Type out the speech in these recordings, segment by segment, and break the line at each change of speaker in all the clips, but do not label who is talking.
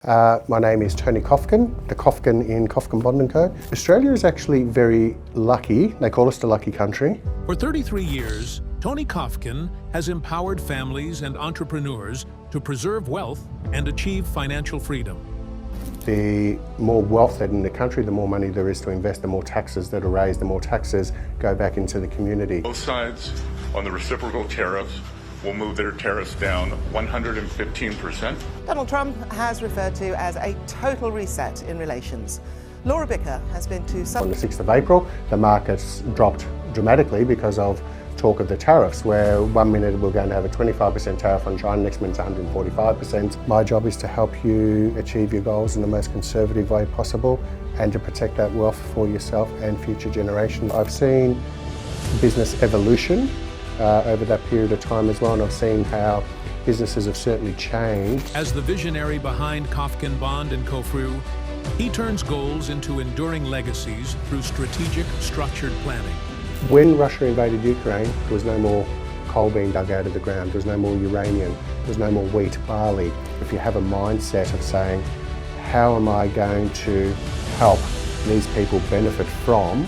My name is Tony Kofkin, the Kofkin in Kofkin Bond Co. Australia is actually very lucky. They call us the lucky country.
For 33 years, Tony Kofkin has empowered families and entrepreneurs to preserve wealth and achieve financial freedom.
The more wealth that in the country, the more money there is to invest, the more taxes that are raised, the more taxes go back into the community.
Both sides on the reciprocal tariffs will move their tariffs down 115%.
Donald Trump has referred to as a total reset in relations. Laura Bicker has been to
On the 6th of April, the markets dropped dramatically because of talk of the tariffs, where 1 minute we're going to have a 25% tariff on China, next minute's 145%. My job is to help you achieve your goals in the most conservative way possible and to protect that wealth for yourself and future generations. I've seen business evolution over that period of time as well, and I've seen how businesses have certainly changed.
As the visionary behind Kofkin Bond Co, he turns goals into enduring legacies through strategic, structured planning.
When Russia invaded Ukraine, there was no more coal being dug out of the ground, there was no more uranium, there was no more wheat, barley. If you have a mindset of saying, how am I going to help these people benefit from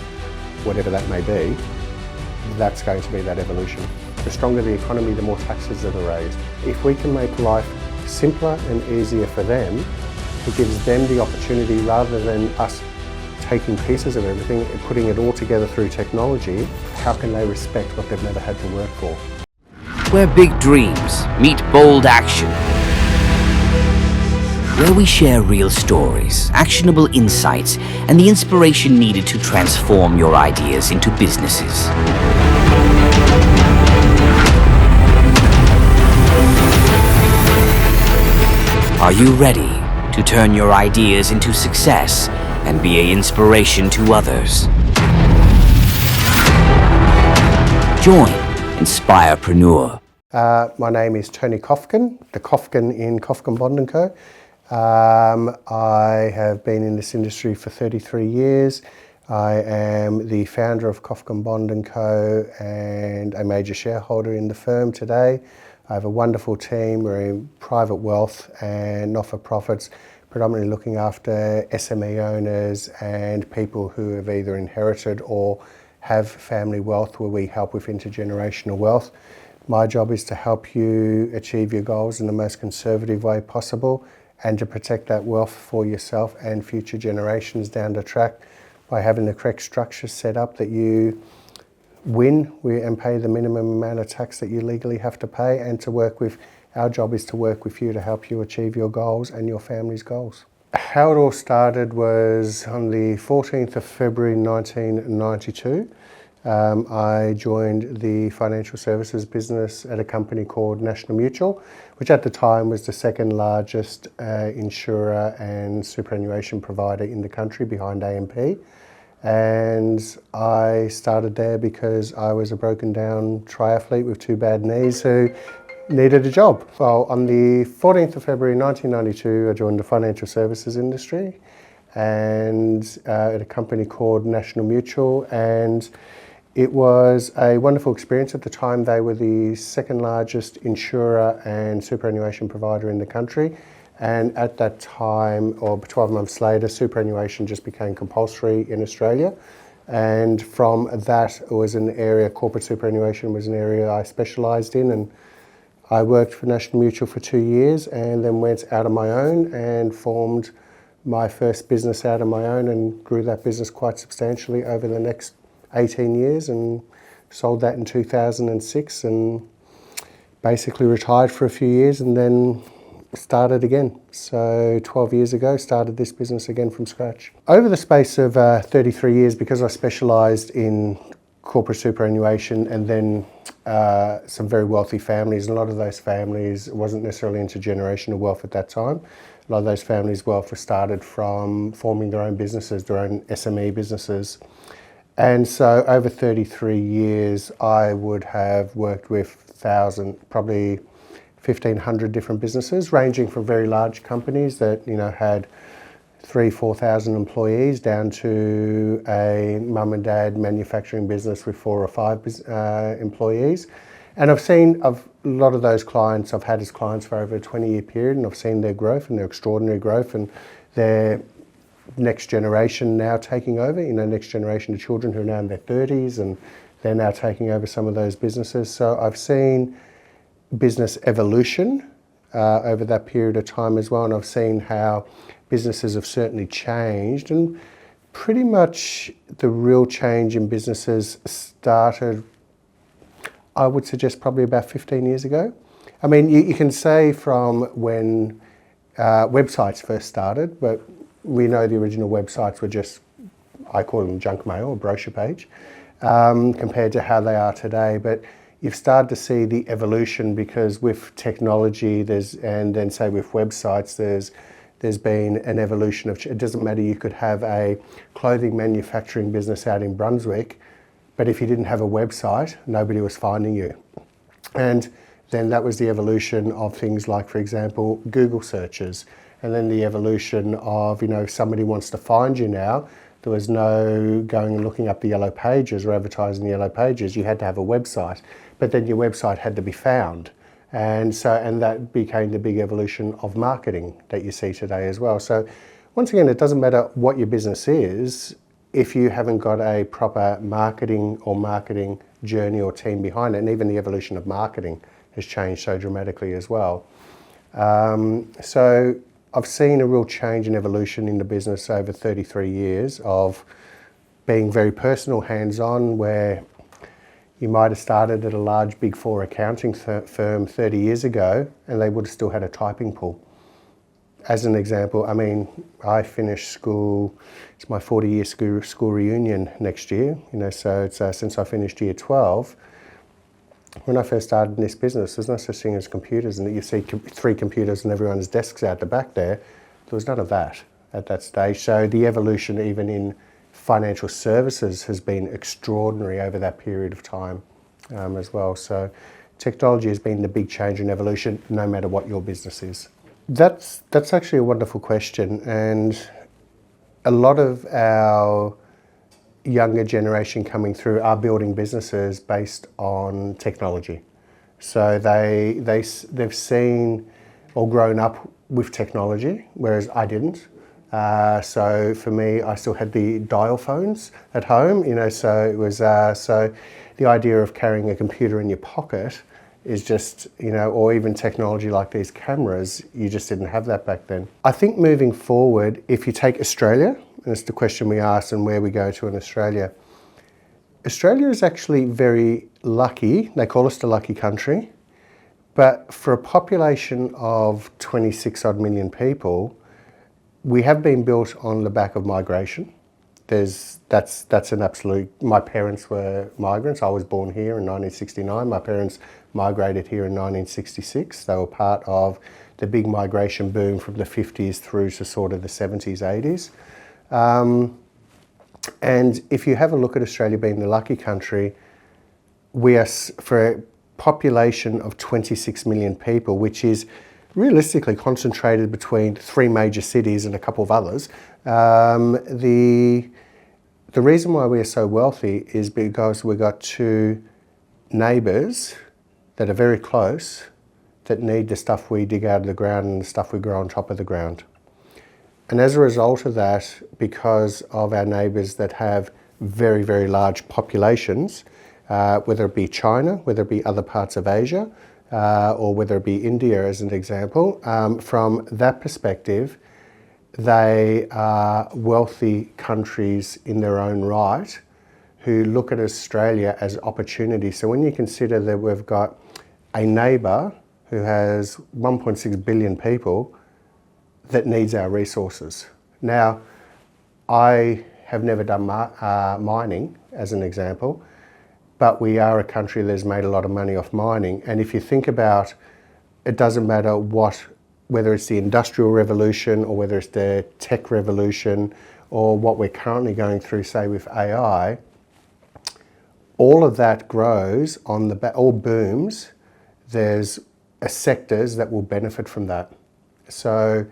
whatever that may be, that's going to be that evolution. The stronger the economy, the more taxes that are raised. If we can make life simpler and easier for them, it gives them the opportunity, rather than us taking pieces of everything and putting it all together through technology, how can they respect what they've never had to work for?
Where big dreams meet bold action. Where we share real stories, actionable insights, and the inspiration needed to transform your ideas into businesses. Are you ready to turn your ideas into success and be an inspiration to others? Join Inspirepreneur.
My name is Tony Kofkin, the Kofkin in Kofkin Bond Co. I have been in this industry for 33 years. I am the founder of Kofkin Bond Co and a major shareholder in the firm today. I have a wonderful team. We're in private wealth and not-for-profits, predominantly looking after SME owners and people who have either inherited or have family wealth, where we help with intergenerational wealth. My job is to help you achieve your goals in the most conservative way possible and to protect that wealth for yourself and future generations down the track by having the correct structure set up that you win and pay the minimum amount of tax that you legally have to pay, and to work with, our job is to work with you to help you achieve your goals and your family's goals. How it all started was on the 14th of February 1992. I joined the financial services business at a company called National Mutual, which at the time was the second largest insurer and superannuation provider in the country, behind AMP. And I started there because I was a broken down triathlete with two bad knees who needed a job. Well, on the 14th of February 1992, I joined the financial services industry and at a company called National Mutual, and it was a wonderful experience. At the time, they were the second largest insurer and superannuation provider in the country. And at that time, or 12 months later, superannuation just became compulsory in Australia. And from that, it was an area, corporate superannuation was an area I specialised in. And I worked for National Mutual for 2 years and then went out on my own and formed my first business out on my own and grew that business quite substantially over the next 18 years and sold that in 2006 and basically retired for a few years and then started again. So 12 years ago, started this business again from scratch. Over the space of 33 years, because I specialised in corporate superannuation and then some very wealthy families, and a lot of those families wasn't necessarily intergenerational wealth at that time. A lot of those families' wealth was started from forming their own businesses, their own SME businesses. And so over 33 years, I would have worked with probably 1,500 different businesses, ranging from very large companies that had 3,000-4,000 employees, down to a mum and dad manufacturing business with 4 or 5 employees. And I've seen a lot of those clients I've had as clients for over a 20-year period, and I've seen their growth and their extraordinary growth and their next generation now taking over, next generation of children who are now in their 30s, and they're now taking over some of those businesses. So I've seen business evolution over that period of time as well, and I've seen how businesses have certainly changed, and pretty much the real change in businesses started, I would suggest, probably about 15 years ago. I mean, you can say from when websites first started, but we know the original websites were just, I call them junk mail or brochure page, compared to how they are today. But you've started to see the evolution, because with technology, and then say with websites, there's been an evolution of, it doesn't matter, you could have a clothing manufacturing business out in Brunswick, but if you didn't have a website, nobody was finding you. And then that was the evolution of things like, for example, Google searches. And then the evolution of, if somebody wants to find you now, there was no going and looking up the yellow pages or advertising the yellow pages. You had to have a website, but then your website had to be found. And that became the big evolution of marketing that you see today as well. So once again, it doesn't matter what your business is, if you haven't got a proper marketing journey or team behind it, and even the evolution of marketing has changed so dramatically as well. So I've seen a real change in evolution in the business over 33 years of being very personal, hands-on, where you might have started at a large Big Four accounting firm 30 years ago, and they would have still had a typing pool. As an example, I mean, I finished school, it's my 40-year school reunion next year, so it's since I finished year 12. When I first started in this business, there's no such thing as computers, and you see 3 computers and everyone's desks out the back there. There was none of that at that stage. So the evolution even in financial services has been extraordinary over that period of time as well. So technology has been the big change in evolution, no matter what your business is. That's actually a wonderful question, and a lot of our younger generation coming through are building businesses based on technology. So they've seen or grown up with technology, whereas I didn't. So for me, I still had the dial phones at home, so it was, so the idea of carrying a computer in your pocket is just, or even technology like these cameras, you just didn't have that back then. I think moving forward, if you take Australia, and it's the question we asked and where we go to in Australia, Australia is actually very lucky. They call us the lucky country, but for a population of 26 odd million people, we have been built on the back of migration. That's an absolute, my parents were migrants. I was born here in 1969. My parents migrated here in 1966. They were part of the big migration boom from the 50s through to sort of the 70s, 80s. And if you have a look at Australia being the lucky country, we are, for a population of 26 million people, which is realistically concentrated between 3 major cities and a couple of others, the reason why we are so wealthy is because we've got 2 neighbours that are very close that need the stuff we dig out of the ground and the stuff we grow on top of the ground. And as a result of that, because of our neighbours that have very, very large populations, whether it be China, whether it be other parts of Asia, or whether it be India as an example, from that perspective, they are wealthy countries in their own right who look at Australia as opportunity. So when you consider that we've got a neighbour who has 1.6 billion people that needs our resources. Now, I have never done mining as an example, but we are a country that's made a lot of money off mining. And if you think about, it doesn't matter whether it's the Industrial Revolution or whether it's the tech revolution or what we're currently going through, say, with AI, all of that grows on the back, all booms. There's sectors that will benefit from that. So,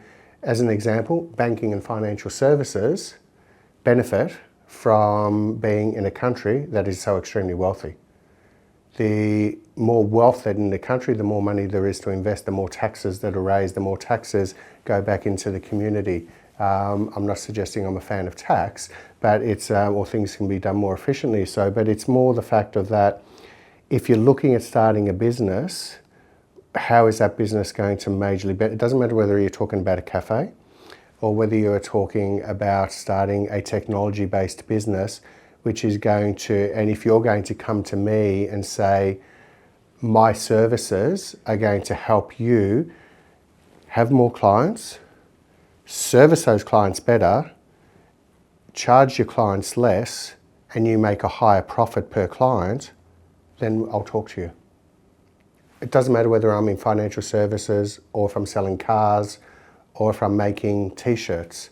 as an example, banking and financial services benefit from being in a country that is so extremely wealthy. the more wealth that in the country, the more money there is to invest, the more taxes that are raised, the more taxes go back into the community. I'm not suggesting I'm a fan of tax, but it's, or things can be done more efficiently so, but it's more the fact of that if you're looking at starting a business, how is that business going to majorly benefit? It doesn't matter whether you're talking about a cafe or whether you're talking about starting a technology-based business, which is going to, and if you're going to come to me and say, my services are going to help you have more clients, service those clients better, charge your clients less, and you make a higher profit per client, then I'll talk to you. It doesn't matter whether I'm in financial services or if I'm selling cars or if I'm making t-shirts.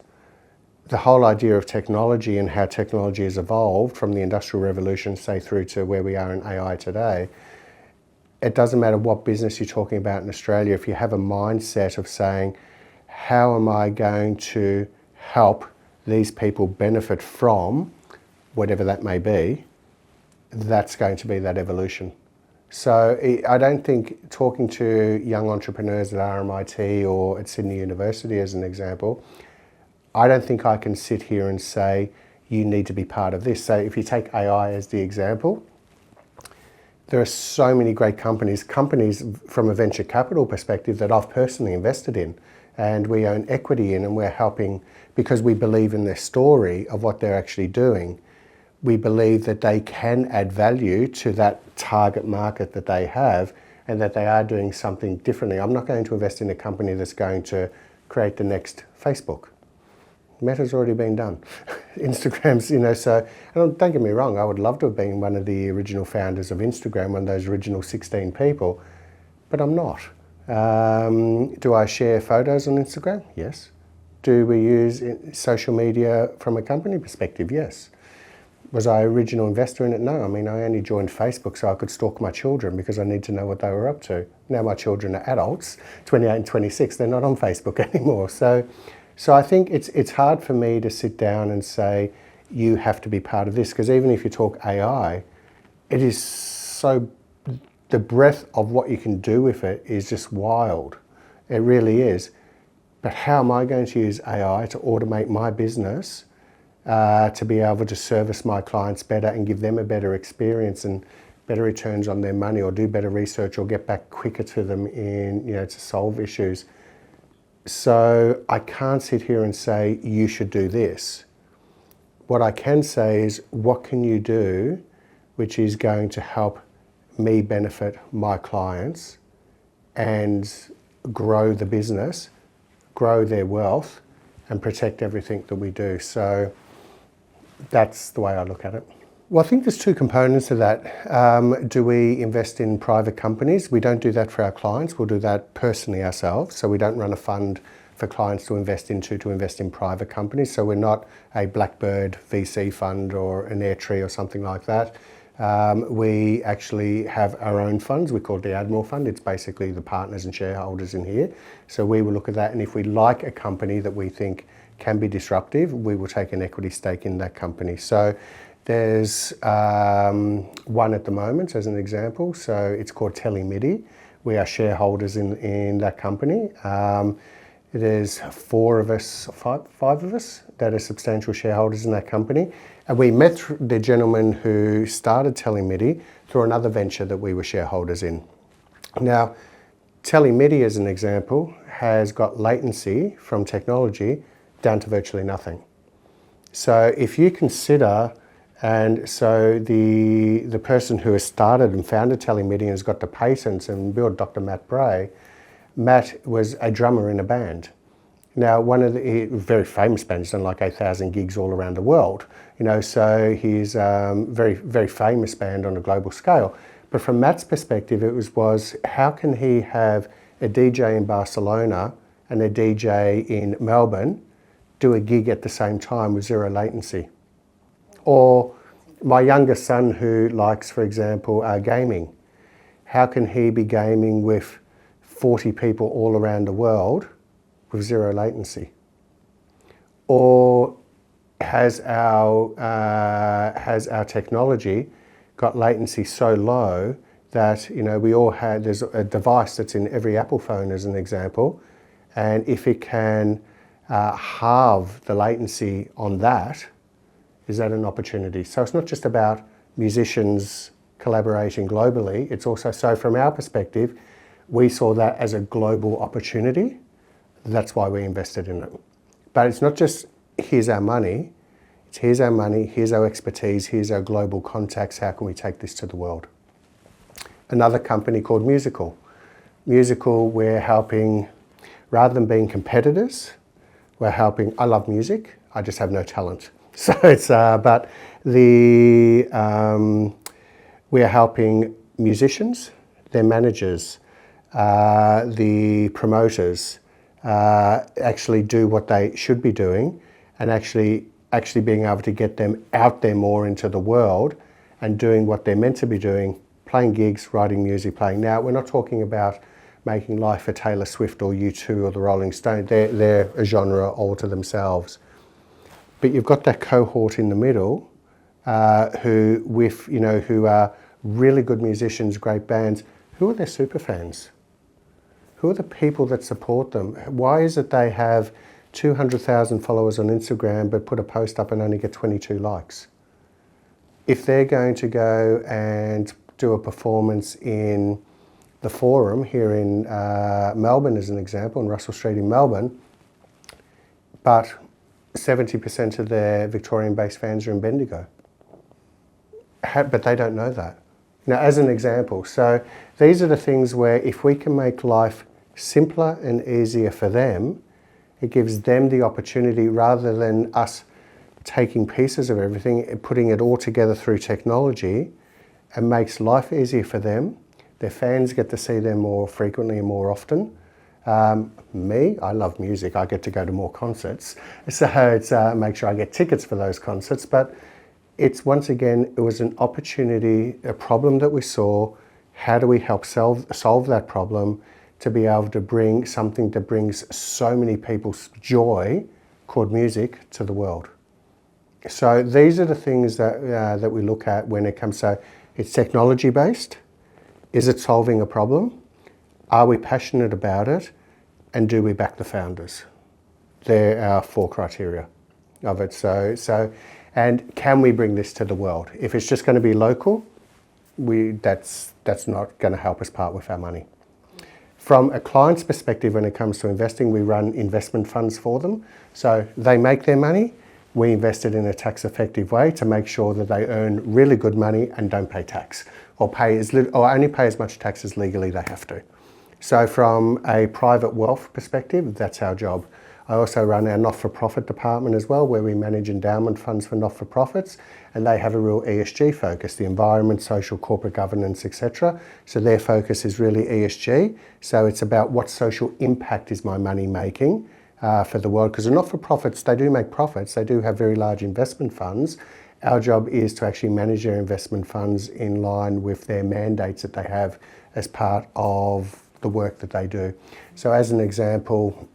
The whole idea of technology and how technology has evolved from the Industrial Revolution, say through to where we are in AI today, it doesn't matter what business you're talking about in Australia, if you have a mindset of saying, how am I going to help these people benefit from whatever that may be, that's going to be that evolution. So I don't think talking to young entrepreneurs at RMIT or at Sydney University as an example, I don't think I can sit here and say, you need to be part of this. So if you take AI as the example, there are so many great companies from a venture capital perspective that I've personally invested in and we own equity in and we're helping because we believe in their story of what they're actually doing. We believe that they can add value to that target market that they have and that they are doing something differently. I'm not going to invest in a company that's going to create the next Facebook. Meta's already been done. Instagram's, so, and don't get me wrong, I would love to have been one of the original founders of Instagram, one of those original 16 people, but I'm not. Do I share photos on Instagram? Yes. Do we use social media from a company perspective? Yes. Was I an original investor in it? No. I mean, I only joined Facebook so I could stalk my children because I need to know what they were up to. Now my children are adults, 28 and 26, they're not on Facebook anymore. So I think it's hard for me to sit down and say, you have to be part of this, because even if you talk AI, it is so, the breadth of what you can do with it is just wild. It really is. But how am I going to use AI to automate my business, to be able to service my clients better and give them a better experience and better returns on their money, or do better research, or get back quicker to them in, to solve issues? So I can't sit here and say, you should do this. What I can say is, what can you do which is going to help me benefit my clients and grow the business, grow their wealth, and protect everything that we do. So that's the way I look at it. Well, I think there's two components to that. Do we invest in private companies? We don't do that for our clients. We'll do that personally ourselves. So we don't run a fund for clients to invest in private companies. So we're not a Blackbird VC fund or an Airtree or something like that. We actually have our own funds. We call it the Admiral Fund. It's basically the partners and shareholders in here. So we will look at that, and if we like a company that we think can be disruptive, we will take an equity stake in that company. So there's one at the moment as an example. So it's called Telemidi. We are shareholders in that company. There's five of us that are substantial shareholders in that company. And we met the gentleman who started Telemidi through another venture that we were shareholders in. Now, Telemidi, as an example, has got latency from technology down to virtually nothing. So if you consider, and so the person who has started and founded Telemidi and has got the patents and built, Dr. Matt Bray, Matt was a drummer in a band. Now, one of the very famous bands, he's done like 8,000 gigs all around the world, so he's very, very famous band on a global scale. But from Matt's perspective, it was how can he have a DJ in Barcelona and a DJ in Melbourne do a gig at the same time with zero latency? Or my youngest son who likes, for example, gaming, how can he be gaming with 40 people all around the world with zero latency? Or has our technology got latency so low that, we all had, there's a device that's in every Apple phone as an example, and if it can halve the latency on that, is that an opportunity? So it's not just about musicians collaborating globally, it's also, so from our perspective, we saw that as a global opportunity. That's why we invested in it. But it's not just, here's our money, it's here's our money, here's our expertise, here's our global contacts, how can we take this to the world? Another company called Musical. Musical, we're helping, rather than being competitors, we're helping, I love music, I just have no talent. So it's, but the, we're helping musicians, their managers, the promoters, actually do what they should be doing, and actually being able to get them out there more into the world and doing what they're meant to be doing, playing gigs, writing music, playing. Now, we're not talking about making life for Taylor Swift or U2 or the Rolling Stones. They're a genre all to themselves. But you've got that cohort in the middle who are really good musicians, great bands. Who are their super fans? Who are the people that support them? Why is it they have 200,000 followers on Instagram but put a post up and only get 22 likes? If they're going to go and do a performance in the Forum here in Melbourne as an example, on Russell Street in Melbourne, but 70% of their Victorian-based fans are in Bendigo. But they don't know that. Now, as an example, so these are the things where if we can make life simpler and easier for them, it gives them the opportunity, rather than us taking pieces of everything and putting it all together through technology, and makes life easier for them. Their fans get to see them more frequently and more often. Me, I love music. I get to go to more concerts. So it's make sure I get tickets for those concerts. But it's, once again, it was an opportunity, a problem that we saw. How do we help solve that problem to be able to bring something that brings so many people's joy, called music, to the world? So these are the things that that we look at when it comes. So it's technology based. Is it solving a problem? Are we passionate about it? And do we back the founders? They're our 4 criteria of it. So, and can we bring this to the world? If it's just going to be local, that's not going to help us part with our money. From a client's perspective, when it comes to investing, we run investment funds for them. So they make their money, we invest it in a tax-effective way to make sure that they earn really good money and don't pay tax, or only pay as much tax as legally they have to. So from a private wealth perspective, that's our job. I also run our not-for-profit department as well, where we manage endowment funds for not-for-profits, and they have a real ESG focus, the environment, social, corporate governance, etc. So their focus is really ESG. So it's about what social impact is my money making for the world, because the not-for-profits, they do make profits, they do have very large investment funds. Our job is to actually manage their investment funds in line with their mandates that they have as part of the work that they do. So as an example,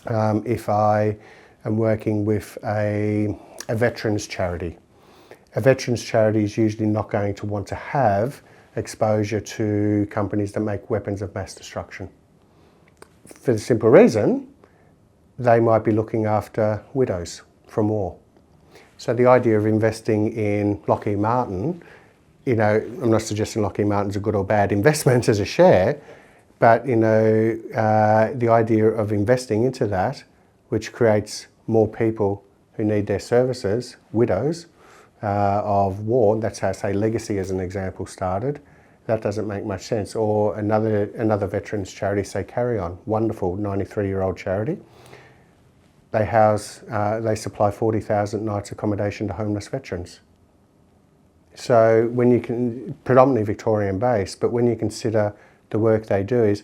if I am working with a veterans charity, a veterans charity is usually not going to want to have exposure to companies that make weapons of mass destruction. For the simple reason, they might be looking after widows from war. So the idea of investing in Lockheed Martin, I'm not suggesting Lockheed Martin's a good or bad investment as a share, but the idea of investing into that, which creates more people who need their services, widows of war, that's how, say, Legacy as an example started, that doesn't make much sense. Or another veterans charity, say Carry On, wonderful 93-year-old charity. They supply 40,000 nights accommodation to homeless veterans. So when you can, predominantly Victorian based, but when you consider the work they do, is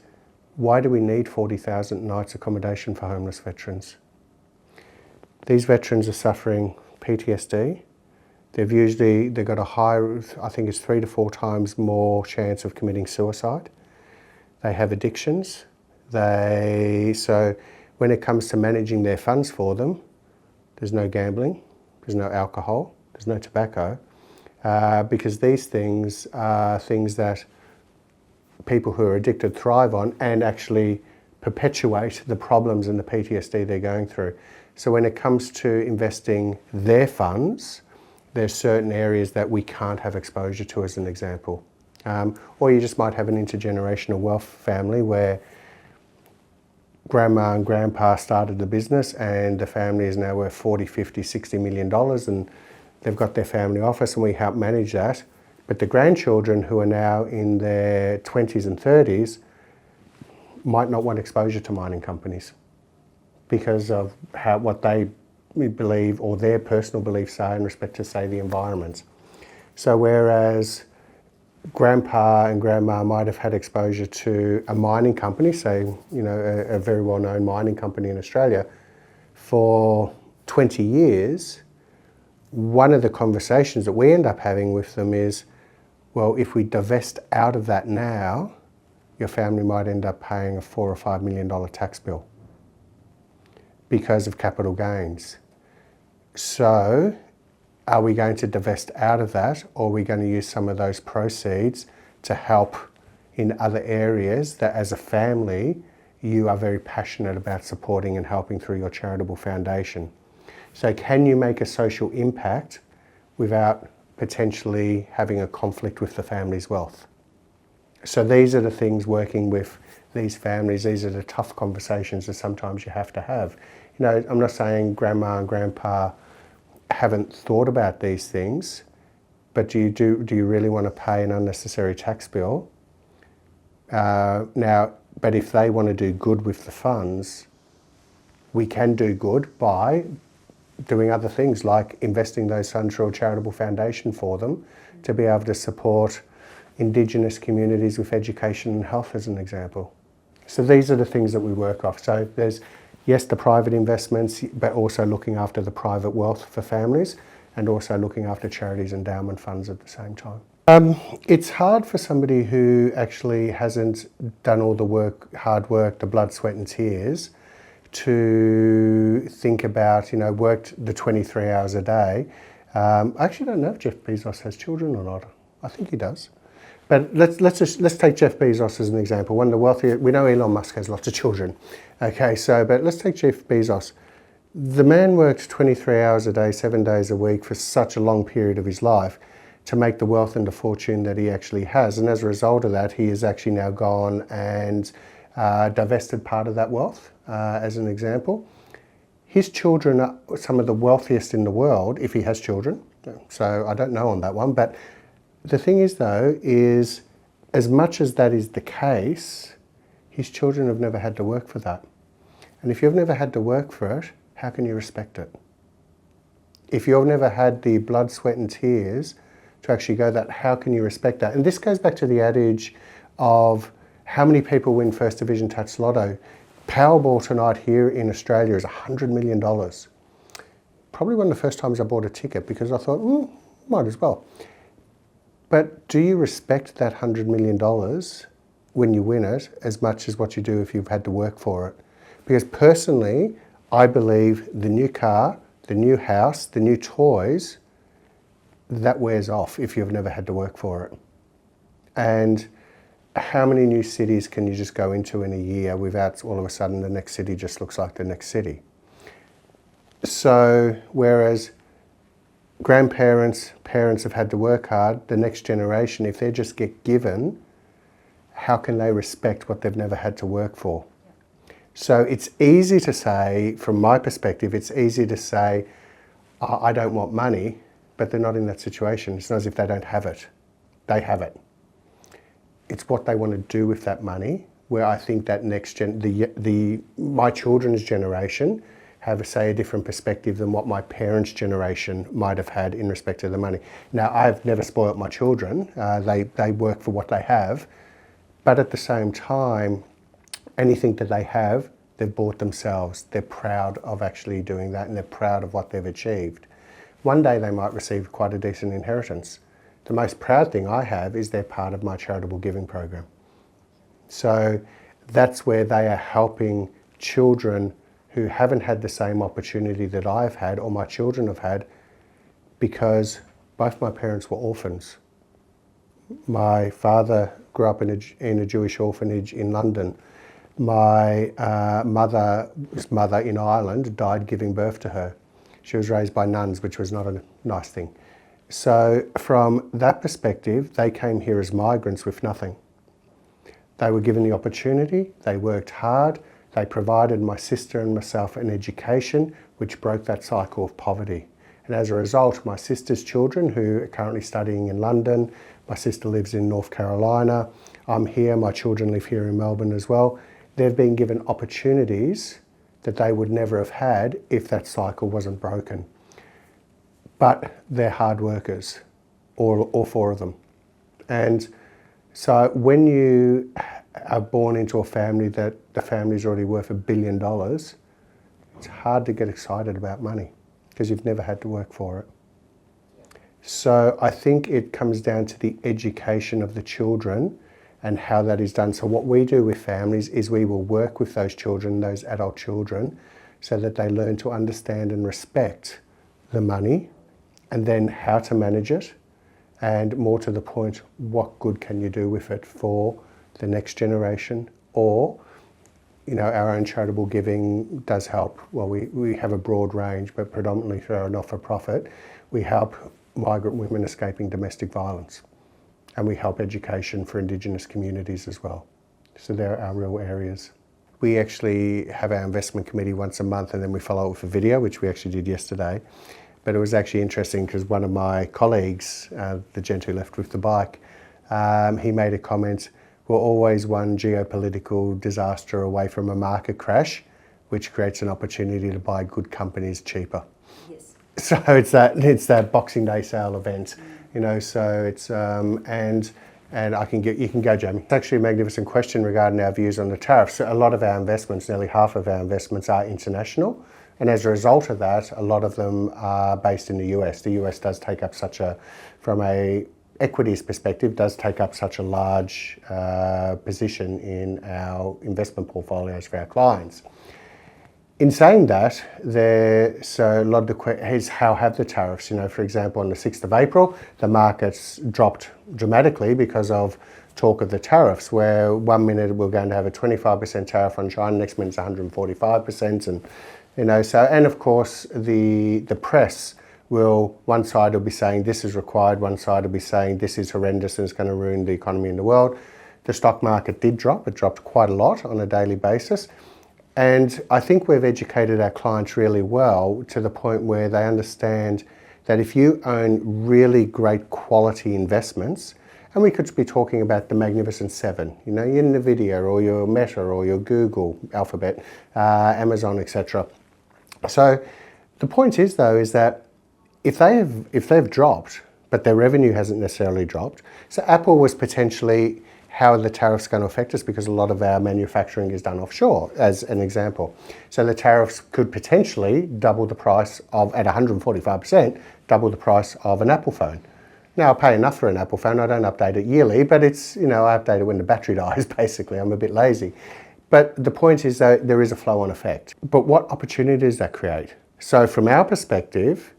why do we need 40,000 nights accommodation for homeless veterans? These veterans are suffering PTSD. They've got a higher, I think it's 3 to 4 times more chance of committing suicide. They have addictions. So when it comes to managing their funds for them, there's no gambling, there's no alcohol, there's no tobacco, because these things are things that people who are addicted thrive on and actually perpetuate the problems and the PTSD they're going through. So when it comes to investing their funds, there's certain areas that we can't have exposure to, as an example. Or you just might have an intergenerational wealth family where grandma and grandpa started the business and the family is now worth 40, 50, 60 million dollars, and they've got their family office and we help manage that. But the grandchildren who are now in their 20s and 30s might not want exposure to mining companies because of what they believe or their personal beliefs are in respect to, say, the environment. So whereas grandpa and grandma might have had exposure to a mining company, say, you know, a very well-known mining company in Australia, for 20 years, one of the conversations that we end up having with them is, well, if we divest out of that now, your family might end up paying a $4 or $5 million tax bill because of capital gains. So are we going to divest out of that, or are we going to use some of those proceeds to help in other areas that as a family you are very passionate about supporting and helping through your charitable foundation? So can you make a social impact without potentially having a conflict with the family's wealth? So these are the things working with these families, these are the tough conversations that sometimes you have to have. You know, I'm not saying grandma and grandpa haven't thought about these things, but do you really want to pay an unnecessary tax bill? But if they want to do good with the funds, we can do good by doing other things like investing those funds through a charitable foundation for them to be able to support Indigenous communities with education and health, as an example. So these are the things that we work off. So there's, yes, the private investments, but also looking after the private wealth for families and also looking after charities and endowment funds at the same time. It's hard for somebody who actually hasn't done all the work, hard work, the blood, sweat and tears, to think about, you know, worked the 23 hours a day. I actually don't know if Jeff Bezos has children or not. I think he does. But let's take Jeff Bezos as an example. One of the wealthiest, we know Elon Musk has lots of children. Okay, so, but let's take Jeff Bezos. The man worked 23 hours a day, 7 days a week for such a long period of his life to make the wealth and the fortune that he actually has. And as a result of that, he has actually now gone and divested part of that wealth, as an example. His children are some of the wealthiest in the world, if he has children. So I don't know on that one. But the thing is, though, is as much as that is the case, his children have never had to work for that. And if you've never had to work for it, how can you respect it? If you've never had the blood, sweat and tears to actually go that, how can you respect that? And this goes back to the adage of how many people win First Division Tax Lotto. Powerball tonight here in Australia is $100 million. Probably one of the first times I bought a ticket because I thought, might as well. But do you respect that $100 million when you win it as much as what you do if you've had to work for it? Because personally, I believe the new car, the new house, the new toys, that wears off if you've never had to work for it. And how many new cities can you just go into in a year without all of a sudden the next city just looks like the next city? So whereas grandparents, parents have had to work hard, the next generation, if they just get given, how can they respect what they've never had to work for? So it's easy to say, from my perspective, it's easy to say, I don't want money, but they're not in that situation. It's not as if they don't have it. They have it. It's what they want to do with that money, where I think that next my children's generation have, say, a different perspective than what my parents' generation might have had in respect to the money. Now, I've never spoilt my children. They work for what they have. But at the same time, anything that they have, they've bought themselves. They're proud of actually doing that and they're proud of what they've achieved. One day they might receive quite a decent inheritance. The most proud thing I have is they're part of my charitable giving program. So that's where they are helping children who haven't had the same opportunity that I've had or my children have had, because both my parents were orphans. My father grew up in a Jewish orphanage in London. My mother's mother in Ireland died giving birth to her. She was raised by nuns, which was not a nice thing. So from that perspective, they came here as migrants with nothing. They were given the opportunity, they worked hard, they provided my sister and myself an education which broke that cycle of poverty. And as a result, my sister's children, who are currently studying in London, my sister lives in North Carolina, I'm here, my children live here in Melbourne as well, they've been given opportunities that they would never have had if that cycle wasn't broken. But they're hard workers, all four of them. And so when you are born into a family that the family's already worth $1 billion, it's hard to get excited about money because you've never had to work for it. So I think it comes down to the education of the children and how that is done. So what we do with families is we will work with those children, those adult children, so that they learn to understand and respect the money and then how to manage it, and more to the point, what good can you do with it for the next generation? Or, you know, our own charitable giving does help. Well, we have a broad range, but predominantly through our not-for-profit, we help migrant women escaping domestic violence. And we help education for Indigenous communities as well. So they're our real areas. We actually have our investment committee once a month, and then we follow up with a video, which we actually did yesterday. But it was actually interesting because one of my colleagues, the gent who left with the bike, he made a comment, we're always one geopolitical disaster away from a market crash, which creates an opportunity to buy good companies cheaper. Yes. So it's that Boxing Day sale event, you know, so it's, and you can go, Jamie. It's actually a magnificent question regarding our views on the tariffs. So a lot of our investments, nearly half of our investments are international. And as a result of that, a lot of them are based in the US. The US does take up from a equities perspective, does take up such a large position in our investment portfolios for our clients. In saying that, so a lot of the question is how have the tariffs, you know, for example, on the 6th of April, the markets dropped dramatically because of talk of the tariffs, where 1 minute we're going to have a 25% tariff on China, next minute it's 145%, and you know, so, and of course the press will, one side will be saying this is required, one side will be saying this is horrendous and it's going to ruin the economy in the world. The stock market did drop, it dropped quite a lot on a daily basis. And I think we've educated our clients really well to the point where they understand that if you own really great quality investments, and we could be talking about the Magnificent Seven, you know, your Nvidia or your Meta or your Google, Alphabet, Amazon, etc. So the point is, though, is that if they've dropped, but their revenue hasn't necessarily dropped, so Apple was potentially, how are the tariffs going to affect us, because a lot of our manufacturing is done offshore, as an example. So the tariffs could potentially double the price of, at 145%, double the price of an Apple phone. Now, I pay enough for an Apple phone, I don't update it yearly, but it's, you know, I update it when the battery dies, basically. I'm a bit lazy. But the point is that there is a flow-on effect. But what opportunity does that create? So from our perspective,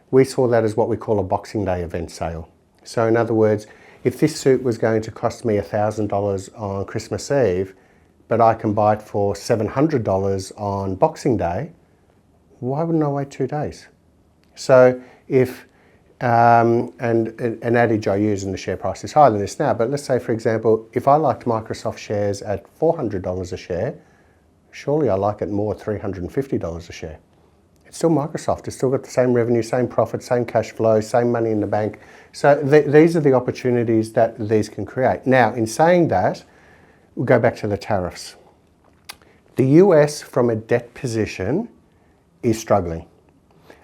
we saw that as what we call a Boxing Day event sale. So in other words, if this suit was going to cost me $1,000 on Christmas Eve, but I can buy it for $700 on Boxing Day, why wouldn't I wait 2 days? So if, and an adage I use, and the share price is higher than this now, but let's say, for example, if I liked Microsoft shares at $400 a share, surely I like it more at $350 a share. It's still Microsoft, it's still got the same revenue, same profit, same cash flow, same money in the bank. So these are the opportunities that these can create. Now, in saying that, we'll go back to the tariffs. The US, from a debt position, is struggling.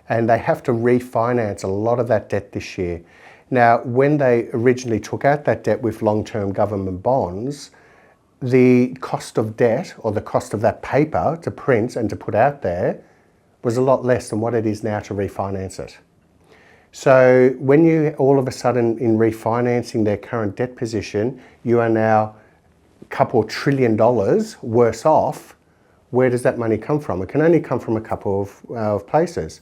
And they have to refinance a lot of that debt this year. Now, when they originally took out that debt with long-term government bonds, the cost of debt, or the cost of that paper to print and to put out there, was a lot less than what it is now to refinance it. So when you all of a sudden, in refinancing their current debt position, you are now a couple $1 trillion worse off, where does that money come from? It can only come from a couple of places.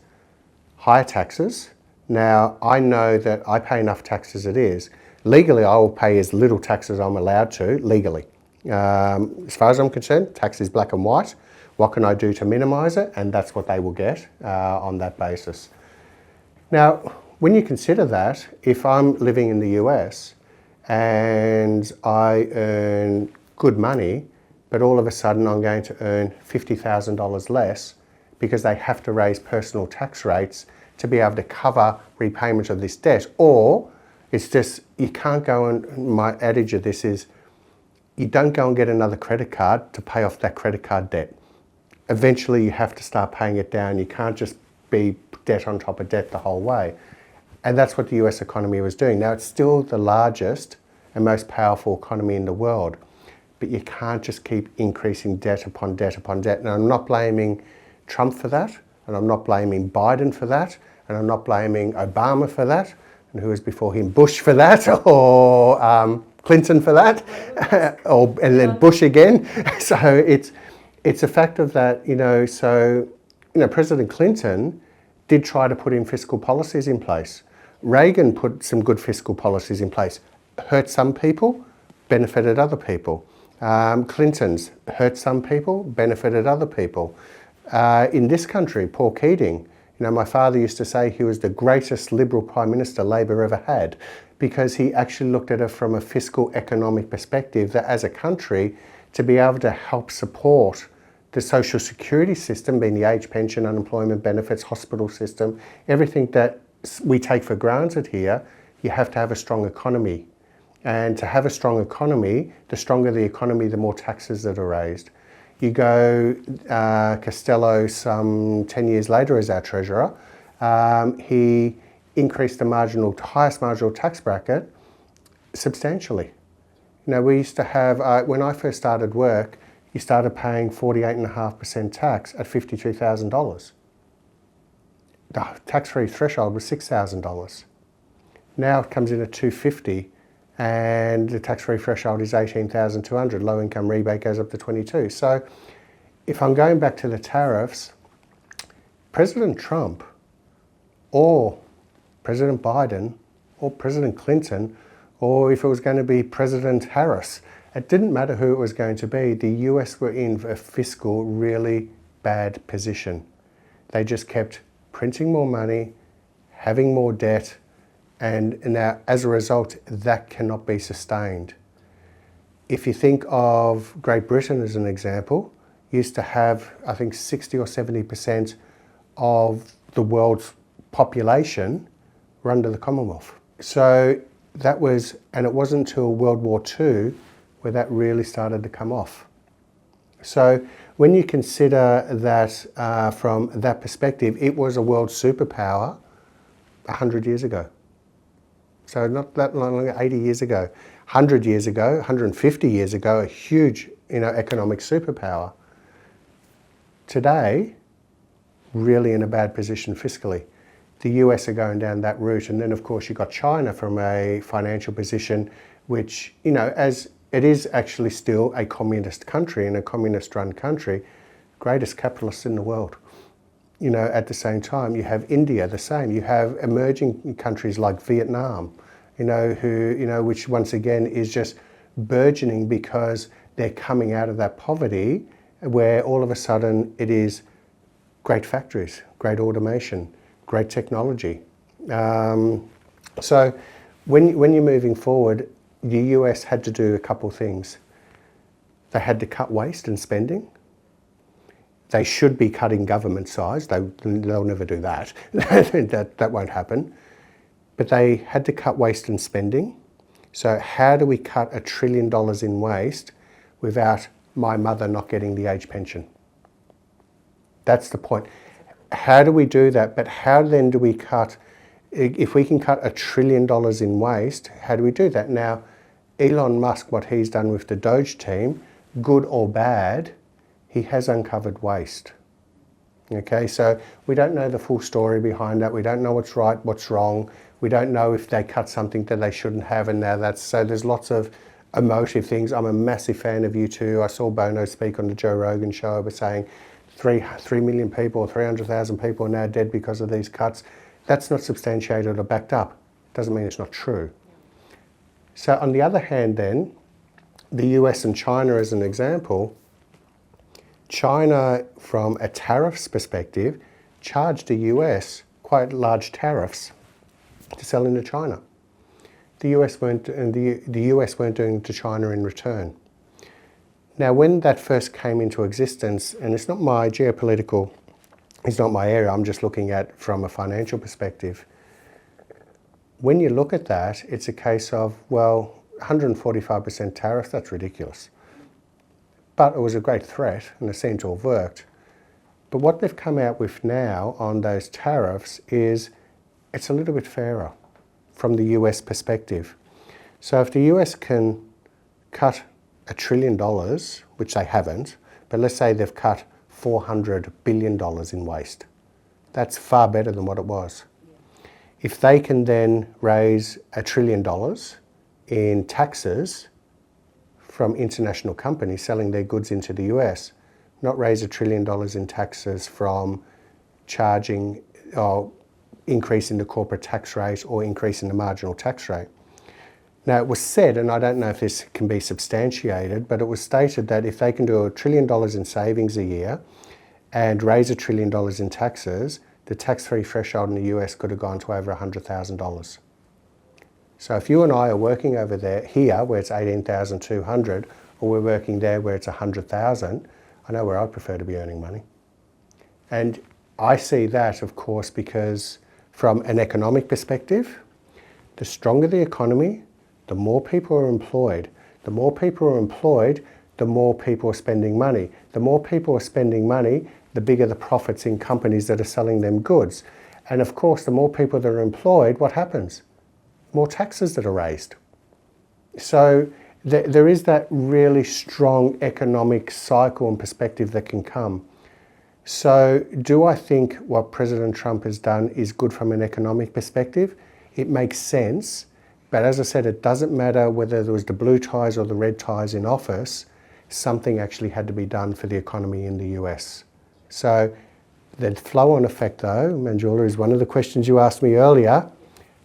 Higher taxes. Now, I know that I pay enough tax as it is, Legally, I will pay as little tax as I'm allowed to, legally. As far as I'm concerned, tax is black and white. What can I do to minimise it? And that's what they will get on that basis. Now, when you consider that, if I'm living in the US and I earn good money, but all of a sudden I'm going to earn $50,000 less because they have to raise personal tax rates to be able to cover repayment of this debt, or it's just, you can't go and, my adage of this is, you don't go and get another credit card to pay off that credit card debt. Eventually you have to start paying it down. You can't just be debt on top of debt the whole way. And that's what the US economy was doing. Now, it's still the largest and most powerful economy in the world, but you can't just keep increasing debt upon debt upon debt. Now, I'm not blaming Trump for that, and I'm not blaming Biden for that, and I'm not blaming Obama for that, and who was before him, Bush for that, or Clinton for that, and then Bush again. So it's a fact of that, President Clinton did try to put in fiscal policies in place. Reagan put some good fiscal policies in place. Hurt some people, benefited other people. Clinton's hurt some people, benefited other people. In this country, Paul Keating, my father used to say he was the greatest Liberal Prime Minister Labor ever had, because he actually looked at it from a fiscal economic perspective, that as a country, to be able to help support the social security system, being the age pension, unemployment benefits, hospital system, everything that we take for granted here, you have to have a strong economy. And to have a strong economy, the stronger the economy, the more taxes that are raised. You go, Costello, some 10 years later as our treasurer, he increased the highest marginal tax bracket substantially. We used to have, when I first started work, you started paying 48.5% tax at $52,000. The tax-free threshold was $6,000. Now it comes in at $250,000, and the tax-free threshold is $18,200. Low income rebate goes up to $22,000. So if I'm going back to the tariffs, President Trump or President Biden or President Clinton, or if it was going to be President Harris, it didn't matter who it was going to be. The US were in a fiscal really bad position. They just kept printing more money, having more debt, and now as a result, that cannot be sustained. If you think of Great Britain as an example, used to have, I think, 60 or 70% of the world's population were under the Commonwealth. So that was, and it wasn't until World War II where that really started to come off. So when you consider that from that perspective, it was a world superpower 100 years ago. So not that long, 80 years ago, 100 years ago, 150 years ago, a huge economic superpower. Today, really in a bad position fiscally. The US are going down that route, and then of course you've got China from a financial position which, as it is actually still a communist country and a communist-run country, greatest capitalist in the world. At the same time, you have India, the same. You have emerging countries like Vietnam, which once again is just burgeoning because they're coming out of that poverty where all of a sudden it is great factories, great automation, great technology. So when you're moving forward, the US had to do a couple of things. They had to cut waste and spending. They should be cutting government size. They'll never do that. that won't happen. But they had to cut waste and spending. So how do we cut $1 trillion in waste without my mother not getting the age pension? That's the point. How do we do that? But how then do we cut, if we can cut $1 trillion in waste, how do we do that? Now, Elon Musk, what he's done with the Doge team, good or bad, he has uncovered waste. Okay, so we don't know the full story behind that. We don't know what's right, what's wrong. We don't know if they cut something that they shouldn't have, and now that's, so there's lots of emotive things. I'm a massive fan of U2. I saw Bono speak on the Joe Rogan show about saying 3 million people, 300,000 people are now dead because of these cuts. That's not substantiated or backed up. Doesn't mean it's not true. So on the other hand then, the US and China as an example, China from a tariffs perspective charged the US quite large tariffs to sell into China. The US weren't doing it to China in return. Now when that first came into existence, and it's not my geopolitical, it's not my area, I'm just looking at from a financial perspective. When you look at that, it's a case of, well, 145% tariffs, that's ridiculous. But it was a great threat and it seemed to have worked. But what they've come out with now on those tariffs is it's a little bit fairer from the US perspective. So if the US can cut $1 trillion, which they haven't, but let's say they've cut $400 billion in waste. That's far better than what it was. If they can then raise $1 trillion in taxes from international companies selling their goods into the US, not raise $1 trillion in taxes from charging or increasing the corporate tax rate or increasing the marginal tax rate. Now it was said, and I don't know if this can be substantiated, but it was stated that if they can do $1 trillion in savings a year and raise $1 trillion in taxes, the tax-free threshold in the US could have gone to over $100,000. So if you and I are working over there here where it's 18,200, or we're working there where it's 100,000, I know where I'd prefer to be earning money. And I see that, of course, because from an economic perspective, the stronger the economy, the more people are employed. The more people are employed, the more people are spending money. The more people are spending money, the bigger the profits in companies that are selling them goods. And of course, the more people that are employed, what happens? More taxes that are raised. So there is that really strong economic cycle and perspective that can come. So do I think what President Trump has done is good from an economic perspective? It makes sense. But as I said, it doesn't matter whether there was the blue ties or the red ties in office, something actually had to be done for the economy in the US. So the flow-on effect though, Manjula, is one of the questions you asked me earlier.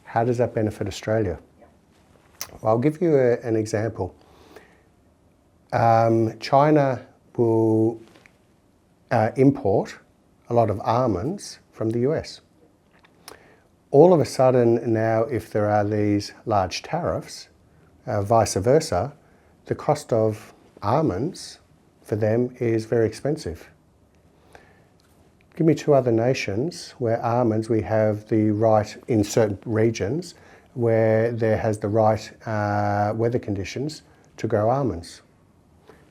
How does that benefit Australia? Well, I'll give you an example. China will import a lot of almonds from the US. All of a sudden now, if there are these large tariffs, vice versa, the cost of almonds for them is very expensive. Give me two other nations where almonds, we have the right, in certain regions, where there has the right weather conditions to grow almonds.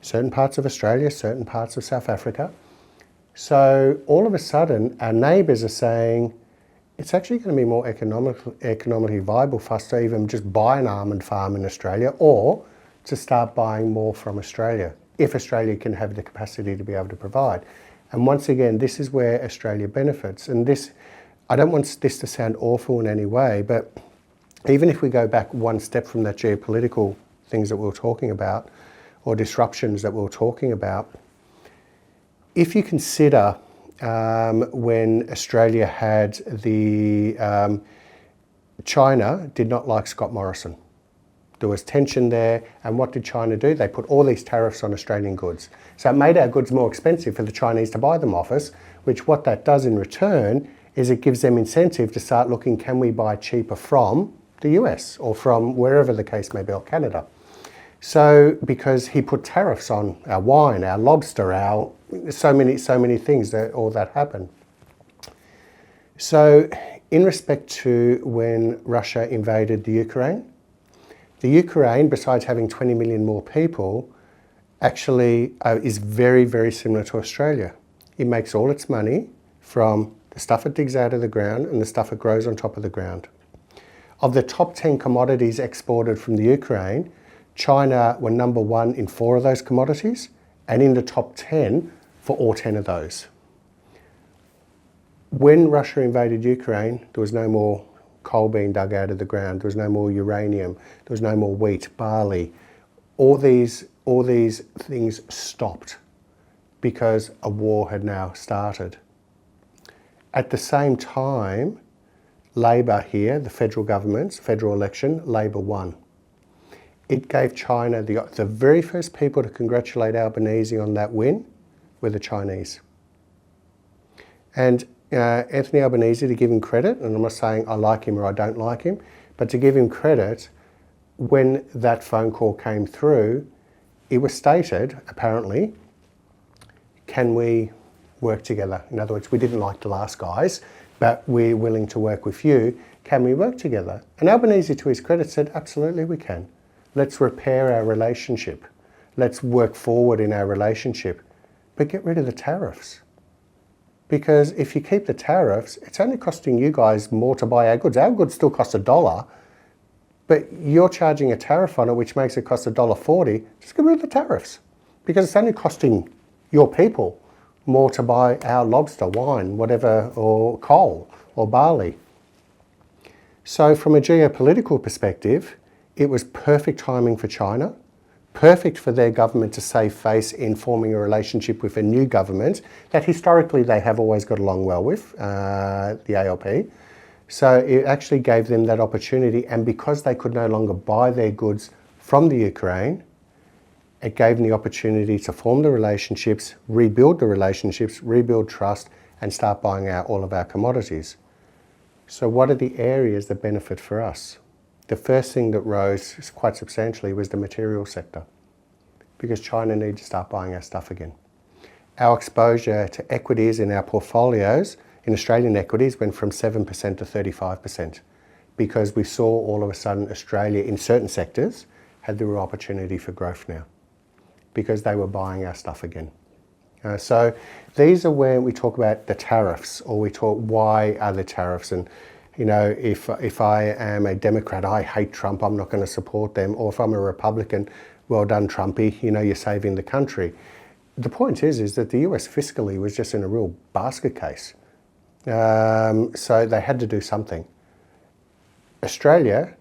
Certain parts of Australia, certain parts of South Africa. So all of a sudden, our neighbours are saying, it's actually going to be more economically viable for us to even just buy an almond farm in Australia or to start buying more from Australia, if Australia can have the capacity to be able to provide. And once again, this is where Australia benefits. And this, I don't want this to sound awful in any way, but even if we go back one step from that geopolitical things that we were talking about, or disruptions that we were talking about, if you consider when Australia had the, China did not like Scott Morrison. There was tension there, and what did China do? They put all these tariffs on Australian goods. So it made our goods more expensive for the Chinese to buy them off us, which what that does in return is it gives them incentive to start looking, can we buy cheaper from the US or from wherever the case may be, or Canada. So because he put tariffs on our wine, our lobster, our so many things that all that happened. So in respect to when Russia invaded the Ukraine, besides having 20 million more people, actually is very, very similar to Australia. It makes all its money from the stuff it digs out of the ground and the stuff it grows on top of the ground. Of the top 10 commodities exported from the Ukraine, China were number 1 in 4 of those commodities and in the top 10 for all 10 of those. When Russia invaded Ukraine, there was no more coal being dug out of the ground, there was no more uranium, there was no more wheat, barley. All these things stopped because a war had now started. At the same time, Labor here, the federal government's federal election, Labor won. it gave China, the very first people to congratulate Albanese on that win were the Chinese. And Anthony Albanese, to give him credit, and I'm not saying I like him or I don't like him, but to give him credit, when that phone call came through, it was stated, apparently, can we work together? In other words, we didn't like the last guys, but we're willing to work with you. Can we work together? And Albanese, to his credit, said, absolutely we can. Let's repair our relationship. Let's work forward in our relationship, but get rid of the tariffs. Because if you keep the tariffs, it's only costing you guys more to buy our goods. Our goods still cost $1, but you're charging a tariff on it, which makes it cost $1.40. Just get rid of the tariffs, because it's only costing your people more to buy our lobster, wine, whatever, or coal, or barley. So from a geopolitical perspective, it was perfect timing for China, perfect for their government to save face in forming a relationship with a new government that historically they have always got along well with, the ALP. So it actually gave them that opportunity, and because they could no longer buy their goods from the Ukraine, it gave them the opportunity to form the relationships, rebuild trust, and start buying out all of our commodities. So what are the areas that benefit for us? The first thing that rose quite substantially was the material sector, because China needed to start buying our stuff again. Our exposure to equities in our portfolios, in Australian equities, went from 7% to 35%, because we saw all of a sudden Australia in certain sectors had the real opportunity for growth now, because they were buying our stuff again. So these are where we talk about the tariffs, or we talk why are the tariffs. And you know, if I am a Democrat, I hate Trump, I'm not going to support them. Or if I'm a Republican, well done Trumpy, you know, you're saving the country. The point is that the US fiscally was just in a real basket case. So they had to do something. Australia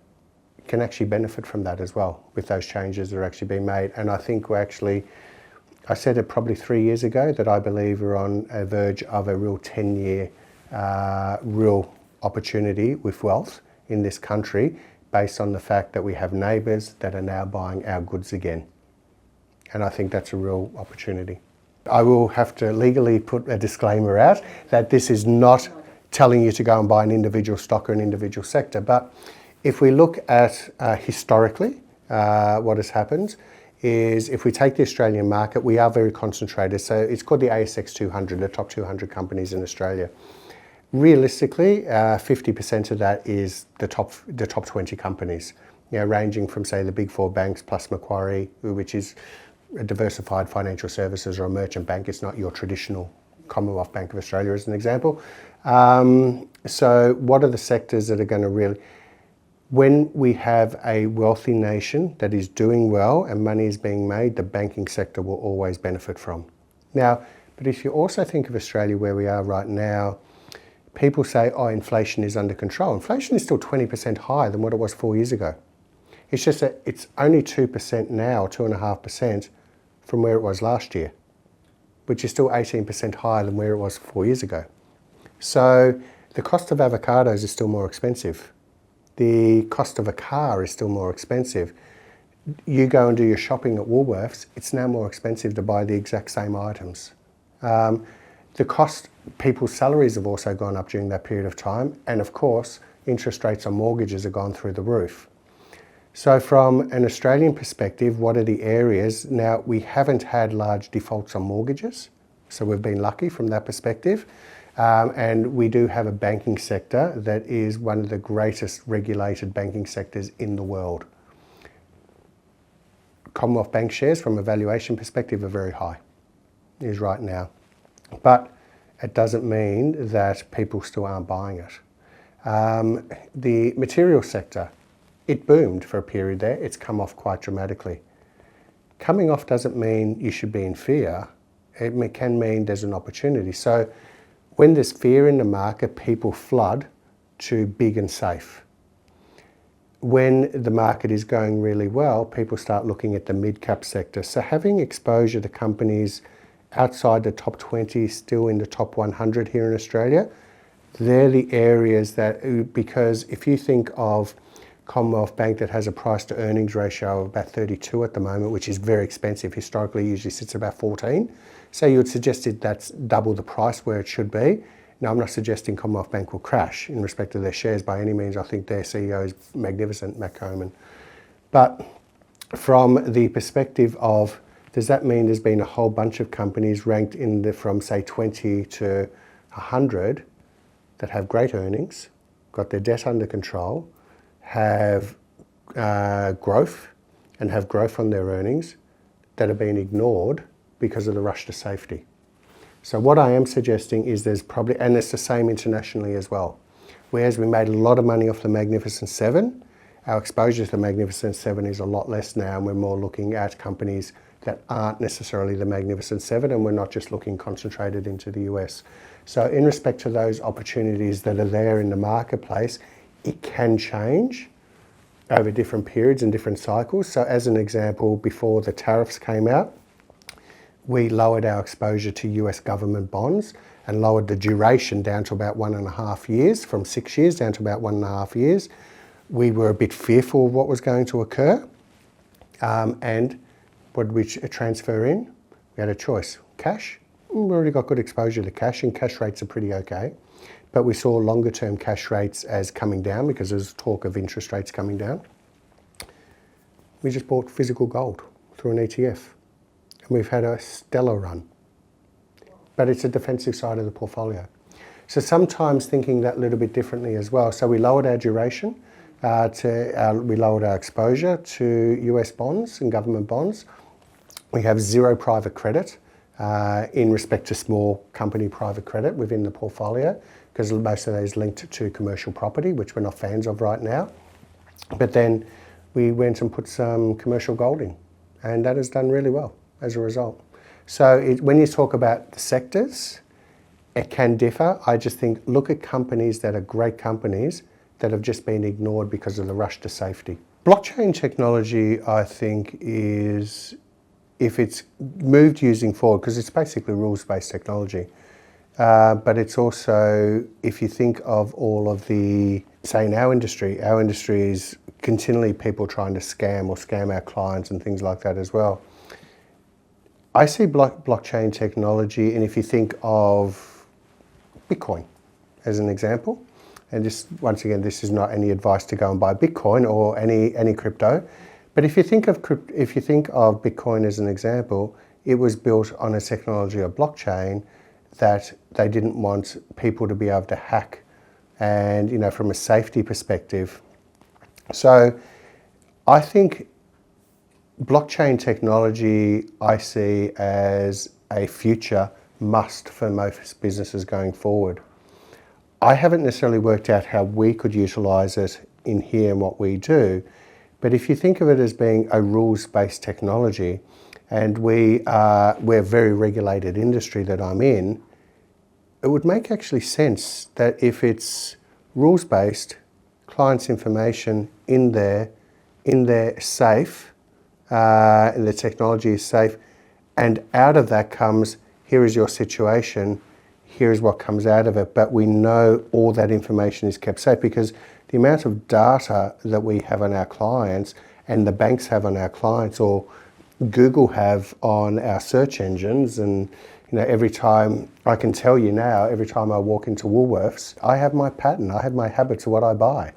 can actually benefit from that as well, with those changes that are actually being made. And I think we're actually, I said it probably 3 years ago, that I believe we're on a verge of a real 10-year real opportunity with wealth in this country, based on the fact that we have neighbours that are now buying our goods again. And I think that's a real opportunity. I will have to legally put a disclaimer out that this is not telling you to go and buy an individual stock or an individual sector, but if we look at historically what has happened is, if we take the Australian market, we are very concentrated. So it's called the ASX 200, the top 200 companies in Australia. Realistically, 50% of that is the top 20 companies, you know, ranging from, say, the big four banks plus Macquarie, which is a diversified financial services or a merchant bank. It's not your traditional Commonwealth Bank of Australia, as an example. So what are the sectors that are going to really... When we have a wealthy nation that is doing well and money is being made, the banking sector will always benefit from. Now, but if you also think of Australia where we are right now, people say, oh, inflation is under control. Inflation is still 20% higher than what it was 4 years ago. It's just that it's only 2% now, 2.5% from where it was last year, which is still 18% higher than where it was 4 years ago. So the cost of avocados is still more expensive. The cost of a car is still more expensive. You go and do your shopping at Woolworths, it's now more expensive to buy the exact same items. The cost, people's salaries have also gone up during that period of time, and of course, interest rates on mortgages have gone through the roof. So from an Australian perspective, what are the areas? Now, we haven't had large defaults on mortgages, so we've been lucky from that perspective. And we do have a banking sector that is one of the greatest regulated banking sectors in the world. Commonwealth Bank shares, from a valuation perspective, are very high, is right now. But it doesn't mean that people still aren't buying it. The material sector, it boomed for a period there. It's come off quite dramatically. Coming off doesn't mean you should be in fear. It can mean there's an opportunity. So when there's fear in the market, people flood to big and safe. When the market is going really well, people start looking at the mid-cap sector. So having exposure to companies outside the top 20, still in the top 100 here in Australia, they're the areas that, because if you think of Commonwealth Bank that has a price to earnings ratio of about 32 at the moment, which is very expensive. Historically, usually sits about 14. So you would suggest that's double the price where it should be. Now, I'm not suggesting Commonwealth Bank will crash in respect to their shares by any means. I think their CEO is magnificent, Matt Coman. But from the perspective of, does that mean there's been a whole bunch of companies ranked from say 20 to 100 that have great earnings, got their debt under control, have growth and have growth on their earnings that have been ignored because of the rush to safety? So what I am suggesting is there's probably, and it's the same internationally as well, whereas we made a lot of money off the Magnificent Seven, our exposure to the Magnificent Seven is a lot less now, and we're more looking at companies that aren't necessarily the Magnificent Seven, and we're not just looking concentrated into the US. So in respect to those opportunities that are there in the marketplace, it can change over different periods and different cycles. So as an example, before the tariffs came out, we lowered our exposure to US government bonds and lowered the duration down to about 1.5 years, from 6 years down to about 1.5 years. We were a bit fearful of what was going to occur. And what did we transfer in? We had a choice. Cash, we've already got good exposure to cash, and cash rates are pretty okay. But we saw longer term cash rates as coming down because there's talk of interest rates coming down. We just bought physical gold through an ETF. And we've had a stellar run. But it's a defensive side of the portfolio. So sometimes thinking that a little bit differently as well. So we lowered our duration, we lowered our exposure to US bonds and government bonds. We have zero private credit in respect to small company private credit within the portfolio, because most of those linked to commercial property, which we're not fans of right now. But then we went and put some commercial gold in, and that has done really well as a result. So when you talk about the sectors, it can differ. I just think, look at companies that are great companies that have just been ignored because of the rush to safety. Blockchain technology, I think, is, if it's moved using forward, because it's basically rules-based technology, but it's also, if you think of all of the, say in our industry is continually people trying to scam our clients and things like that as well. I see blockchain technology, and if you think of Bitcoin as an example, and just once again, this is not any advice to go and buy Bitcoin or any crypto, but if you think of Bitcoin as an example, it was built on a technology of blockchain that they didn't want people to be able to hack, and from a safety perspective. So I think blockchain technology I see as a future must for most businesses going forward. I haven't necessarily worked out how we could utilise it in here and what we do, but if you think of it as being a rules-based technology, and we're a very regulated industry that I'm in, it would make actually sense that if it's rules-based, clients' information in there safe, and the technology is safe, and out of that comes, here is your situation, here is what comes out of it, but we know all that information is kept safe, because the amount of data that we have on our clients, and the banks have on our clients, or Google have on our search engines, and every time, I can tell you now, every time I walk into Woolworths, I have my pattern, I have my habits of what I buy.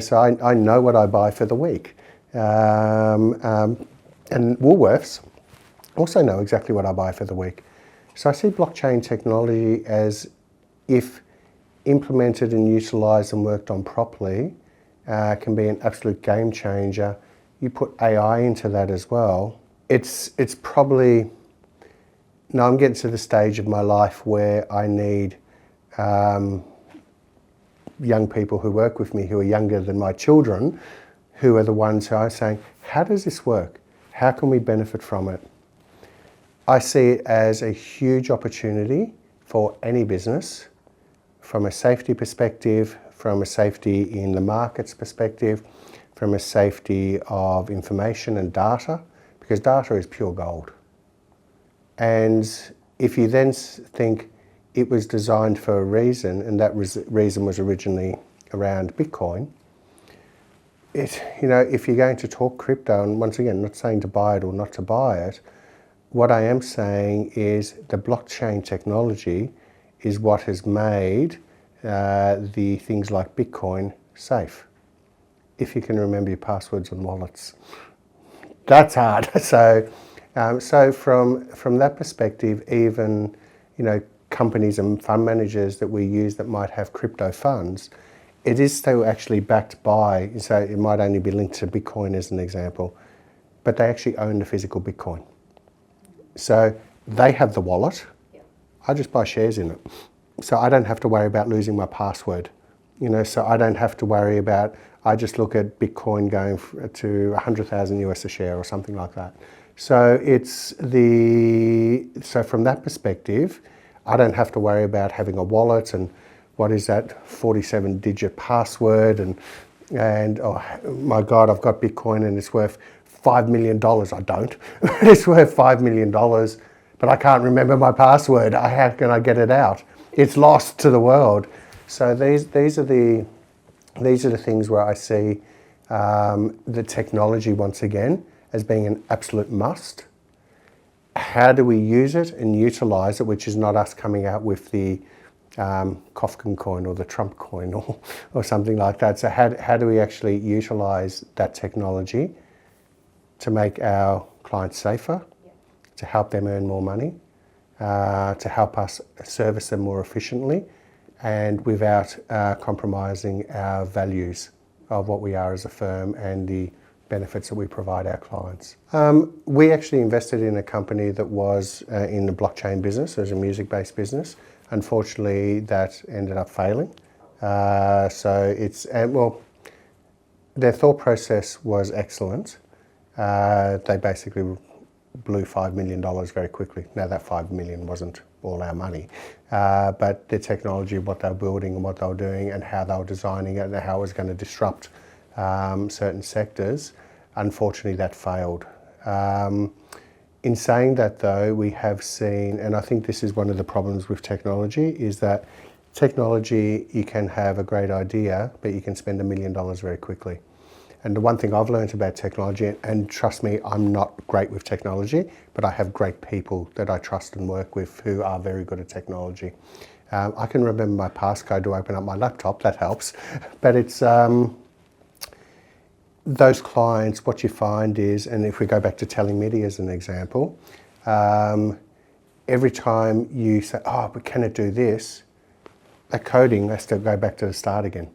So I know what I buy for the week. And Woolworths also know exactly what I buy for the week. So I see blockchain technology as, if implemented and utilised and worked on properly, can be an absolute game changer. You put AI into that as well. It's probably, now I'm getting to the stage of my life where I need young people who work with me who are younger than my children, who are the ones who are saying, how does this work? How can we benefit from it? I see it as a huge opportunity for any business, from a safety perspective, from a safety in the markets perspective, from a safety of information and data, because data is pure gold. And if you then think it was designed for a reason, and that reason was originally around Bitcoin, if you're going to talk crypto, and once again, not saying to buy it or not to buy it, what I am saying is the blockchain technology is what has made the things like Bitcoin safe. If you can remember your passwords on wallets, that's hard. So from that perspective, even companies and fund managers that we use that might have crypto funds, it is still actually backed by, so it might only be linked to Bitcoin as an example, but they actually own the physical Bitcoin. So they have the wallet. I just buy shares in it. So I don't have to worry about losing my password. So I don't have to worry about, I just look at Bitcoin going to 100,000 US a share or something like that. So so from that perspective, I don't have to worry about having a wallet and what is that 47-digit password and oh my God, I've got Bitcoin and it's worth $5 million. I don't. It's worth $5 million, but I can't remember my password. How can I get it out? It's lost to the world. So these are the things where I see the technology once again as being an absolute must. How do we use it and utilize it, which is not us coming out with the Kofkin coin or the Trump coin or something like that. So how do we actually utilize that technology to make our clients safer, to help them earn more money, to help us service them more efficiently, and without compromising our values of what we are as a firm and the benefits that we provide our clients. We actually invested in a company that was in the blockchain business, as a music-based business. Unfortunately, that ended up failing. Their thought process was excellent. They basically blew $5 million very quickly. Now that $5 million wasn't all our money, but the technology, what they were building and what they were doing and how they were designing it and how it was going to disrupt certain sectors, unfortunately that failed. In saying that though, we have seen, and I think this is one of the problems with technology, is that technology, you can have a great idea, but you can spend $1 million very quickly. And the one thing I've learned about technology, and trust me, I'm not great with technology, but I have great people that I trust and work with who are very good at technology. I can remember my passcode to open up my laptop, that helps. But it's those clients, what you find is, and if we go back to telling media as an example, every time you say, oh, but can it do this? That coding has to go back to the start again.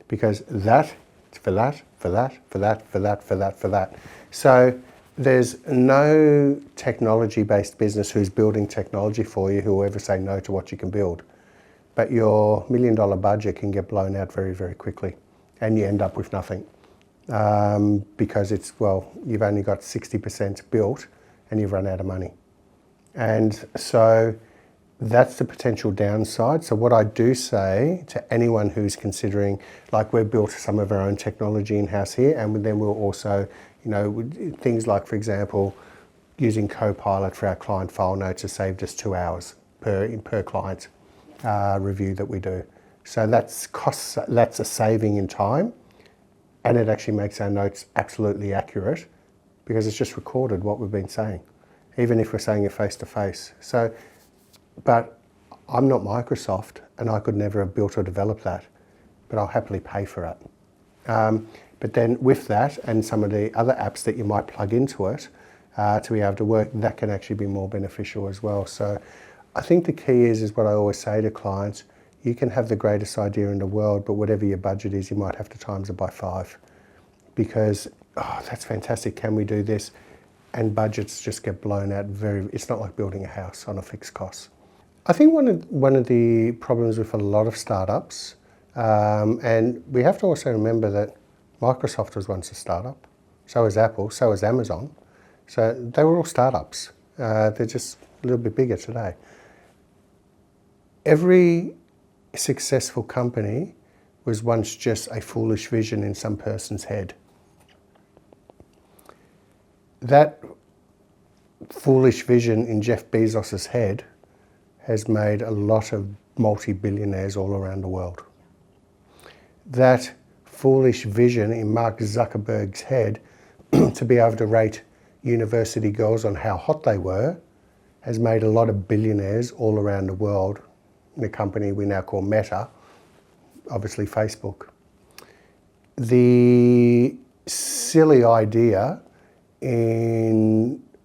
Because that, for that, for that, for that, for that, for that, for that. So there's no technology-based business who's building technology for you who will ever say no to what you can build. But your $1 million budget can get blown out very, very quickly. And you end up with nothing. Because you've only got 60% built and you've run out of money. And so that's the potential downside. So what I do say to anyone who's considering, like we've built some of our own technology in-house here, and then we'll also, things like, for example, using Copilot for our client file notes has saved us 2 hours per client review that we do. So that's a saving in time. And it actually makes our notes absolutely accurate because it's just recorded what we've been saying, even if we're saying it face to face. So, but I'm not Microsoft and I could never have built or developed that, but I'll happily pay for it. But then with that and some of the other apps that you might plug into it to be able to work, that can actually be more beneficial as well. So I think the key is what I always say to clients, you can have the greatest idea in the world, but whatever your budget is, you might have to times it by 5. Because, that's fantastic, can we do this? And budgets just get blown out it's not like building a house on a fixed cost. I think one of the problems with a lot of startups, and we have to also remember that Microsoft was once a startup, so was Apple, so was Amazon. So they were all startups. They're just a little bit bigger today. Every successful company was once just a foolish vision in some person's head. That foolish vision in Jeff Bezos's head has made a lot of multi-billionaires all around the world. That foolish vision in Mark Zuckerberg's head to be able to rate university girls on how hot they were has made a lot of billionaires all around the world in a company we now call Meta, obviously Facebook. The silly idea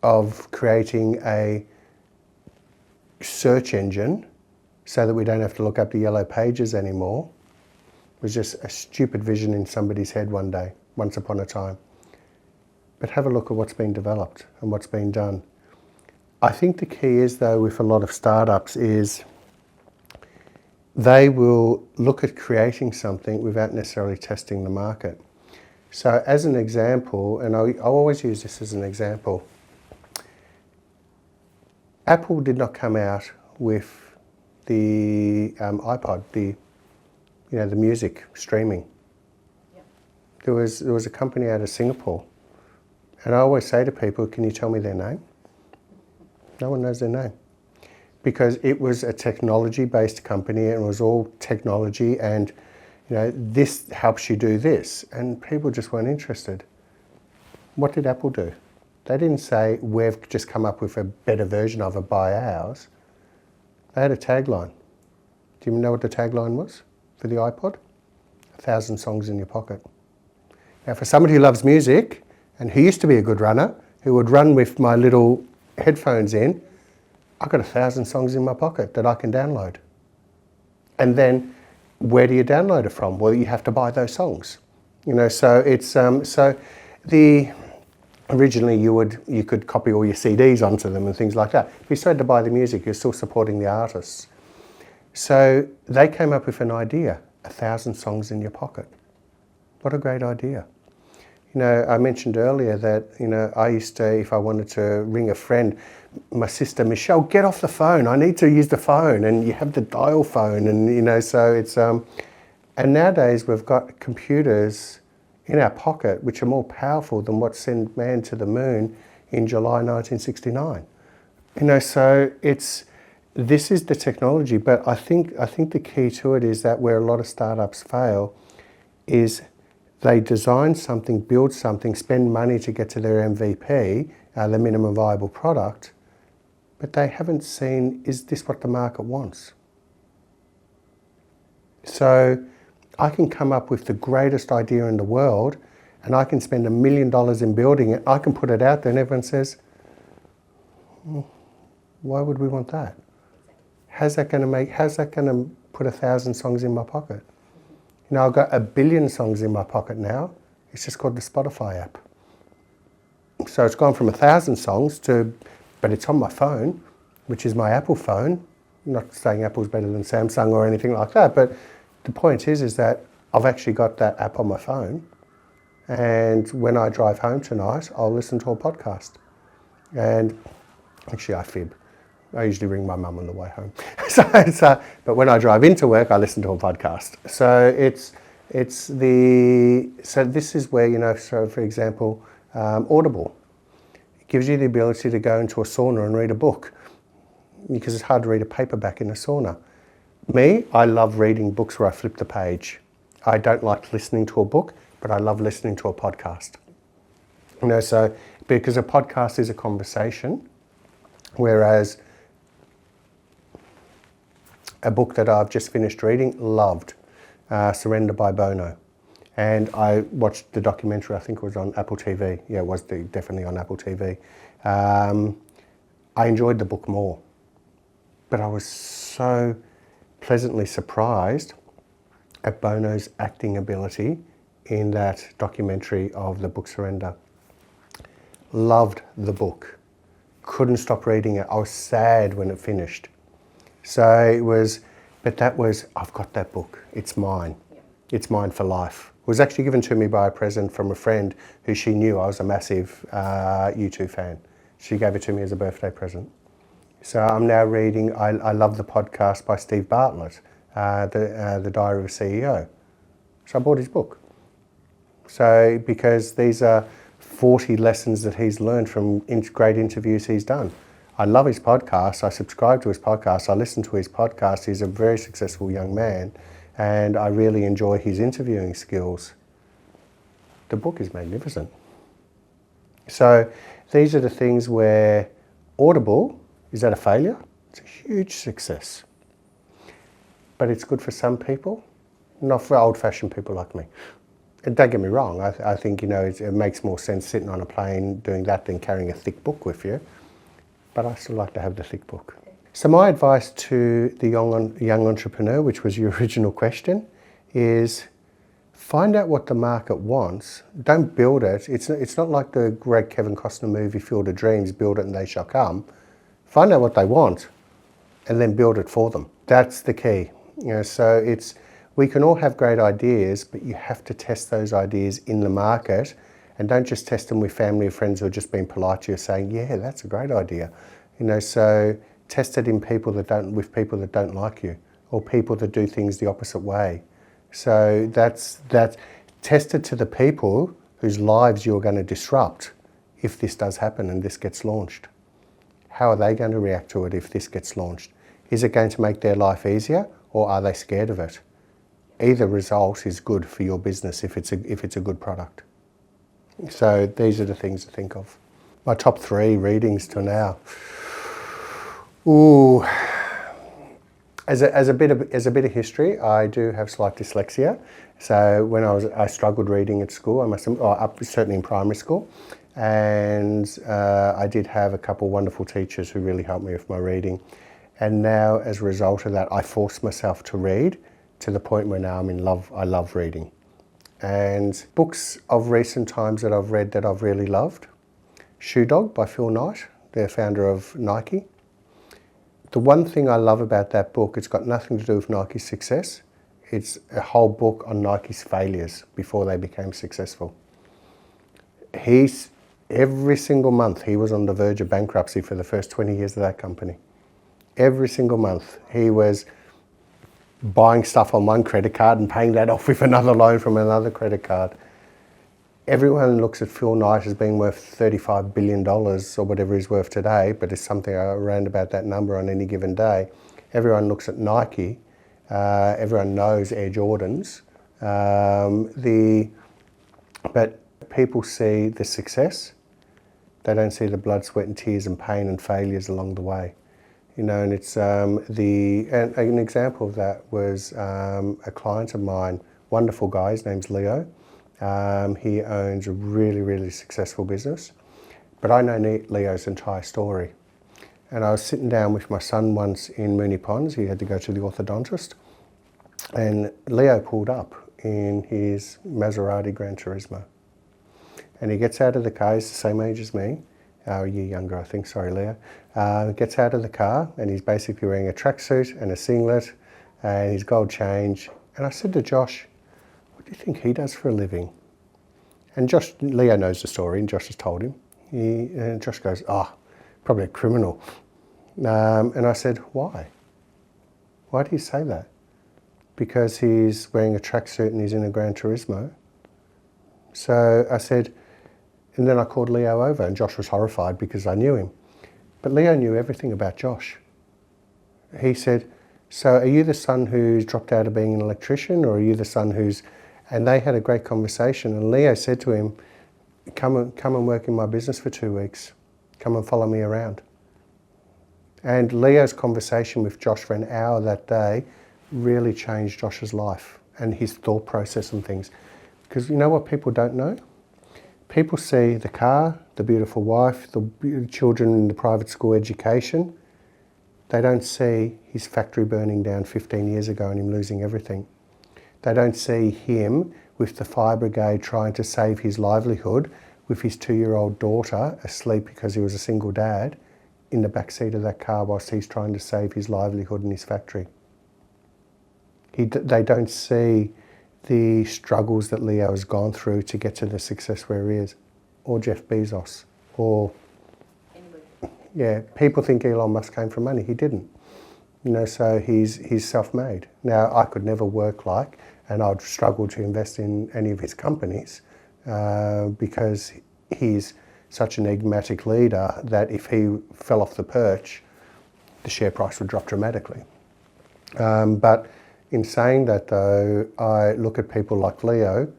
of creating a search engine so that we don't have to look up the yellow pages anymore was just a stupid vision in somebody's head one day, once upon a time. But have a look at what's been developed and what's been done. I think the key is, though, with a lot of startups is they will look at creating something without necessarily testing the market. So as an example, and I always use this as an example, Apple did not come out with the iPod, the music streaming. Yep. There was a company out of Singapore, and I always say to people, can you tell me their name? No one knows their name. Because it was a technology-based company and it was all technology and this helps you do this, and people just weren't interested. What did Apple do? They didn't say, we've just come up with a better version of it, buy ours. They had a tagline. Do you know what the tagline was for the iPod? 1,000 songs in your pocket. Now for somebody who loves music and who used to be a good runner, who would run with my little headphones in, I've got 1,000 songs in my pocket that I can download. And then where do you download it from? Well, you have to buy those songs. So it's originally you could copy all your CDs onto them and things like that. If you started to buy the music, you're still supporting the artists. So they came up with an idea, 1,000 songs in your pocket. What a great idea. I mentioned earlier that, I used to, if I wanted to ring a friend, my sister, Michelle, get off the phone. I need to use the phone. And you have the dial phone and, so it's, and nowadays we've got computers in our pocket which are more powerful than what sent man to the moon in July 1969. So this is the technology, but I think the key to it is that where a lot of startups fail is they design something, build something, spend money to get to their MVP, the minimum viable product, but they haven't seen, is this what the market wants? So I can come up with the greatest idea in the world and I can spend $1 million in building it. I can put it out there and everyone says, why would we want that? How's that going to put 1,000 songs in my pocket? I've got 1 billion songs in my pocket now. It's just called the Spotify app. So it's gone from 1,000 songs but it's on my phone, which is my Apple phone. I'm not saying Apple's better than Samsung or anything like that, but the point is that I've actually got that app on my phone, and when I drive home tonight, I'll listen to a podcast. And actually I fib. I usually ring my mum on the way home. But when I drive into work, I listen to a podcast. So so this is where, so for example, Audible. It gives you the ability to go into a sauna and read a book because it's hard to read a paperback in a sauna. Me, I love reading books where I flip the page. I don't like listening to a book, but I love listening to a podcast. So because a podcast is a conversation, whereas a book that I've just finished reading, loved, Surrender by Bono. And I watched the documentary, I think it was on Apple TV. Yeah, it was definitely on Apple TV. I enjoyed the book more, but I was so pleasantly surprised at Bono's acting ability in that documentary of the book Surrender. Loved the book. Couldn't stop reading it. I was sad when it finished. So it was, but that was, I've got that book. It's mine. Yeah. It's mine for life. It was actually given to me by a present from a friend who she knew I was a massive U2 fan. She gave it to me as a birthday present. So I'm now reading, I love the podcast by Steve Bartlett, The Diary of a CEO. So I bought his book. So because these are 40 lessons that he's learned from great interviews he's done. I love his podcast. I subscribe to his podcast. I listen to his podcast. He's a very successful young man, and I really enjoy his interviewing skills. The book is magnificent. So these are the things where Audible, is that a failure? It's a huge success. But it's good for some people, not for old-fashioned people like me. And don't get me wrong, I think, you know, it makes more sense sitting on a plane doing that than carrying a thick book with you. But I still like to have the thick book. So my advice to the young entrepreneur, which was your original question, is find out what the market wants. Don't build it. It's not like the great Kevin Costner movie, Field of Dreams, build it and they shall come. Find out what they want and then build it for them. That's the key. You know, so we can all have great ideas, but you have to test those ideas in the market, and don't just test them with family or friends who are just being polite to you saying, yeah, that's a great idea. You know, so test it in with people that don't like you, or people that do things the opposite way. So that's test it to the people whose lives you're going to disrupt if this does happen and this gets launched. How are they going to react to it if this gets launched? Is it going to make their life easier, or are they scared of it? Either result is good for your business if it's a good product. So these are the things to think of. My top 3 readings till now. Ooh. As a bit of history, I do have slight dyslexia. So when I struggled reading at school, certainly in primary school, and I did have a couple of wonderful teachers who really helped me with my reading. And now, as a result of that, I force myself to read to the point where now I'm in love. I love reading. And books of recent times that I've read that I've really loved: Shoe Dog by Phil Knight, the founder of Nike. The one thing I love about that book, it's got nothing to do with Nike's success. It's a whole book on Nike's failures before they became successful. Every single month he was on the verge of bankruptcy for the first 20 years of that company. Every single month he was buying stuff on one credit card and paying that off with another loan from another credit card. Everyone looks at Phil Knight as being worth $35 billion or whatever he's worth today, but it's something around about that number on any given day. Everyone looks at Nike. Everyone knows Air Jordans. But people see the success. They don't see the blood, sweat and tears and pain and failures along the way. You know, and it's and an example of that was a client of mine, wonderful guy, his name's Leo. He owns a really, really successful business, but I know Leo's entire story. And I was sitting down with my son once in Moonee Ponds. He had to go to the orthodontist, and Leo pulled up in his Maserati Gran Turismo. And he gets out of the car, he's the same age as me, a year younger I think, sorry Leo. Gets out of the car and he's basically wearing a tracksuit and a singlet and his gold change. And I said to Josh, what do you think he does for a living? And Leo knows the story and Josh has told him. And Josh goes, probably a criminal. And I said, why? Why do you say that? Because he's wearing a tracksuit and he's in a Gran Turismo. So I said, and then I called Leo over and Josh was horrified because I knew him. But Leo knew everything about Josh. He said, so are you the son who's dropped out of being an electrician, or are you the son who's... And they had a great conversation, and Leo said to him, come and work in my business for 2 weeks. Come and follow me around. And Leo's conversation with Josh for an hour that day really changed Josh's life and his thought process and things. Because you know what people don't know? People see the car, the beautiful wife, the children in the private school education. They don't see his factory burning down 15 years ago and him losing everything. They don't see him with the fire brigade trying to save his livelihood with his 2-year-old daughter asleep because he was a single dad in the back seat of that car whilst he's trying to save his livelihood in his factory. They don't see the struggles that Leo has gone through to get to the success where he is, or Jeff Bezos, or yeah, people think Elon Musk came from money. He didn't. You know, so he's self-made. Now, I could never work like, and I'd struggle to invest in any of his companies because he's such an enigmatic leader that if he fell off the perch, the share price would drop dramatically. But in saying that though, I look at people like Leo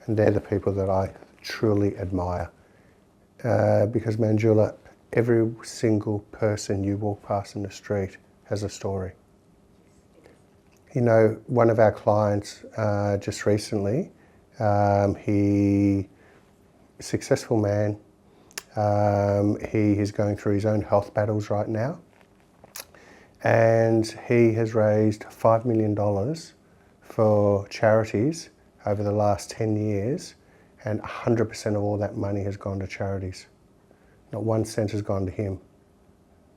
And they're the people that I truly admire. Because Manjula, every single person you walk past in the street has a story. You know, one of our clients just recently, he, successful man, he is going through his own health battles right now, and he has raised $5 million for charities over the last 10 years, and 100% of all that money has gone to charities. Not 1 cent has gone to him.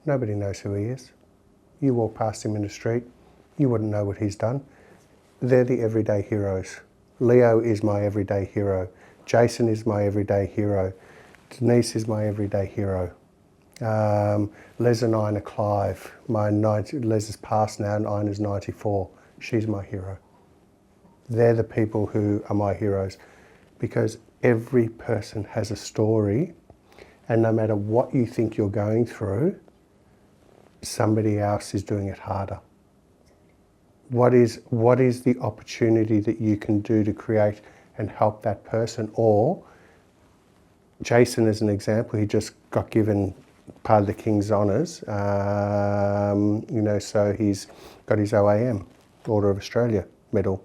Nobody knows who he is. You walk past him in the street, you wouldn't know what he's done. They're the everyday heroes. Leo is my everyday hero. Jason is my everyday hero. Denise is my everyday hero. Les and Ina Clive. Les is past now and Ina's 94. She's my hero. They're the people who are my heroes, because every person has a story, and no matter what you think you're going through, somebody else is doing it harder. What is the opportunity that you can do to create and help that person? Or Jason, as an example, he just got given part of the King's Honours, you know, so he's got his OAM, Order of Australia medal.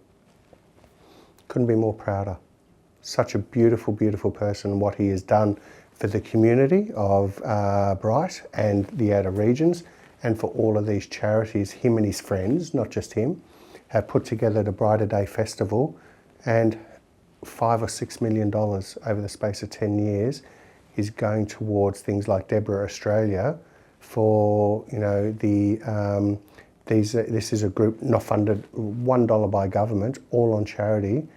Couldn't be more prouder. Such a beautiful, beautiful person, what he has done for the community of Bright and the outer regions, and for all of these charities. Him and his friends, not just him, have put together the Brighter Day Festival, and $5 or $6 million over the space of 10 years is going towards things like Deborah Australia for, you know, this is a group not funded $1 by government, all on charity,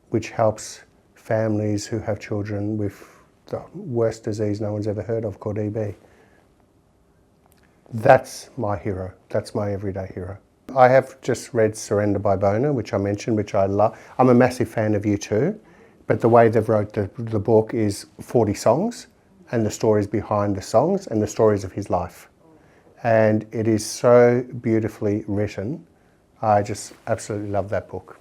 which helps families who have children with the worst disease no one's ever heard of, called EB. That's my hero. That's my everyday hero. I have just read Surrender by Bona, which I mentioned, which I love. I'm a massive fan of U2, but the way they've wrote the book is 40 songs, and the stories behind the songs and the stories of his life. And it is so beautifully written. I just absolutely love that book.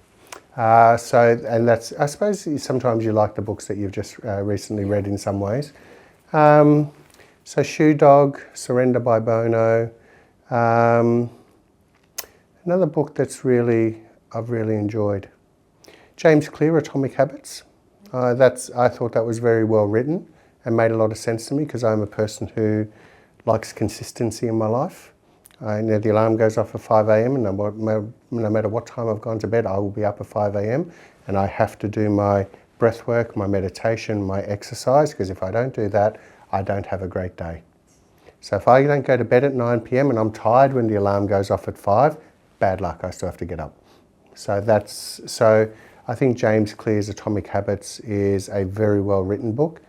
And that's, I suppose sometimes you like the books that you've just recently read in some ways. So Shoe Dog, Surrender by Bono. Another book that's I've really enjoyed. James Clear, Atomic Habits. I thought that was very well written and made a lot of sense to me, because I'm a person who likes consistency in my life. You know, the alarm goes off at 5 a.m. and no matter what time I've gone to bed, I will be up at 5 a.m. and I have to do my breath work, my meditation, my exercise, because if I don't do that, I don't have a great day. So if I don't go to bed at 9 p.m. and I'm tired when the alarm goes off at 5, bad luck, I still have to get up. So I think James Clear's Atomic Habits is a very well written book,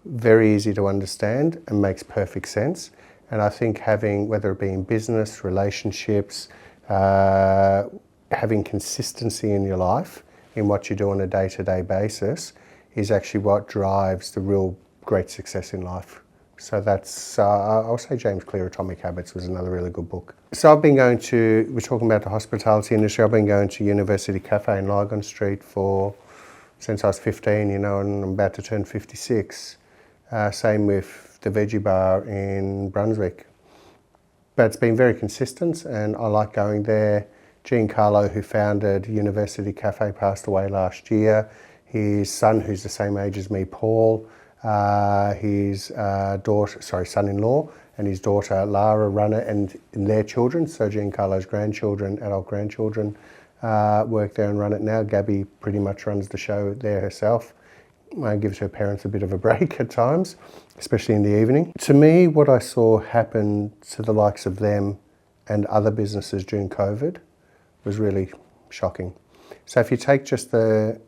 very easy to understand and makes perfect sense. And I think having, whether it be in business, relationships, having consistency in your life, in what you do on a day-to-day basis, is actually what drives the real great success in life. So that's, I'll say James Clear, Atomic Habits was another really good book. So I've been going to, we're talking about the hospitality industry, I've been going to University Cafe in Lygon Street since I was 15, you know, and I'm about to turn 56. Same with the Veggie Bar in Brunswick. But it's been very consistent and I like going there. Giancarlo, who founded University Cafe, passed away last year. His son, who's the same age as me, Paul, his son-in-law and his daughter Lara run it, and their children, so Giancarlo's grandchildren, adult grandchildren, work there and run it now. Gabby pretty much runs the show there herself. Gives her parents a bit of a break at times, especially in the evening. To me, what I saw happen to the likes of them and other businesses during COVID was really shocking. So if you take just the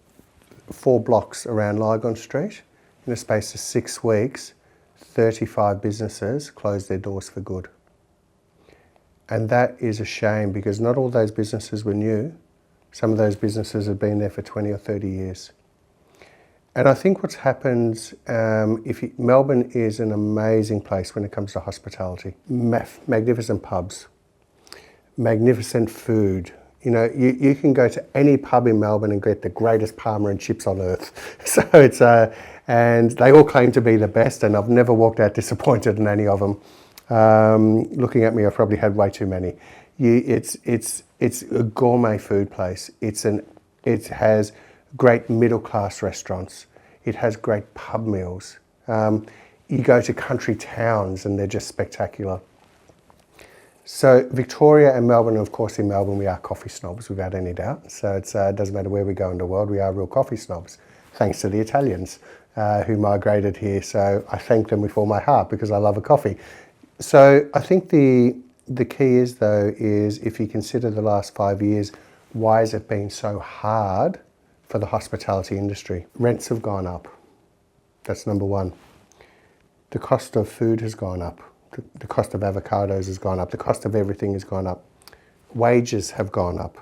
4 blocks around Lygon Street, in a space of 6 weeks, 35 businesses closed their doors for good. And that is a shame, because not all those businesses were new. Some of those businesses have been there for 20 or 30 years. And I think what's happened, Melbourne is an amazing place when it comes to hospitality. Magnificent pubs, magnificent food, You know, you can go to any pub in Melbourne and get the greatest parma and chips on earth. So it's, and they all claim to be the best, and I've never walked out disappointed in any of them. Looking at me, I've probably had way too many. It's a gourmet food place. It has great middle class restaurants. It has great pub meals. You go to country towns and they're just spectacular. So Victoria and Melbourne, and of course in Melbourne we are coffee snobs without any doubt. So it doesn't matter where we go in the world, we are real coffee snobs, thanks to the Italians who migrated here. So I thank them with all my heart because I love a coffee. So I think the key is though, is if you consider the last 5 years, why has it been so hard for the hospitality industry? Rents have gone up. That's number one. The cost of food has gone up. The cost of avocados has gone up. The cost of everything has gone up. Wages have gone up.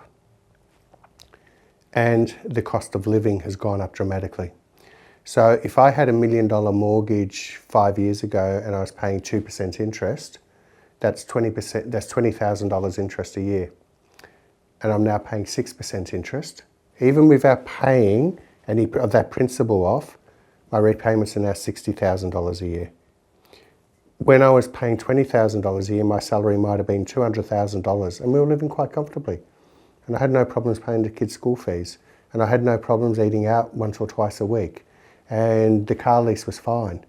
And the cost of living has gone up dramatically. So if I had $1 million mortgage 5 years ago and I was paying 2% interest, that's 20%, that's $20,000 interest a year. And I'm now paying 6% interest. Even without paying any of that principal off, my repayments are now $60,000 a year. When I was paying $20,000 a year, my salary might have been $200,000, and we were living quite comfortably. And I had no problems paying the kids' school fees, and I had no problems eating out once or twice a week, and the car lease was fine.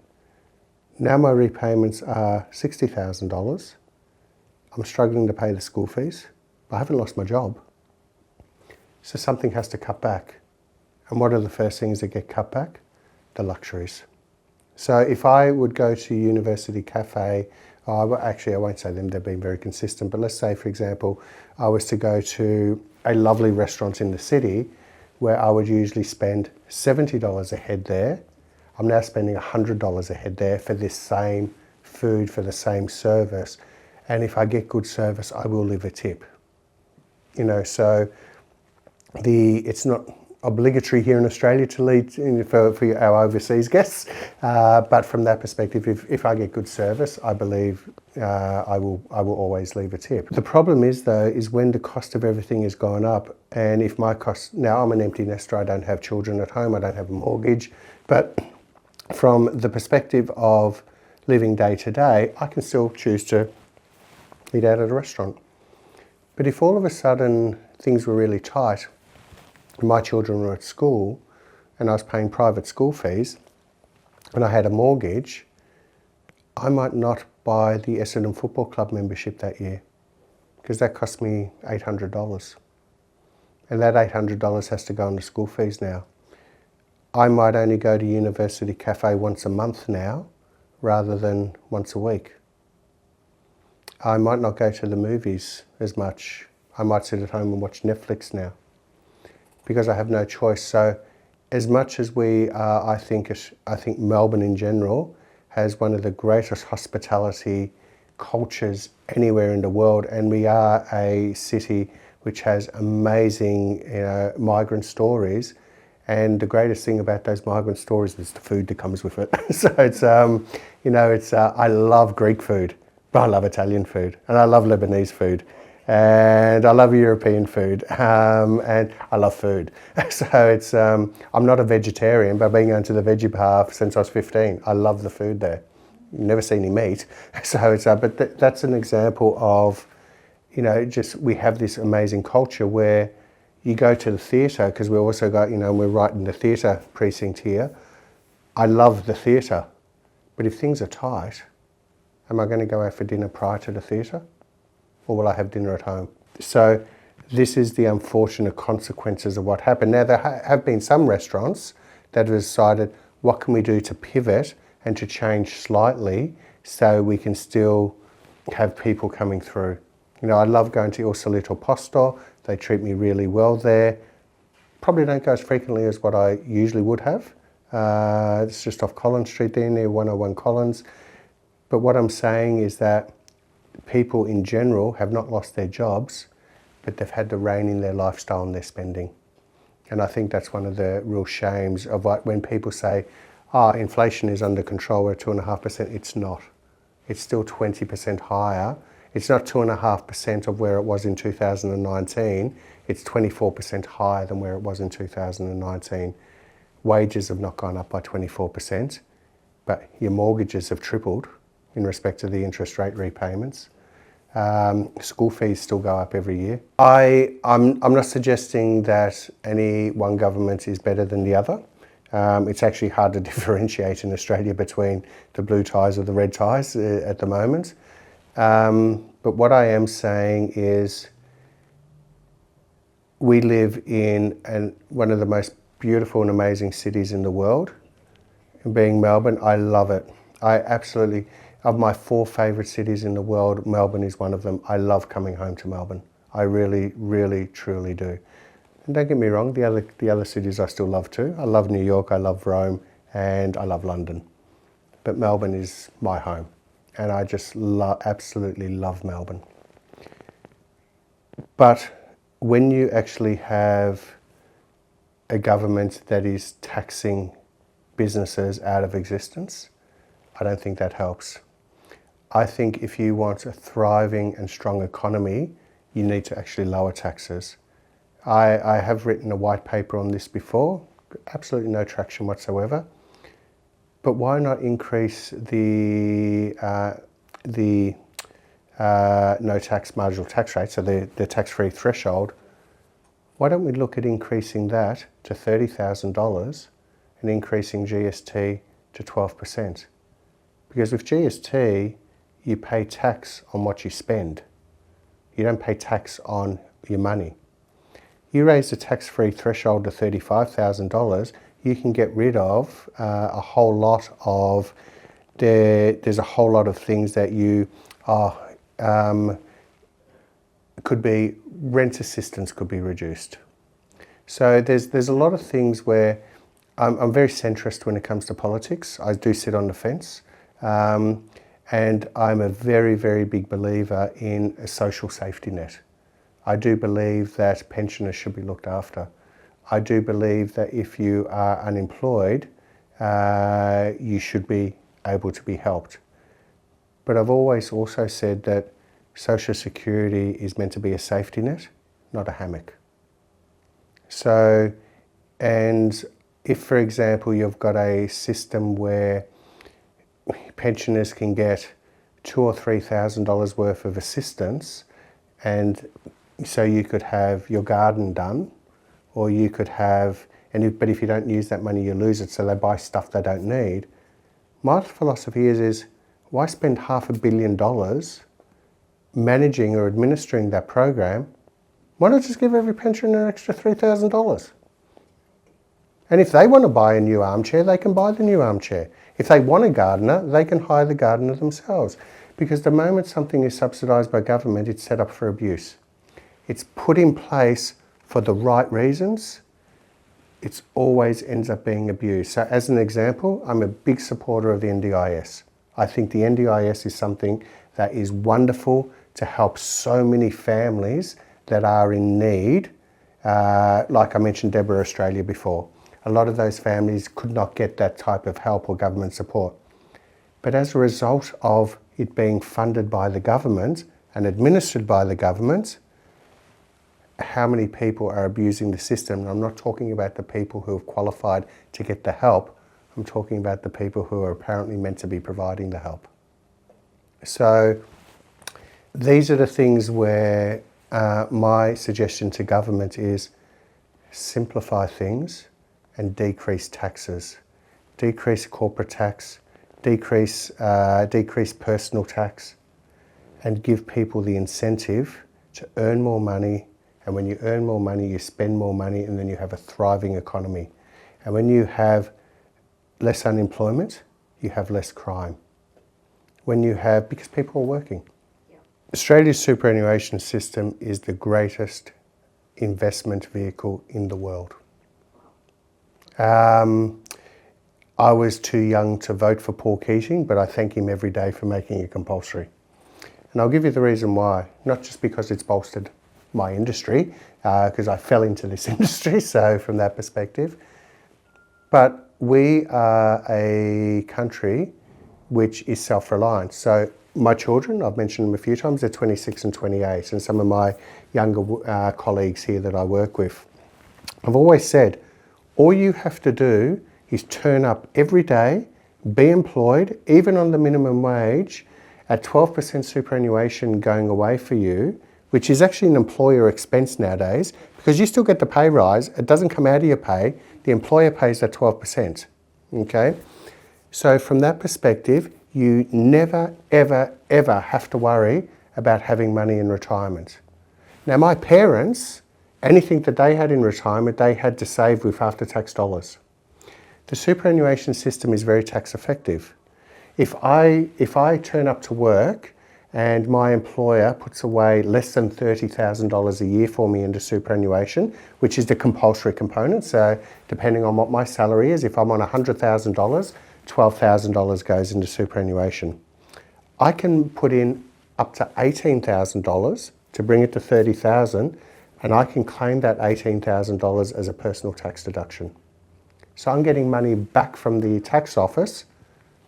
Now my repayments are $60,000. I'm struggling to pay the school fees. I haven't lost my job. So something has to cut back. And what are the first things that get cut back? The luxuries. So if I would go to University Cafe, actually I won't say them, they've been very consistent, but let's say for example, I was to go to a lovely restaurant in the city where I would usually spend $70 a head there. I'm now spending $100 a head there for this same food, for the same service. And if I get good service, I will leave a tip. You know, so it's not obligatory here in Australia to lead for our overseas guests, but from that perspective, if I get good service, I believe I will always leave a tip. The problem is though, is when the cost of everything has gone up, and if my cost, now I'm an empty nester, I don't have children at home, I don't have a mortgage, but from the perspective of living day to day, I can still choose to eat out at a restaurant. But if all of a sudden things were really tight, my children were at school and I was paying private school fees and I had a mortgage, I might not buy the Essendon Football Club membership that year because that cost me $800. And that $800 has to go into school fees now. I might only go to University Cafe once a month now rather than once a week. I might not go to the movies as much. I might sit at home and watch Netflix now, because I have no choice. So as much as we are, I think Melbourne in general has one of the greatest hospitality cultures anywhere in the world, and we are a city which has amazing migrant stories, and the greatest thing about those migrant stories is the food that comes with it. So it's, I love Greek food, but I love Italian food, and I love Lebanese food, and I love European food, and I love food. So it's, I'm not a vegetarian, but I've been going to the veggie bar since I was 15. I love the food there. You never see any meat. So it's, but that's an example of, just we have this amazing culture where you go to the theatre, because we've also got, we're right in the theatre precinct here. I love the theatre, but if things are tight, am I going to go out for dinner prior to the theatre? Or will I have dinner at home? So this is the unfortunate consequences of what happened. Now, there have been some restaurants that have decided, what can we do to pivot and to change slightly so we can still have people coming through. I love going to Il Solito Posto. They treat me really well there. Probably don't go as frequently as what I usually would have. It's just off Collins Street there, near 101 Collins. But what I'm saying is that people in general have not lost their jobs, but they've had to rein in their lifestyle and their spending. And I think that's one of the real shames of when people say, inflation is under control, we're at 2.5%. It's not. It's still 20% higher. It's not 2.5% of where it was in 2019, it's 24% higher than where it was in 2019. Wages have not gone up by 24%, but your mortgages have tripled in respect to the interest rate repayments. School fees still go up every year. I'm not suggesting that any one government is better than the other. It's actually hard to differentiate in Australia between the blue ties or the red ties at the moment. But what I am saying is we live in one of the most beautiful and amazing cities in the world. And being Melbourne, I love it. Of my 4 favourite cities in the world, Melbourne is one of them. I love coming home to Melbourne. I really, really, truly do. And don't get me wrong, the other cities I still love too. I love New York, I love Rome, and I love London. But Melbourne is my home. And I just absolutely love Melbourne. But when you actually have a government that is taxing businesses out of existence, I don't think that helps. I think if you want a thriving and strong economy, you need to actually lower taxes. I have written a white paper on this before, absolutely no traction whatsoever. But why not increase the no tax marginal tax rate, so the tax-free threshold? Why don't we look at increasing that to $30,000 and increasing GST to 12%? Because with GST, you pay tax on what you spend. You don't pay tax on your money. You raise the tax-free threshold to $35,000, you can get rid of a whole lot of, there's a whole lot of things that you could be, rent assistance could be reduced. So there's a lot of things where I'm very centrist when it comes to politics. I do sit on the fence. And I'm a very, very big believer in a social safety net. I do believe that pensioners should be looked after. I do believe that if you are unemployed, you should be able to be helped. But I've always also said that Social Security is meant to be a safety net, not a hammock. So, and if, for example, you've got a system where pensioners can get $2,000 or $3,000 worth of assistance, and so you could have your garden done, or you could have, but if you don't use that money, you lose it, so they buy stuff they don't need. My philosophy is why spend $500 million managing or administering that program? Why not just give every pensioner an extra $3,000? And if they want to buy a new armchair, they can buy the new armchair. If they want a gardener, they can hire the gardener themselves. Because the moment something is subsidised by government, it's set up for abuse. It's put in place for the right reasons, it always ends up being abused. So as an example, I'm a big supporter of the NDIS. I think the NDIS is something that is wonderful to help so many families that are in need. Like I mentioned Deborah Australia before. A lot of those families could not get that type of help or government support. But as a result of it being funded by the government and administered by the government, how many people are abusing the system? And I'm not talking about the people who have qualified to get the help. I'm talking about the people who are apparently meant to be providing the help. So these are the things where my suggestion to government is simplify things and decrease taxes. Decrease corporate tax, decrease personal tax, and give people the incentive to earn more money. And when you earn more money, you spend more money, and then you have a thriving economy. And when you have less unemployment, you have less crime. Because people are working. Yeah. Australia's superannuation system is the greatest investment vehicle in the world. I was too young to vote for Paul Keating, but I thank him every day for making it compulsory. And I'll give you the reason why. Not just because it's bolstered my industry, because I fell into this industry, so from that perspective. But we are a country which is self-reliant. So My children, I've mentioned them a few times, they're 26 and 28, and some of my younger colleagues here that I work with. I've always said, all you have to do is turn up every day, be employed, even on the minimum wage, at 12% superannuation going away for you, which is actually an employer expense nowadays, because you still get the pay rise, it doesn't come out of your pay, the employer pays that 12%, okay? So from that perspective, you never, ever, ever have to worry about having money in retirement. Now my parents, anything that they had in retirement, they had to save with after-tax dollars. The superannuation system is very tax effective. If I turn up to work and my employer puts away less than $30,000 a year for me into superannuation, which is the compulsory component, so depending on what my salary is, if I'm on $100,000, $12,000 goes into superannuation. I can put in up to $18,000 to bring it to $30,000, and I can claim that $18,000 as a personal tax deduction. So I'm getting money back from the tax office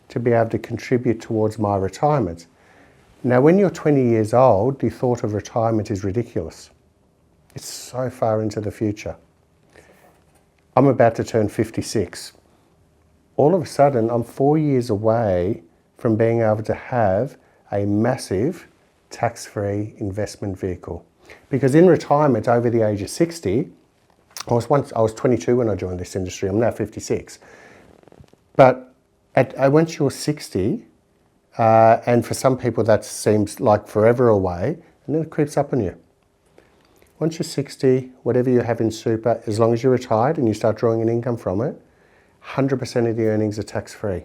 to be able to contribute towards my retirement. Now, when you're 20 years old, the thought of retirement is ridiculous. It's so far into the future. I'm about to turn 56. All of a sudden, I'm 4 years away from being able to have a massive tax-free investment vehicle. Because in retirement, over the age of 60, I was 22 when I joined this industry. I'm now 56. But once you're 60, and for some people that seems like forever away, and then it creeps up on you. Once you're 60, whatever you have in super, as long as you're retired and you start drawing an income from it, 100% of the earnings are tax-free.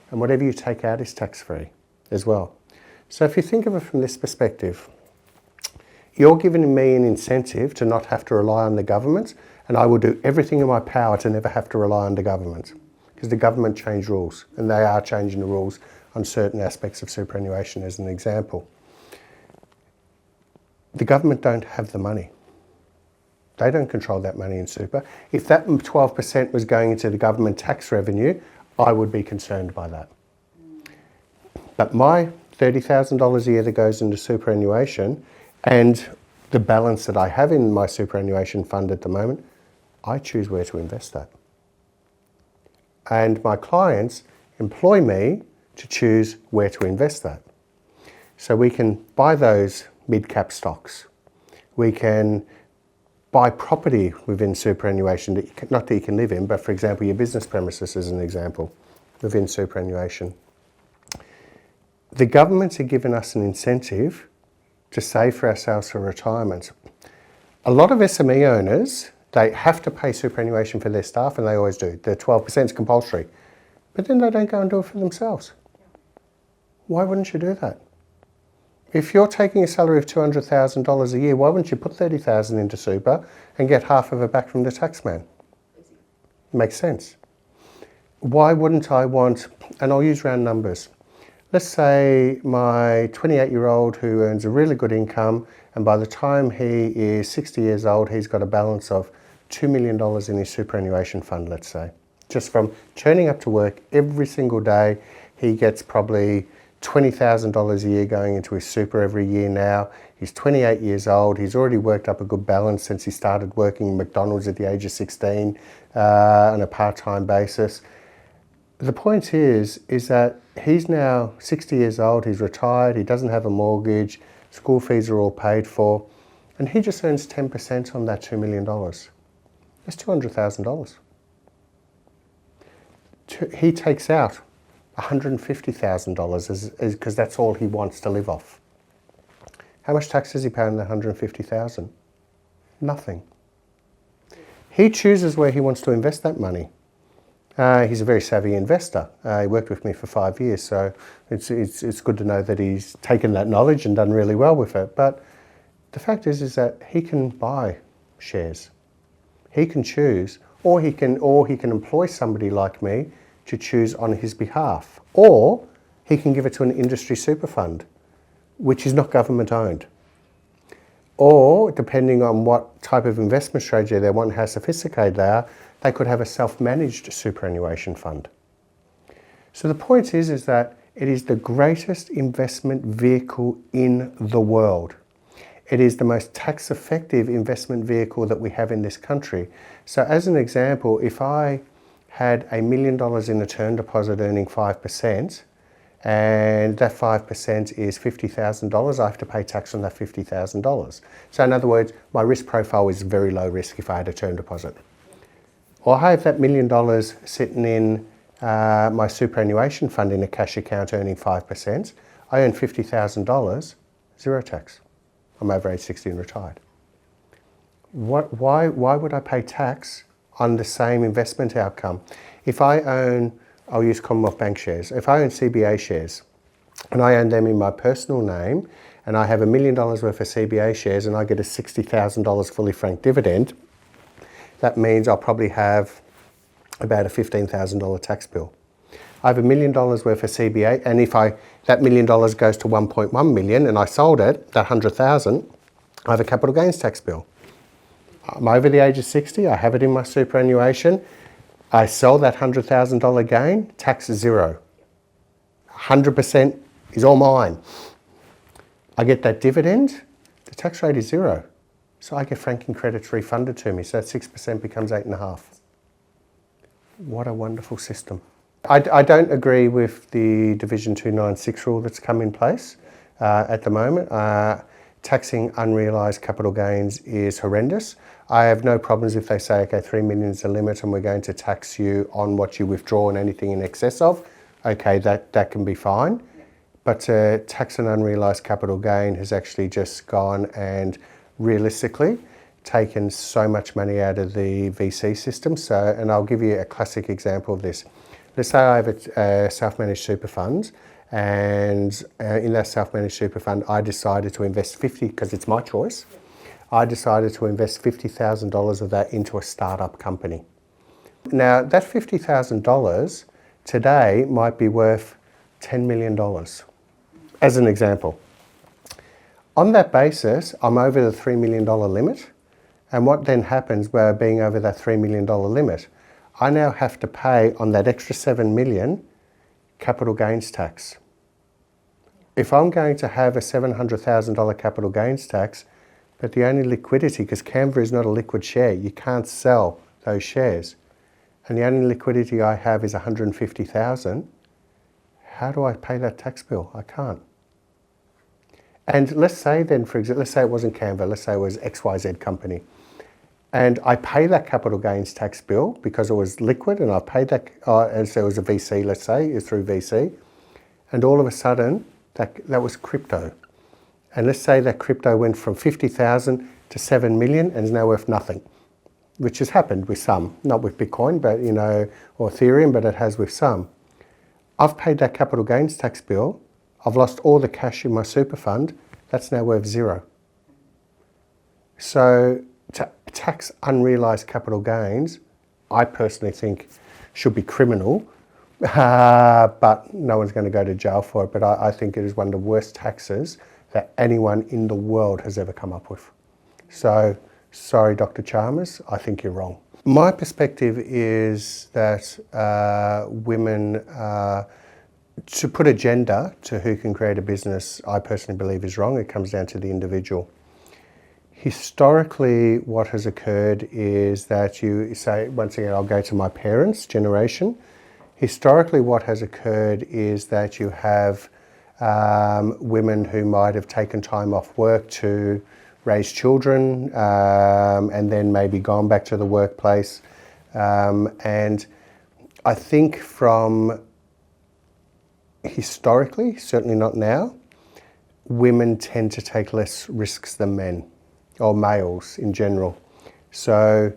And whatever you take out is tax-free as well. So if you think of it from this perspective, you're giving me an incentive to not have to rely on the government, and I will do everything in my power to never have to rely on the government, because the government change rules, and they are changing the rules on certain aspects of superannuation as an example. The government don't have the money. They don't control that money in super. If that 12% was going into the government tax revenue, I would be concerned by that. But my $30,000 a year that goes into superannuation, and the balance that I have in my superannuation fund at the moment, I choose where to invest that. And my clients employ me to choose where to invest that. So we can buy those mid-cap stocks. We can buy property within superannuation, not that you can live in, but for example, your business premises as an example, within superannuation. The governments are giving us an incentive to save for ourselves for retirement. A lot of SME owners, they have to pay superannuation for their staff, and they always do. The 12% is compulsory. But then they don't go and do it for themselves. Why wouldn't you do that? If you're taking a salary of $200,000 a year, why wouldn't you put $30,000 into super and get half of it back from the taxman? Makes sense. Why wouldn't I want, and I'll use round numbers. Let's say my 28-year-old who earns a really good income, and by the time he is 60 years old, he's got a balance of $2 million in his superannuation fund, let's say. Just from turning up to work every single day, he gets probably $20,000 a year going into his super every year now. He's 28 years old. He's already worked up a good balance since he started working in McDonald's at the age of 16 on a part-time basis. The point is that he's now 60 years old, he's retired, he doesn't have a mortgage, school fees are all paid for, and he just earns 10% on that $2 million. That's $200,000. He takes out $150,000 because that's all he wants to live off. How much tax does he pay on the $150,000? Nothing. He chooses where he wants to invest that money. He's a very savvy investor. He worked with me for 5 years, so it's good to know that he's taken that knowledge and done really well with it. But the fact is that he can buy shares. He can choose, or he can employ somebody like me to choose on his behalf, or he can give it to an industry super fund, which is not government owned. Or, depending on what type of investment strategy they want and how sophisticated they are, they could have a self-managed superannuation fund. So the point is that It is the greatest investment vehicle in the world. It is the most tax-effective investment vehicle that we have in this country. So as an example, if I had $1 million in a term deposit earning 5%, and that 5% is $50,000, I have to pay tax on that $50,000. So in other words, my risk profile is very low risk if I had a term deposit. Or I have that $1 million sitting in my superannuation fund in a cash account earning 5%. I earn $50,000, zero tax. I'm over age 60 and retired. Why would I pay tax on the same investment outcome? If I own, I'll use Commonwealth Bank shares. If I own CBA shares and I own them in my personal name and I have $1 million worth of CBA shares and I get a $60,000 fully franked dividend, that means I'll probably have about a $15,000 tax bill. I have $1 million worth of CBA, and if that $1 million goes to 1.1 million and I sold it, that 100,000, I have a capital gains tax bill. I'm over the age of 60, I have it in my superannuation, I sell that $100,000 gain, tax is zero. 100% is all mine. I get that dividend, the tax rate is zero. So I get franking credits refunded to me, so that 6% becomes 8.5%. What a wonderful system. I don't agree with the Division 296 rule that's come in place at the moment. Taxing unrealised capital gains is horrendous. I have no problems if they say, okay, 3 million is the limit and we're going to tax you on what you withdraw and anything in excess of. Okay, that can be fine. But tax an unrealised capital gain has actually just gone and realistically taken so much money out of the VC system. So, and I'll give you a classic example of this. Let's say I have a self-managed super fund, and in that self-managed super fund, I decided to invest because it's my choice, I decided to invest $50,000 of that into a startup company. Now, that $50,000 today might be worth $10 million, as an example. On that basis, I'm over the $3 million limit, and what then happens by being over that $3 million limit, I now have to pay on that extra $7 million capital gains tax. If I'm going to have a $700,000 capital gains tax, but the only liquidity, because Canva is not a liquid share, you can't sell those shares, and the only liquidity I have is $150,000, how do I pay that tax bill? I can't. And let's say then, for example, let's say it wasn't Canva, let's say it was XYZ company. And I pay that capital gains tax bill because it was liquid, and I paid that, and so it was a VC, let's say, it's through VC. And all of a sudden, that was crypto. And let's say that crypto went from 50,000 to 7 million and is now worth nothing, which has happened with some, not with Bitcoin, but, or Ethereum, but it has with some. I've paid that capital gains tax bill. I've lost all the cash in my super fund. That's now worth zero. So to tax unrealised capital gains, I personally think should be criminal, but no one's going to go to jail for it. But I think it is one of the worst taxes that anyone in the world has ever come up with. So, sorry, Dr. Chalmers, I think you're wrong. My perspective is that women, to put a gender to who can create a business, I personally believe is wrong. It comes down to the individual. Historically, what has occurred is that you say, once again, I'll go to my parents' generation. Historically, what has occurred is that you have women who might have taken time off work to raise children and then maybe gone back to the workplace. And I think from historically, certainly not now, women tend to take less risks than men, or males in general. So,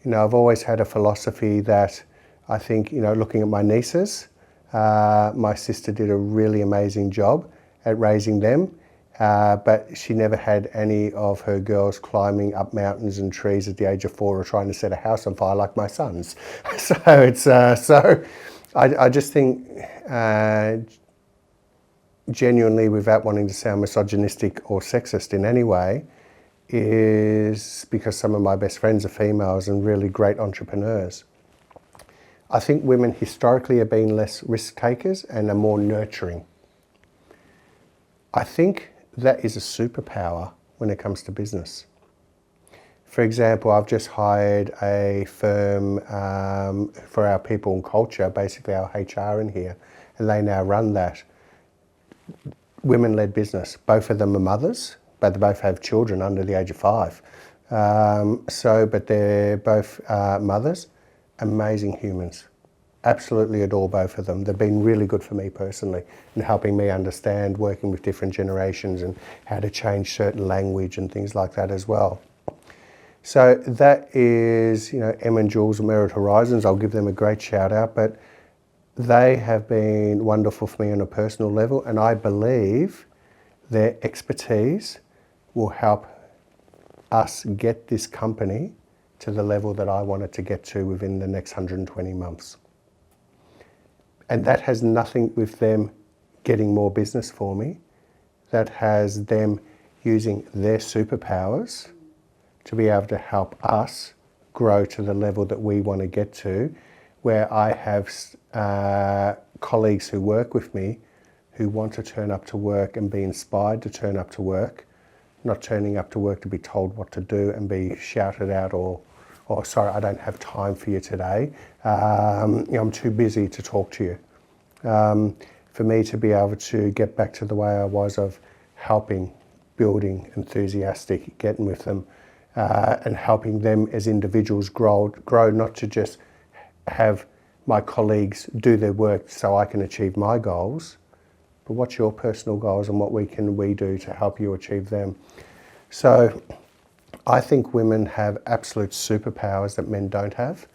I've always had a philosophy that I think, looking at my nieces, my sister did a really amazing job at raising them, but she never had any of her girls climbing up mountains and trees at the age of 4 or trying to set a house on fire like my sons. So it's, I just think, genuinely, without wanting to sound misogynistic or sexist in any way, is because some of my best friends are females and really great entrepreneurs. I think women historically have been less risk takers and are more nurturing. I think that is a superpower when it comes to business. For example, I've just hired a firm for our people and culture, basically our HR in here, and they now run that. Women-led business. Both of them are mothers, but they both have children under the age of 5. But they're both mothers, amazing humans. Absolutely adore both of them. They've been really good for me personally in helping me understand working with different generations and how to change certain language and things like that as well. So that is, Em and Jules of Merit Horizons. I'll give them a great shout out, but they have been wonderful for me on a personal level, and I believe their expertise will help us get this company to the level that I want it to get to within the next 120 months. And that has nothing with them getting more business for me. That has them using their superpowers to be able to help us grow to the level that we want to get to, where I have colleagues who work with me who want to turn up to work and be inspired to turn up to work, not turning up to work to be told what to do and be shouted out or sorry, I don't have time for you today. I'm too busy to talk to you. For me to be able to get back to the way I was of helping, building, enthusiastic, getting with them, and helping them as individuals grow, not to just have my colleagues do their work so I can achieve my goals, but what's your personal goals and what we do to help you achieve them. So I think women have absolute superpowers that men don't have,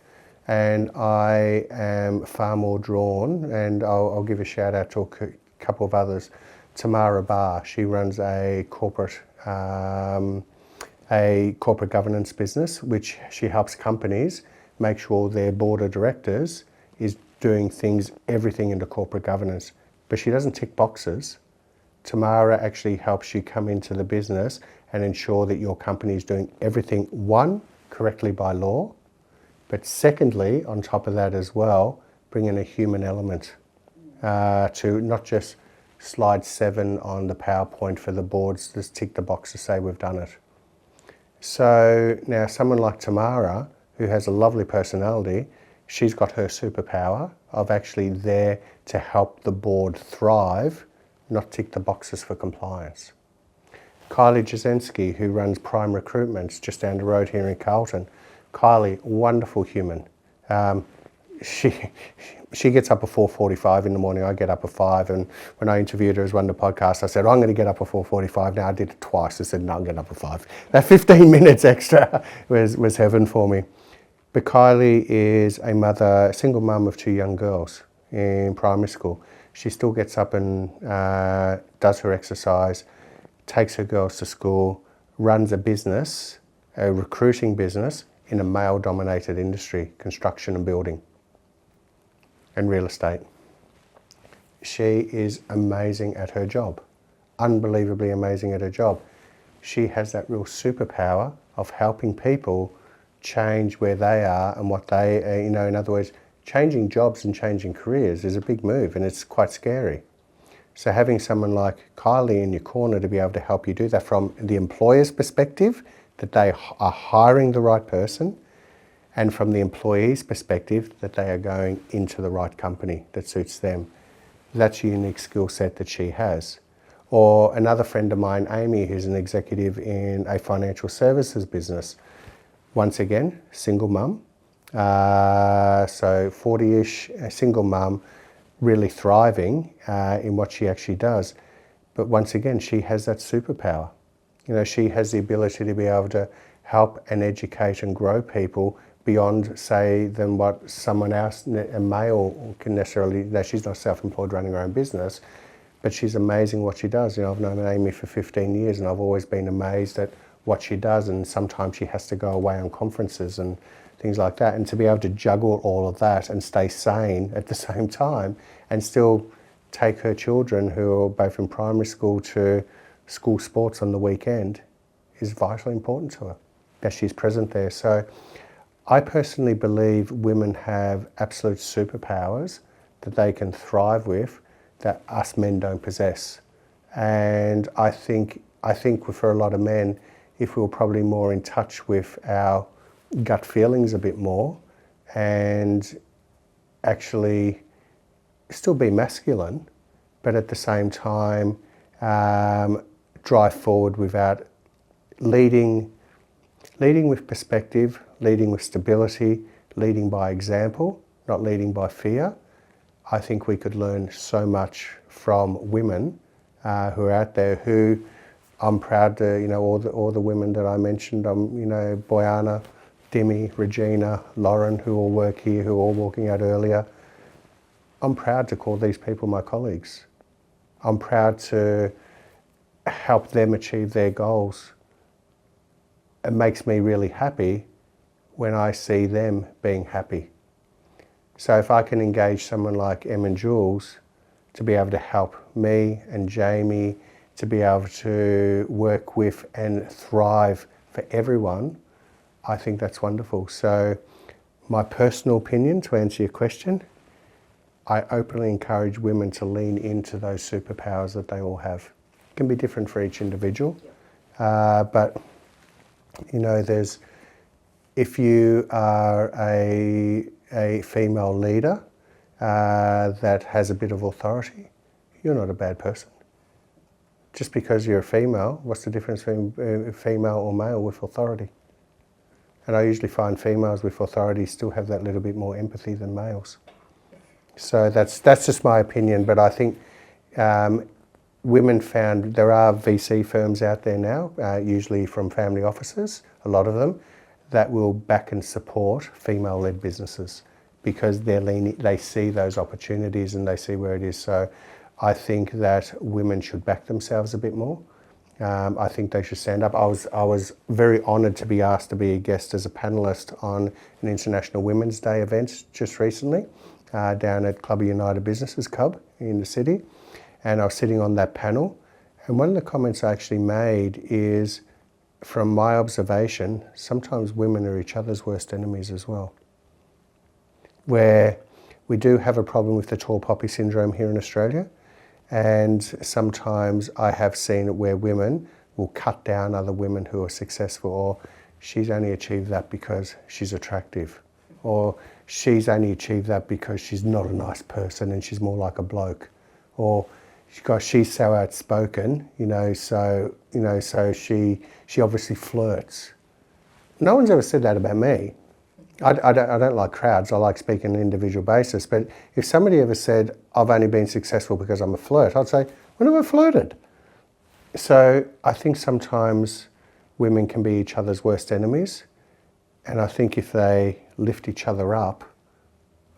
and I am far more drawn, and I'll give a shout out to a couple of others. Tamara Barr, she runs a corporate governance business, which she helps companies make sure their board of directors is doing everything into corporate governance. But she doesn't tick boxes. Tamara actually helps you come into the business and ensure that your company is doing everything, one, correctly by law, but secondly, on top of that as well, bring in a human element to not just slide 7 on the PowerPoint for the boards, just tick the box to say we've done it. So now someone like Tamara, who has a lovely personality, she's got her superpower of actually there to help the board thrive, not tick the boxes for compliance. Kylie Jasinski, who runs Prime Recruitments just down the road here in Carlton. Kylie, wonderful human. She gets up at 4:45 in the morning. I get up at 5, and when I interviewed her as one of the podcasts, I said, I'm going to get up at 4:45. Now I did it twice. I said, no, I'm getting up at 5. That 15 minutes extra was heaven for me. But Kylie is a mother, single mum of 2 young girls in primary school. She still gets up and does her exercise, takes her girls to school, runs a business, a recruiting business in a male-dominated industry, construction and building and real estate. She is amazing at her job, unbelievably amazing at her job. She has that real superpower of helping people change where they are and what they, in other words, changing jobs and changing careers is a big move and it's quite scary. So having someone like Kylie in your corner to be able to help you do that from the employer's perspective, that they are hiring the right person, and from the employee's perspective, that they are going into the right company that suits them. That's a unique skill set that she has. Or another friend of mine, Amy, who's an executive in a financial services business. Once again, single mum, so 40-ish, a single mum, really thriving in what she actually does. But once again, she has that superpower. She has the ability to be able to help and educate and grow people beyond, say, than what someone else, a male, can necessarily. She's not self-employed running her own business, but she's amazing what she does. I've known Amy for 15 years and I've always been amazed at what she does, and sometimes she has to go away on conferences and things like that, and to be able to juggle all of that and stay sane at the same time and still take her children, who are both in primary school, to school sports on the weekend, is vitally important to her, that she's present there. So I personally believe women have absolute superpowers that they can thrive with that us men don't possess. And I think for a lot of men, if we were probably more in touch with our gut feelings a bit more and actually still be masculine, but at the same time drive forward without leading with perspective, leading with stability, leading by example, not leading by fear. I think we could learn so much from women who are out there, who I'm proud to, you know, all the women that I mentioned, you know, Boyana, Demi, Regina, Lauren, who all work here, who are all walking out earlier. I'm proud to call these people my colleagues. I'm proud to help them achieve their goals. It makes me really happy when I see them being happy. So if I can engage someone like Em and Jules to be able to help me and Jamie to be able to work with and thrive for everyone, I think that's wonderful. So my personal opinion, to answer your question, I openly encourage women to lean into those superpowers that they all have. It can be different for each individual, but you know, if you are a female leader that has a bit of authority, you're not a bad person. Just because you're a female, what's the difference between female or male with authority? And I usually find females with authority still have that little bit more empathy than males. So that's just my opinion, but I think women found, there are VC firms out there now, usually from family offices, a lot of them, that will back and support female-led businesses because they see those opportunities and they see where it is. So I think that women should back themselves a bit more. I think they should stand up. I was very honoured to be asked to be a guest as a panellist on an International Women's Day event just recently down at Club of United Businesses, Cub, in the city. And I was sitting on that panel. And one of the comments I actually made is, from my observation, sometimes women are each other's worst enemies as well. Where we do have a problem with the tall poppy syndrome here in Australia. And sometimes I have seen it where women will cut down other women who are successful, or she's only achieved that because she's attractive, or she's only achieved that because she's not a nice person and she's more like a bloke, or gosh, she's so outspoken, so she obviously flirts. No one's ever said that about me. I don't like crowds, I like speaking on an individual basis, but if somebody ever said, I've only been successful because I'm a flirt, I'd say, when have I flirted? So I think sometimes women can be each other's worst enemies, and I think if they lift each other up,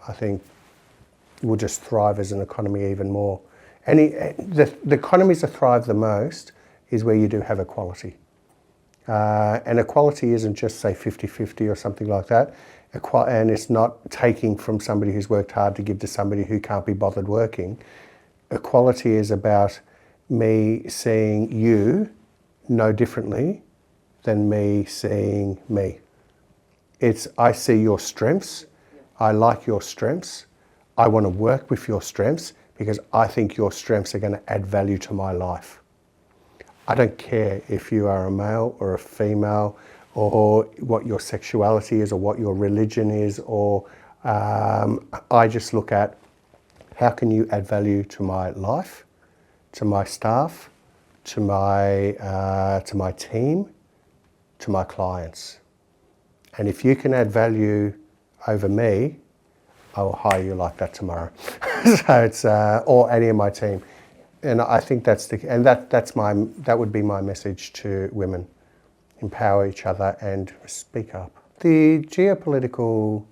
I think we'll just thrive as an economy even more. And the economies that thrive the most is where you do have equality. And equality isn't just, say, 50-50 or something like that. And it's not taking from somebody who's worked hard to give to somebody who can't be bothered working. Equality is about me seeing you no differently than me seeing me. It's, I see your strengths, I like your strengths, I want to work with your strengths because I think your strengths are going to add value to my life. I don't care if you are a male or a female, or what your sexuality is, or what your religion is, or I just look at how can you add value to my life, to my staff, to my team, to my clients. And if you can add value over me, I will hire you like that tomorrow. So it's or any of my team. And I think that would be my message to women. Empower each other and speak up. The geopolitical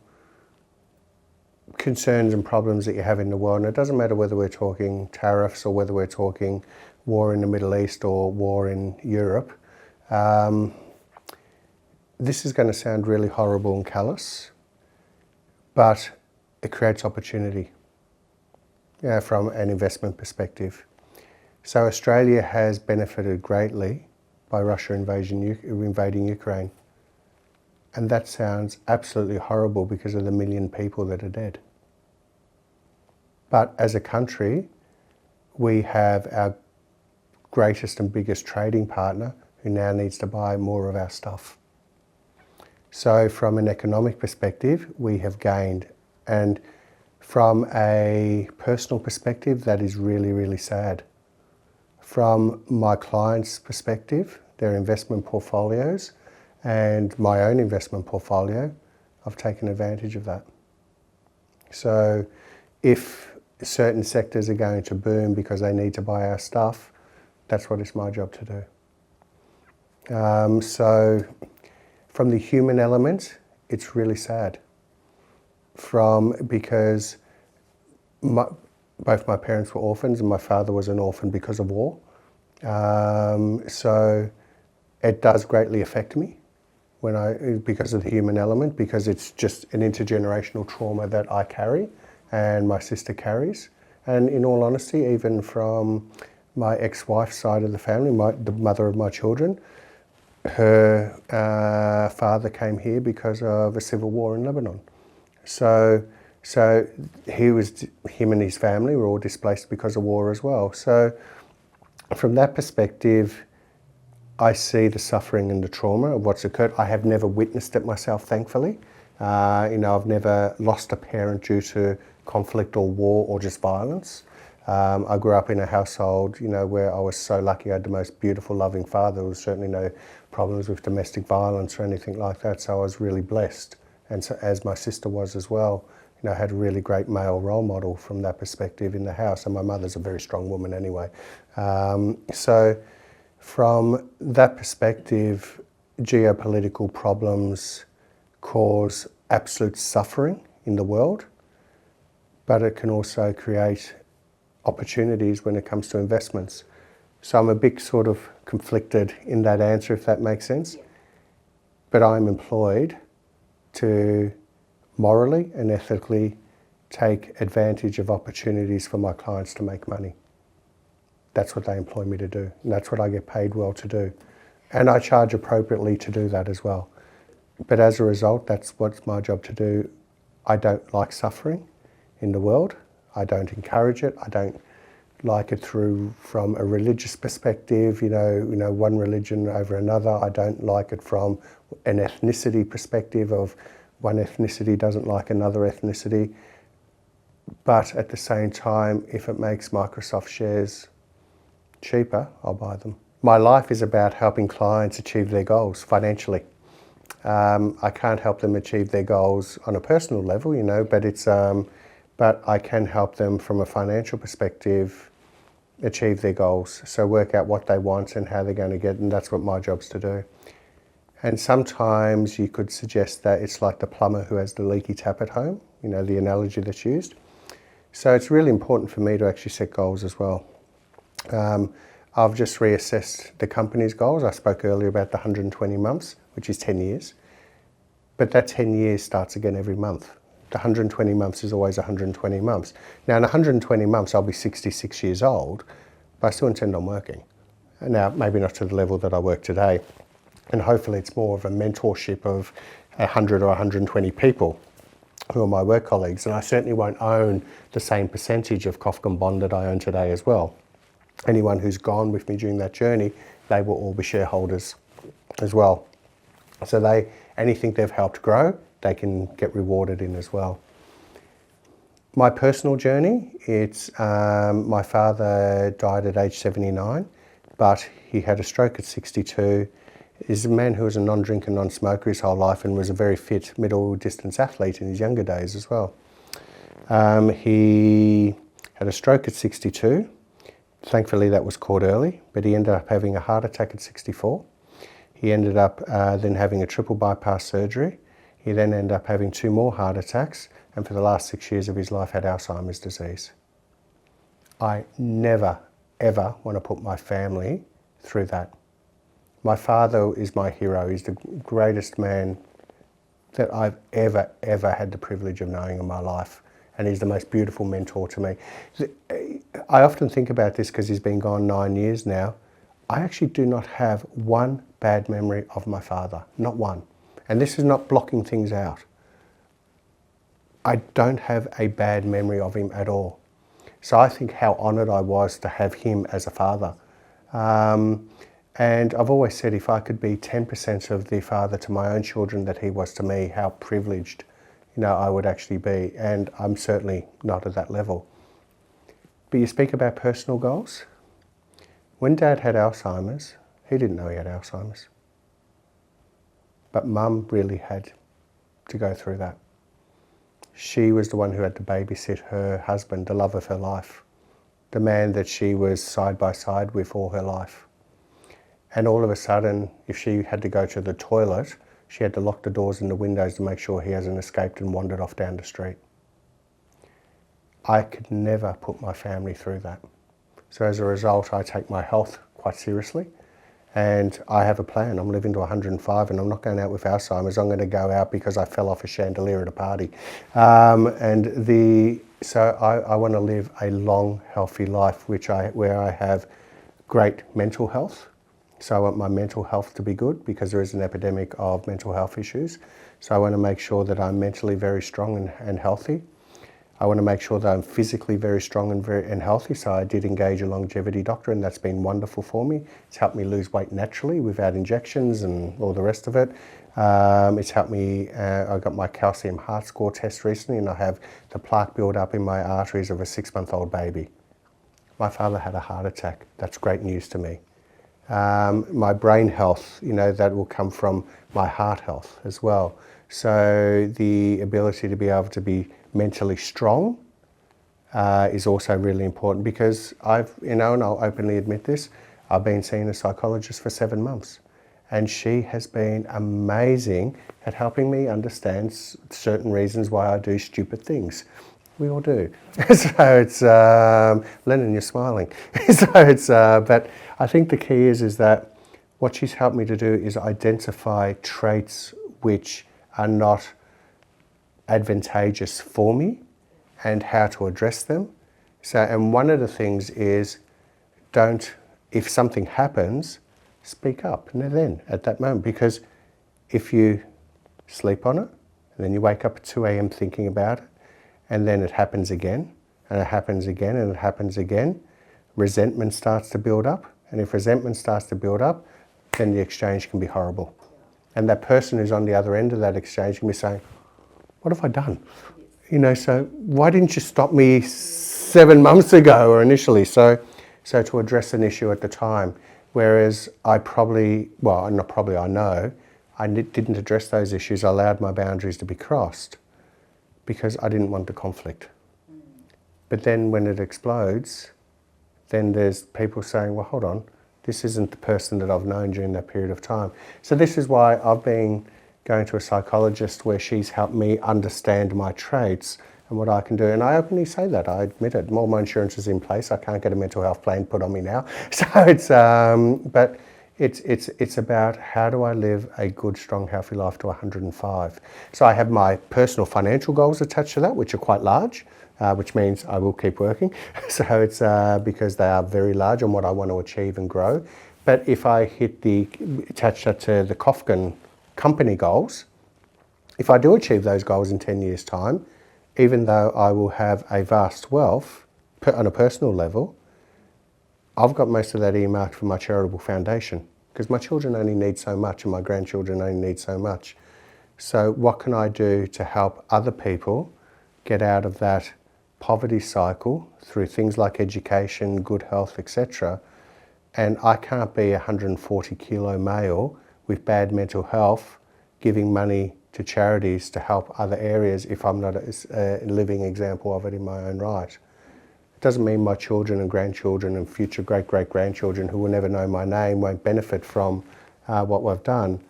concerns and problems that you have in the world, and it doesn't matter whether we're talking tariffs or whether we're talking war in the Middle East or war in Europe, this is going to sound really horrible and callous, but it creates opportunity from an investment perspective. So Australia has benefited greatly by Russia invading Ukraine. And that sounds absolutely horrible because of the million people that are dead. But as a country, we have our greatest and biggest trading partner who now needs to buy more of our stuff. So from an economic perspective, we have gained. And from a personal perspective, that is really, really sad. From my clients' perspective, their investment portfolios and my own investment portfolio, I've taken advantage of that. So if certain sectors are going to boom because they need to buy our stuff, that's what it's my job to do. So from the human element, it's really sad. Because both my parents were orphans and my father was an orphan because of war. So it does greatly affect me because of the human element, because it's just an intergenerational trauma that I carry and my sister carries. And in all honesty, even from my ex-wife's side of the family, the mother of my children, her father came here because of a civil war in Lebanon. So him and his family were all displaced because of war as well. So from that perspective, I see the suffering and the trauma of what's occurred. I have never witnessed it myself, thankfully. I've never lost a parent due to conflict or war or just violence. I grew up in a household, where I was so lucky. I had the most beautiful, loving father. There was certainly no problems with domestic violence or anything like that. So I was really blessed, and so as my sister was as well. I had a really great male role model from that perspective in the house, and my mother's a very strong woman anyway. So from that perspective, geopolitical problems cause absolute suffering in the world, but it can also create opportunities when it comes to investments. So I'm a bit sort of conflicted in that answer, if that makes sense. But I'm employed to morally and ethically take advantage of opportunities for my clients to make money. That's what they employ me to do, and that's what I get paid well to do. And I charge appropriately to do that as well. But as a result, that's what's my job to do. I don't like suffering in the world. I don't encourage it. I don't like it from a religious perspective, one religion over another. I don't like it from an ethnicity perspective of one ethnicity doesn't like another ethnicity. But at the same time, if it makes Microsoft shares cheaper, I'll buy them. My life is about helping clients achieve their goals financially. I can't help them achieve their goals on a personal level, but I can help them from a financial perspective achieve their goals. So work out what they want and how they're going to get, and that's what my job's to do. And sometimes you could suggest that it's like the plumber who has the leaky tap at home, the analogy that's used. So it's really important for me to actually set goals as well. I've just reassessed the company's goals. I spoke earlier about the 120 months, which is 10 years. But that 10 years starts again every month. The 120 months is always 120 months. Now in 120 months, I'll be 66 years old, but I still intend on working. Now, maybe not to the level that I work today. And hopefully it's more of a mentorship of 100 or 120 people who are my work colleagues. And I certainly won't own the same percentage of Kofkin Bond that I own today as well. Anyone who's gone with me during that journey, they will all be shareholders as well. So anything they've helped grow, they can get rewarded in as well. My personal journey, it's my father died at age 79, but he had a stroke at 62. He's a man who was a non-drinker, non-smoker his whole life and was a very fit middle-distance athlete in his younger days as well. He had a stroke at 62. Thankfully, that was caught early, but he ended up having a heart attack at 64. He ended up then having a triple bypass surgery. He then ended up having 2 more heart attacks, and for the last 6 years of his life had Alzheimer's disease. I never, ever want to put my family through that. My father is my hero. He's the greatest man that I've ever had the privilege of knowing in my life. And he's the most beautiful mentor to me. I often think about this because he's been gone 9 years now. I actually do not have one bad memory of my father, not one. And this is not blocking things out. I don't have a bad memory of him at all. So I think how honoured I was to have him as a father. And I've always said if I could be 10% of the father to my own children that he was to me, how privileged, I would actually be. And I'm certainly not at that level. But you speak about personal goals. When Dad had Alzheimer's, he didn't know he had Alzheimer's. But Mum really had to go through that. She was the one who had to babysit her husband, the love of her life, the man that she was side by side with all her life. And all of a sudden, if she had to go to the toilet, she had to lock the doors and the windows to make sure he hasn't escaped and wandered off down the street. I could never put my family through that. So as a result, I take my health quite seriously. And I have a plan. I'm living to 105 and I'm not going out with Alzheimer's. I'm going to go out because I fell off a chandelier at a party. So I want to live a long, healthy life where I have great mental health. So I want my mental health to be good because there is an epidemic of mental health issues. So I want to make sure that I'm mentally very strong and healthy. I want to make sure that I'm physically very strong and healthy. So I did engage a longevity doctor and that's been wonderful for me. It's helped me lose weight naturally without injections and all the rest of it. It's helped me, I got my calcium heart score test recently and I have the plaque build up in my arteries of a 6-month-old baby. My father had a heart attack. That's great news to me. My brain health, that will come from my heart health as well. So the ability to be able to be mentally strong is also really important because and I'll openly admit this, I've been seeing a psychologist for 7 months and she has been amazing at helping me understand certain reasons why I do stupid things. We all do. So it's, Lennon, you're smiling. But I think the key is that what she's helped me to do is identify traits which are not advantageous for me and how to address them. So, and one of the things is if something happens, speak up then at that moment, because if you sleep on it and then you wake up at 2 a.m. thinking about it and then it happens again and it happens again and it happens again, resentment starts to build up. And if resentment starts to build up, then the exchange can be horrible. And that person who's on the other end of that exchange can be saying, what have I done? So why didn't you stop me 7 months ago or initially? So to address an issue at the time, whereas I know, I didn't address those issues. I allowed my boundaries to be crossed because I didn't want the conflict. But then when it explodes, then there's people saying, well, hold on, this isn't the person that I've known during that period of time. So this is why I've been going to a psychologist where she's helped me understand my traits and what I can do. And I openly say that, I admit it. All my insurance is in place. I can't get a mental health plan put on me now. So it's about how do I live a good, strong, healthy life to 105. So I have my personal financial goals attached to that, which are quite large, which means I will keep working. So it's because they are very large on what I want to achieve and grow. But if I attach that to the Kofkin company goals, if I do achieve those goals in 10 years' time, even though I will have a vast wealth on a personal level, I've got most of that earmarked for my charitable foundation because my children only need so much and my grandchildren only need so much. So what can I do to help other people get out of that poverty cycle through things like education, good health, etc. And I can't be a 140-kilo male with bad mental health giving money to charities to help other areas if I'm not a living example of it in my own right. It doesn't mean my children and grandchildren and future great-great-grandchildren who will never know my name won't benefit from what we've done.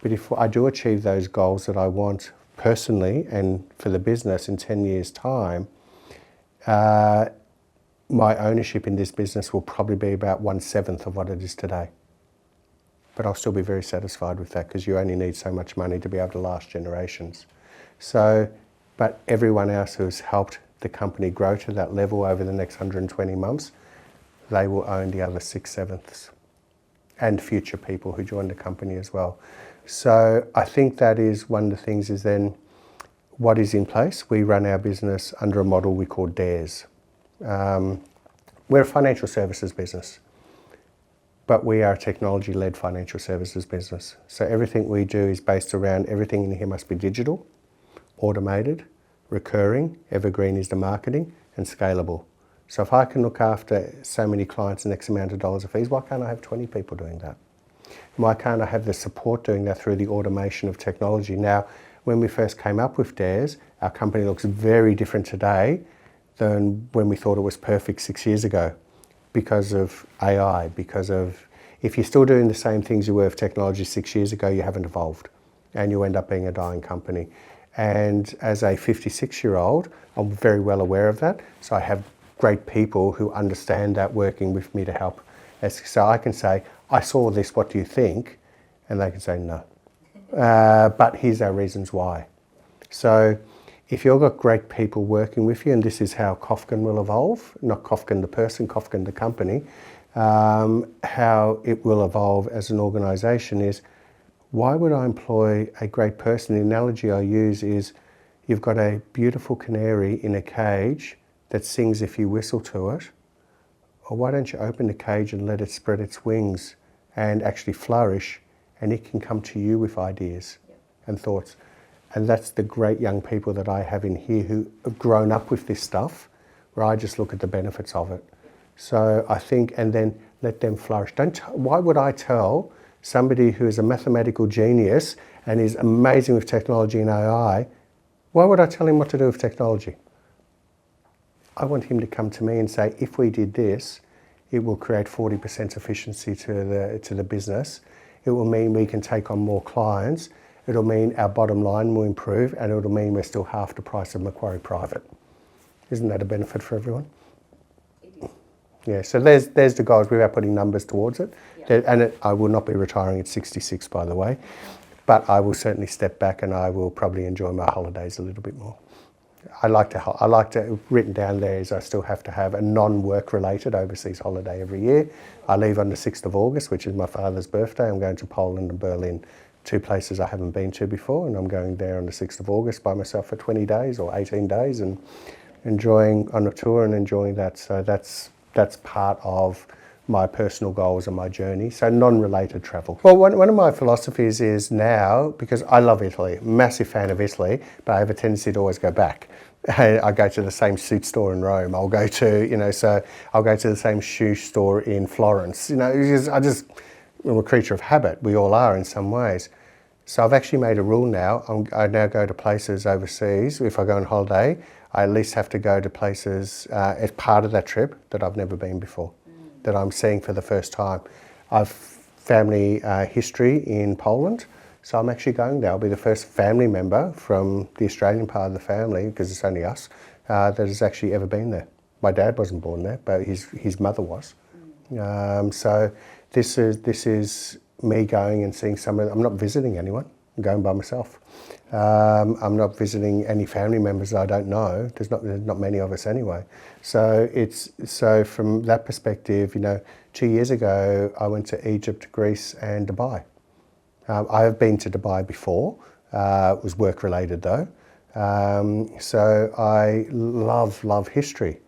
But if I do achieve those goals that I want personally and for the business in 10 years' time, my ownership in this business will probably be about 1/7 of what it is today. But I'll still be very satisfied with that because you only need so much money to be able to last generations. So, but everyone else who's helped the company grow to that level over the next 120 months, they will own the other 6/7. And future people who join the company as well. So I think that is one of the things is then what is in place. We run our business under a model we call DARES. We're a financial services business, but we are a technology-led financial services business. So everything we do is based around everything in here must be digital, automated, recurring, evergreen is the marketing, and scalable. So if I can look after so many clients and X amount of dollars of fees, why can't I have 20 people doing that? Why can't I have the support doing that through the automation of technology? Now, when we first came up with DARES, our company looks very different today than when we thought it was perfect 6 years ago because of AI, because of, if you're still doing the same things you were with technology 6 years ago, you haven't evolved and you end up being a dying company. And as a 56-year-old, I'm very well aware of that. So I have great people who understand that working with me to help. So I can say, I saw this, what do you think? And they can say no. But here's our reasons why. So if you've got great people working with you, and this is how Kofkin will evolve, not Kofkin the person, Kofkin the company, how it will evolve as an organisation is, why would I employ a great person? The analogy I use is, you've got a beautiful canary in a cage that sings if you whistle to it, or why don't you open the cage and let it spread its wings and actually flourish, and it can come to you with ideas and thoughts. And that's the great young people that I have in here who have grown up with this stuff, where I just look at the benefits of it. So I think, and then let them flourish. Why would I tell somebody who is a mathematical genius and is amazing with technology and AI, why would I tell him what to do with technology? I want him to come to me and say, if we did this, it will create 40% efficiency to the business. It will mean we can take on more clients. It'll mean our bottom line will improve, and it'll mean we're still half the price of Macquarie Private. Isn't that a benefit for everyone?
It is.
Yeah, so there's the goals without putting numbers towards it. Yeah. And I will not be retiring at 66, by the way, but I will certainly step back and I will probably enjoy my holidays a little bit more. I like to, written down there is I still have to have a non-work related overseas holiday every year. I leave on the 6th of August, which is my father's birthday. I'm going to Poland and Berlin, two places I haven't been to before, and I'm going there on the 6th of August by myself for 20 days or 18 days and enjoying on a tour and enjoying that. So that's part of my personal goals and my journey. So non-related travel. Well, one of my philosophies is now, because I love Italy, massive fan of Italy, but I have a tendency to always go back. I go to the same suit store in Rome. I'll go to, so I'll go to the same shoe store in Florence. I'm a creature of habit. We all are in some ways. So I've actually made a rule now. I now go to places overseas. If I go on holiday, I at least have to go to places as part of that trip that I've never been before, that I'm seeing for the first time. I've family history in Poland, so I'm actually going there. I'll be the first family member from the Australian part of the family, because it's only us, that has actually ever been there. My dad wasn't born there, but his mother was. So this is me going and seeing I'm not visiting anyone. I'm going by myself. I'm not visiting any family members that I don't know. There's not many of us anyway. So from that perspective, 2 years ago, I went to Egypt, Greece, and Dubai. I have been to Dubai before. It was work related though. So I love history.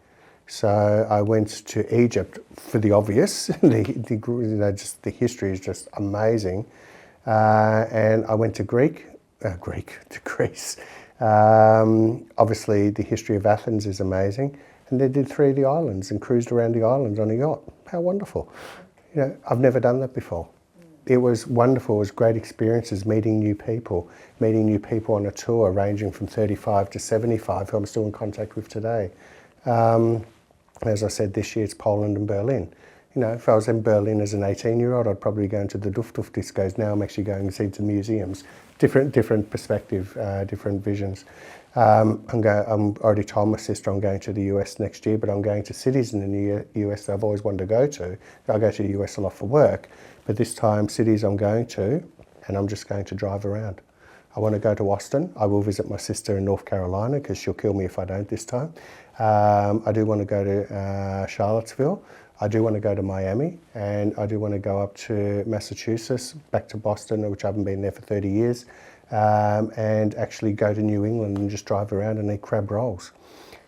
So I went to Egypt for the obvious. Just the history is just amazing. And I went to Greece. Obviously, the history of Athens is amazing. And they did 3 of the islands and cruised around the islands on a yacht. How wonderful. I've never done that before. It was wonderful. It was great experiences, meeting new people on a tour ranging from 35 to 75, who I'm still in contact with today. As I said, this year it's Poland and Berlin. If I was in Berlin as an 18-year-old, I'd probably go into the Duft discos. Now I'm actually going to see the museums. Different perspective, different visions. I'm already told my sister I'm going to the US next year, but I'm going to cities in the US that I've always wanted to go to. I go to the US a lot for work, but this time cities I'm going to, and I'm just going to drive around. I want to go to Austin. I will visit my sister in North Carolina because she'll kill me if I don't this time. I do want to go to Charlottesville. I do want to go to Miami, and I do want to go up to Massachusetts, back to Boston, which I haven't been there for 30 years, and actually go to New England and just drive around and eat crab rolls.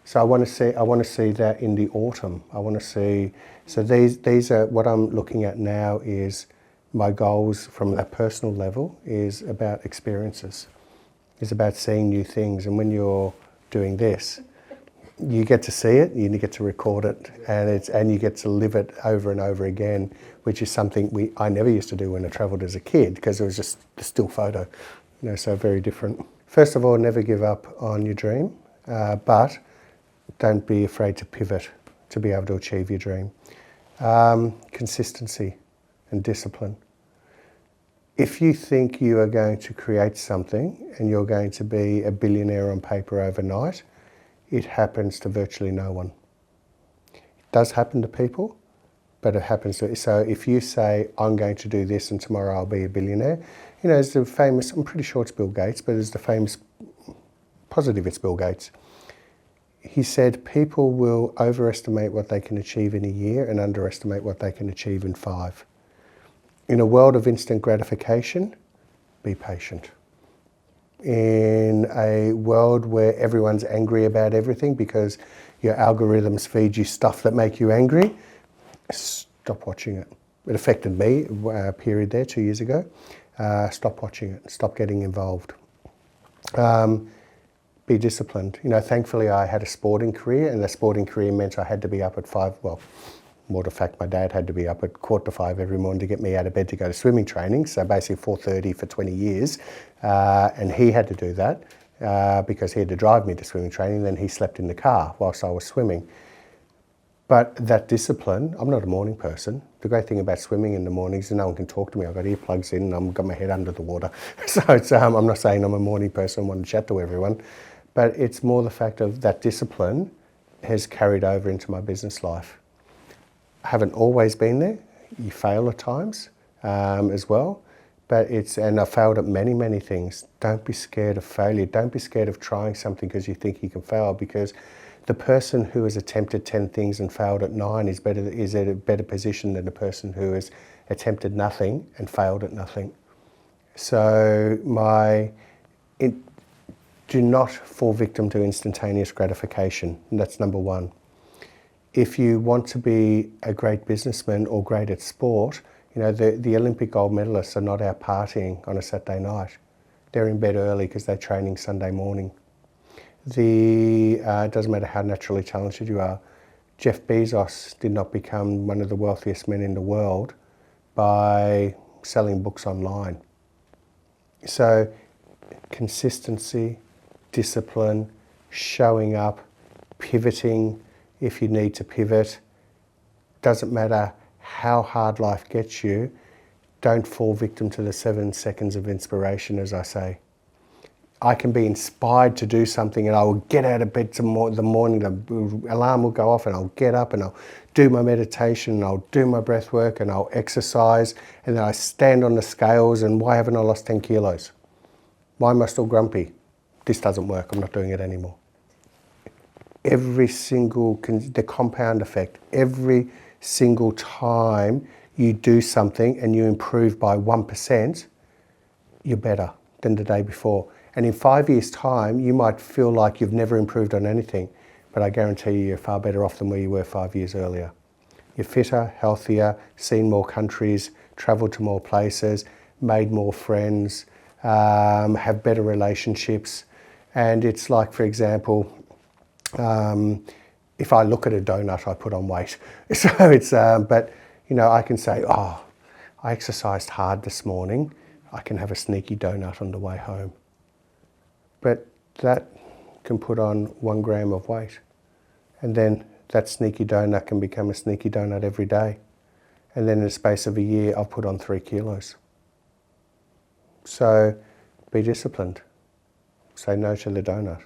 So I want to see that in the autumn. I want to see, so these are what I'm looking at now. Is my goals from a personal level is about experiences. It's about seeing new things, and when you're doing this, you get to see it, you get to record it, and you get to live it over and over again, which is something I never used to do when I travelled as a kid, because it was just a still photo, so very different. First of all, never give up on your dream, but don't be afraid to pivot to be able to achieve your dream. Consistency and discipline. If you think you are going to create something and you're going to be a billionaire on paper overnight, it happens to virtually no one. It does happen to people, but it happens to, so if you say, I'm going to do this and tomorrow I'll be a billionaire, there's the famous, I'm pretty sure it's Bill Gates, but there's the famous, positive it's Bill Gates. He said people will overestimate what they can achieve in a year and underestimate what they can achieve in 5. In a world of instant gratification, be patient. In a world where everyone's angry about everything because your algorithms feed you stuff that make you angry, stop watching it. It affected me a period there 2 years ago. Stop watching it, stop getting involved. Be disciplined. Thankfully I had a sporting career, and the sporting career meant I had to be up at 5, more to fact, my dad had to be up at 4:45 every morning to get me out of bed to go to swimming training, so basically 4:30 for 20 years, and he had to do that because he had to drive me to swimming training, then he slept in the car whilst I was swimming. But that discipline, I'm not a morning person. The great thing about swimming in the mornings is no one can talk to me. I've got earplugs in and I've got my head under the water. So I'm not saying I'm a morning person and want to chat to everyone, but it's more the fact of that discipline has carried over into my business life. I haven't always been there. You fail at times as well, but and I failed at many, many things. Don't be scared of failure. Don't be scared of trying something because you think you can fail, because the person who has attempted 10 things and failed at 9 is at a better position than the person who has attempted nothing and failed at nothing. So do not fall victim to instantaneous gratification. And that's number 1. If you want to be a great businessman or great at sport, the Olympic gold medalists are not out partying on a Saturday night. They're in bed early because they're training Sunday morning. It doesn't matter how naturally talented you are. Jeff Bezos did not become one of the wealthiest men in the world by selling books online. So consistency, discipline, showing up, pivoting, if you need to pivot. Doesn't matter how hard life gets you, don't fall victim to the 7 seconds of inspiration, as I say. I can be inspired to do something and I will get out of bed the morning, the alarm will go off and I'll get up and I'll do my meditation and I'll do my breath work and I'll exercise, and then I stand on the scales and why haven't I lost 10 kilos? Why am I still grumpy? This doesn't work, I'm not doing it anymore. The compound effect, every single time you do something and you improve by 1%, you're better than the day before. And in 5 years' time, you might feel like you've never improved on anything, but I guarantee you're far better off than where you were 5 years earlier. You're fitter, healthier, seen more countries, travelled to more places, made more friends, have better relationships. And it's like, for example, if I look at a donut, I put on weight. So it's, but I can say, I exercised hard this morning. I can have a sneaky donut on the way home. But that can put on 1 gram of weight. And then that sneaky donut can become a sneaky donut every day. And then in the space of a year, I've put on 3 kilos. So be disciplined. Say no to the donut.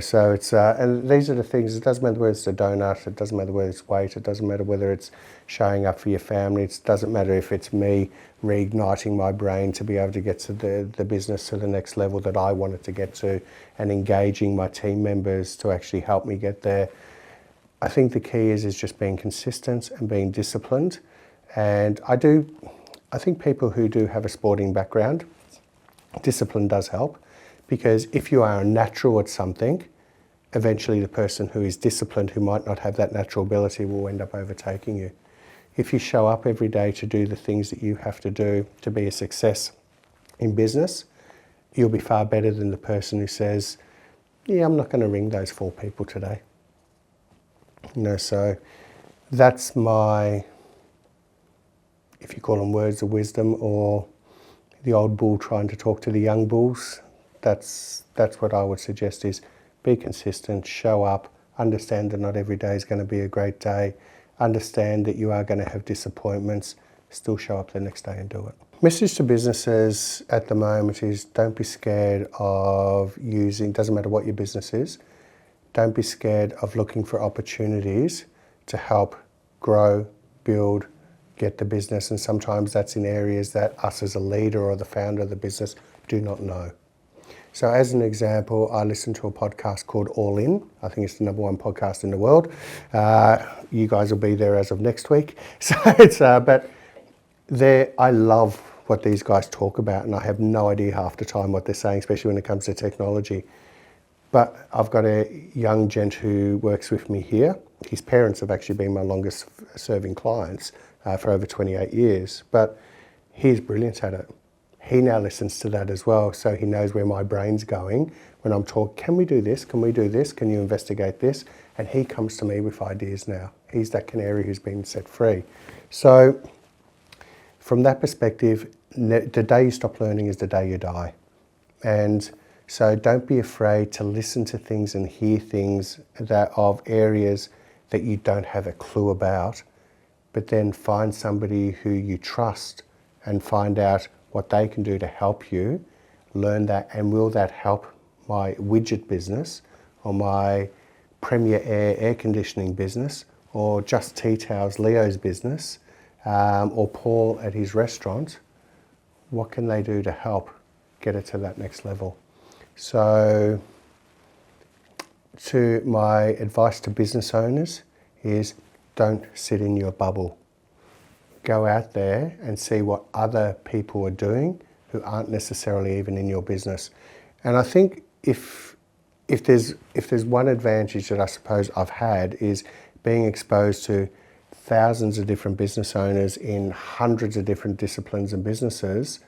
So it's, and these are the things, it doesn't matter whether it's a donut, it doesn't matter whether it's weight, it doesn't matter whether it's showing up for your family, it doesn't matter if it's me reigniting my brain to be able to get to the business to the next level that I wanted to get to, and engaging my team members to actually help me get there. I think the key is just being consistent and being disciplined. And I think people who do have a sporting background, discipline does help, because if you are a natural at something, eventually the person who is disciplined, who might not have that natural ability, will end up overtaking you. If you show up every day to do the things that you have to do to be a success in business, you'll be far better than the person who says, yeah, I'm not going to ring those 4 people today. So that's my, if you call them words of wisdom, or the old bull trying to talk to the young bulls, that's what I would suggest is be consistent, show up, understand that not every day is going to be a great day, understand that you are going to have disappointments, still show up the next day and do it. Message to businesses at the moment is don't be scared of doesn't matter what your business is, don't be scared of looking for opportunities to help grow, build, get the business. And sometimes that's in areas that us as a leader or the founder of the business do not know. So as an example, I listen to a podcast called All In. I think it's the #1 podcast in the world. You guys will be there as of next week. So but I love what these guys talk about, and I have no idea half the time what they're saying, especially when it comes to technology. But I've got a young gent who works with me here. His parents have actually been my longest serving clients for over 28 years, but he's brilliant at it. He now listens to that as well, so he knows where my brain's going when I'm talking, can we do this, can we do this, can you investigate this? And he comes to me with ideas now. He's that canary who's been set free. So from that perspective, the day you stop learning is the day you die. And so don't be afraid to listen to things and hear things that of areas that you don't have a clue about, but then find somebody who you trust and find out what they can do to help you, learn that, and will that help my widget business or my Premier air conditioning business, or Just Tea Towels Leo's business, or Paul at his restaurant? What can they do to help get it to that next level? So to my advice to business owners is don't sit in your bubble. Go out there and see what other people are doing who aren't necessarily even in your business. And I think if there's one advantage that I suppose I've had is being exposed to thousands of different business owners in hundreds of different disciplines and businesses,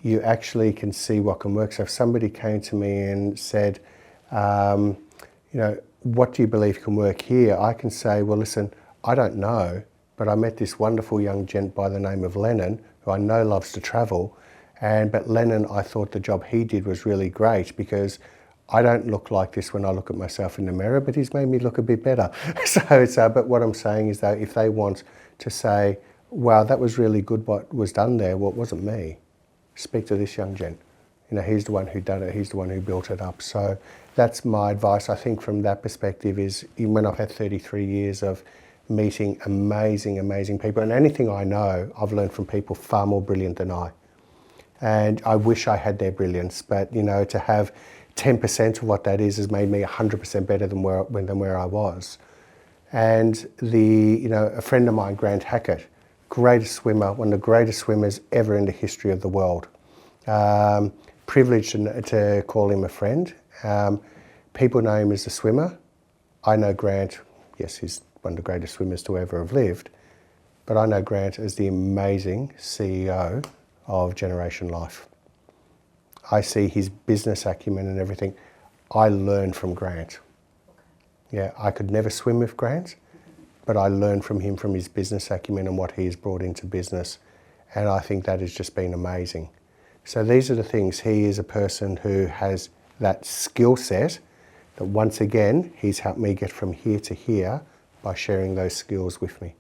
you actually can see what can work. So if somebody came to me and said, what do you believe can work here? I can say, well, listen, I don't know, but I met this wonderful young gent by the name of Lennon, who I know loves to travel. But Lennon, I thought the job he did was really great, because I don't look like this when I look at myself in the mirror, but he's made me look a bit better. But what I'm saying is that if they want to say, wow, that was really good what was done there, well, it wasn't me. Speak to this young gent. He's the one who done it, he's the one who built it up. So that's my advice, I think, from that perspective, is when I've had 33 years of meeting amazing, amazing people, and anything I know, I've learned from people far more brilliant than I. And I wish I had their brilliance, but to have 10% of what that is has made me 100% better than where I was. And a friend of mine, Grant Hackett, greatest swimmer, one of the greatest swimmers ever in the history of the world. Privileged to call him a friend. People know him as a swimmer. I know Grant, yes, he's one of the greatest swimmers to ever have lived, but I know Grant as the amazing CEO of Generation Life. I see his business acumen and everything. I learn from Grant. Yeah, I could never swim with Grant, but I learned from him, from his business acumen and what he has brought into business. And I think that has just been amazing. So these are the things. He is a person who has that skill set that, once again, he's helped me get from here to here by sharing those skills with me.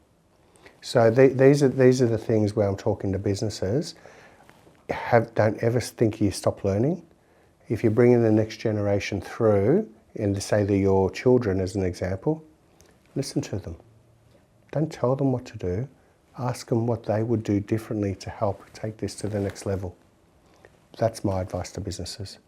So these are the things where I'm talking to businesses. Don't ever think you stop learning. If you're bringing the next generation through, and say they're your children as an example, listen to them. Don't tell them what to do. Ask them what they would do differently to help take this to the next level. That's my advice to businesses.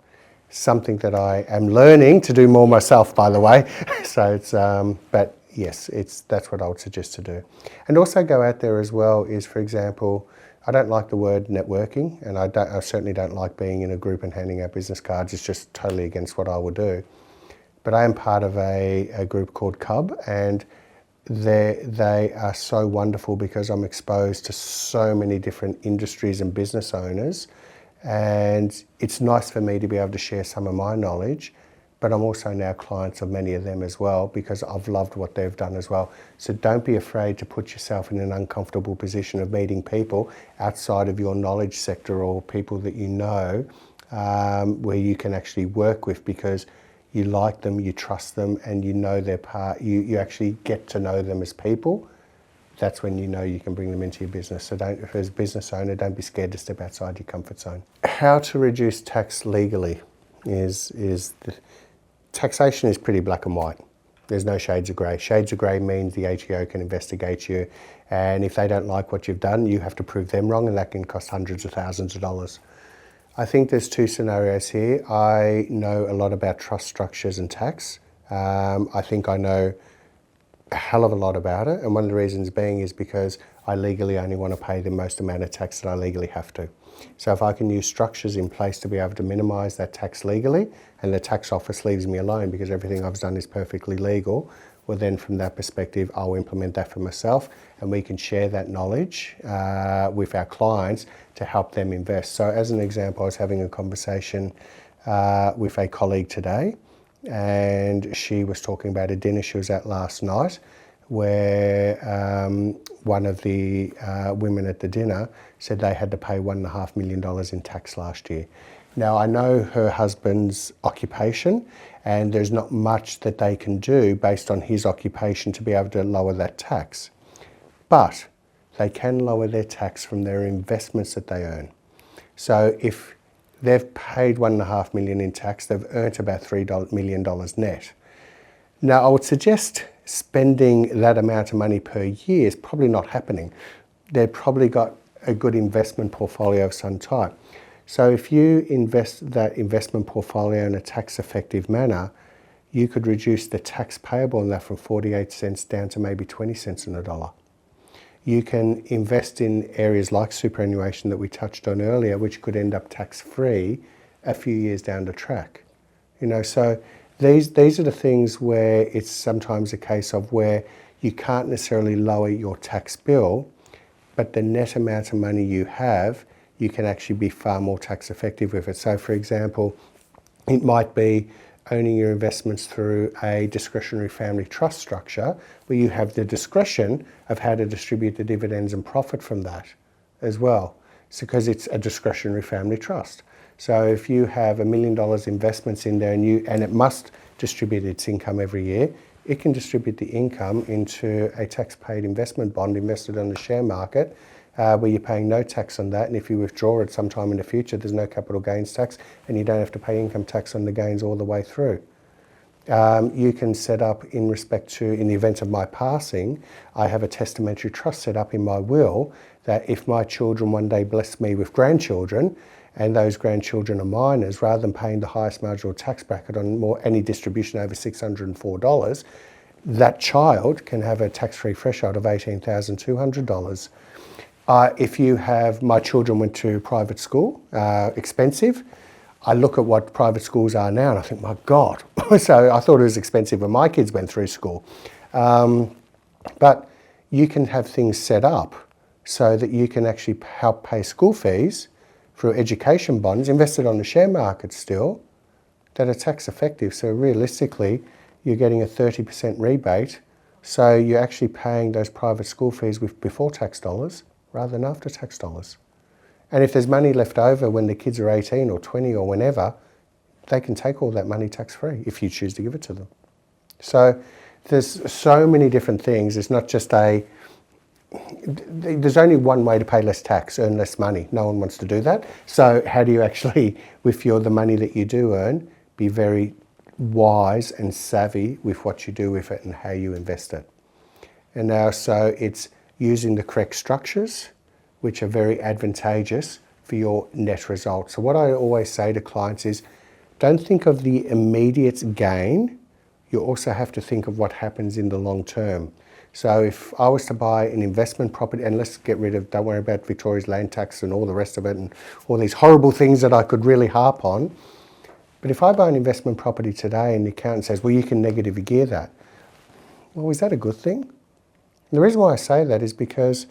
Something that I am learning to do more myself, by the way. So it's, but yes, that's what I would suggest to do. And also go out there as well is, for example, I don't like the word networking, and I certainly don't like being in a group and handing out business cards. It's just totally against what I would do. But I am part of a group called Cub, and they are so wonderful because I'm exposed to so many different industries and business owners, and it's nice for me to be able to share some of my knowledge, but I'm also now clients of many of them as well because I've loved what they've done as well. So don't be afraid to put yourself in an uncomfortable position of meeting people outside of your knowledge sector or people that you know where you can actually work with, because you like them, you trust them, and you know their part. You actually get to know them as people. That's when you know you can bring them into your business. So don't, as a business owner, don't be scared to step outside your comfort zone. How to reduce tax legally taxation is pretty black and white. There's no shades of grey. Shades of grey means the ATO can investigate you, and if they don't like what you've done, you have to prove them wrong, and that can cost hundreds of thousands of dollars. I think there's two scenarios here. I know a lot about trust structures and tax. I think I know a hell of a lot about it, and one of the reasons being is because I legally only want to pay the most amount of tax that I legally have to. So if I can use structures in place to be able to minimise that tax legally, and the tax office leaves me alone because everything I've done is perfectly legal, well then from that perspective I'll implement that for myself, and we can share that knowledge with our clients to help them invest. So as an example, I was having a conversation with a colleague today, and she was talking about a dinner she was at last night where one of the women at the dinner said they had to pay $1.5 million in tax last year. Now, I know her husband's occupation, and there's not much that they can do based on his occupation to be able to lower that tax. But they can lower their tax from their investments that they earn. So if they've paid $1.5 million in tax, they've earned about $3 million net. Now, I would suggest spending that amount of money per year is probably not happening. They've probably got a good investment portfolio of some type. So if you invest that investment portfolio in a tax-effective manner, you could reduce the tax payable on that from 48 cents down to maybe 20 cents on the dollar. You can invest in areas like superannuation that we touched on earlier, which could end up tax-free a few years down the track. You know, so these are the things where it's sometimes a case of where you can't necessarily lower your tax bill, but the net amount of money you have, you can actually be far more tax effective with it. So for example, it might be owning your investments through a discretionary family trust structure where you have the discretion of how to distribute the dividends and profit from that as well. So because it's a discretionary family trust. So if you have $1 million investments in there and it must distribute its income every year, it can distribute the income into a tax-paid investment bond invested on the share market where you're paying no tax on that, and if you withdraw it sometime in the future, there's no capital gains tax, and you don't have to pay income tax on the gains all the way through. You can set up in respect to, in the event of my passing, I have a testamentary trust set up in my will that if my children one day bless me with grandchildren, and those grandchildren are minors, rather than paying the highest marginal tax bracket on any distribution over $604, that child can have a tax-free threshold of $18,200. If you have, my children went to private school, expensive. I look at what private schools are now and I think, my God. So I thought it was expensive when my kids went through school. But you can have things set up so that you can actually help pay school fees through education bonds invested on the share market still that are tax effective. So realistically, you're getting a 30% rebate. So you're actually paying those private school fees with before tax dollars rather than after tax dollars. And if there's money left over when the kids are 18 or 20 or whenever, they can take all that money tax-free if you choose to give it to them. So there's so many different things. It's not just there's only one way to pay less tax, earn less money. No one wants to do that. So how do you actually, with the money that you do earn, be very wise and savvy with what you do with it and how you invest it? And now, so it's using the correct structures, which are very advantageous for your net result. So what I always say to clients is, don't think of the immediate gain. you also have to think of what happens in the long term. So if I was to buy an investment property, and let's get rid of, don't worry about Victoria's land tax and all the rest of it and all these horrible things that I could really harp on. But if I buy an investment property today and the accountant says, well, you can negative gear that. Well, is that a good thing? And the reason why I say that is because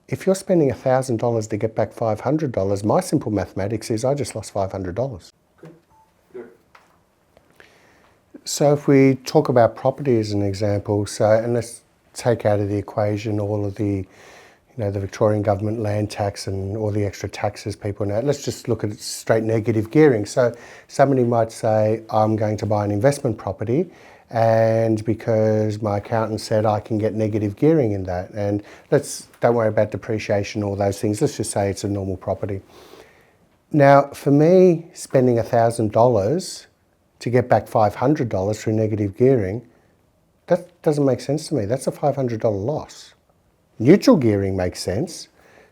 if you're spending $1,000 to get back $500, my simple mathematics is I just lost $500.
Good.
So if we talk about property as an example, and let's take out of the equation all of the, the Victorian government land tax and all the extra taxes people know. Let's just look at it straight negative gearing. So somebody might say, I'm going to buy an investment property, and because my accountant said I can get negative gearing in that, and don't worry about depreciation, all those things. Let's just say it's a normal property. Now, for me, spending $1,000 to get back $500 through negative gearing, that doesn't make sense to me. That's a $500 loss. Neutral gearing makes sense.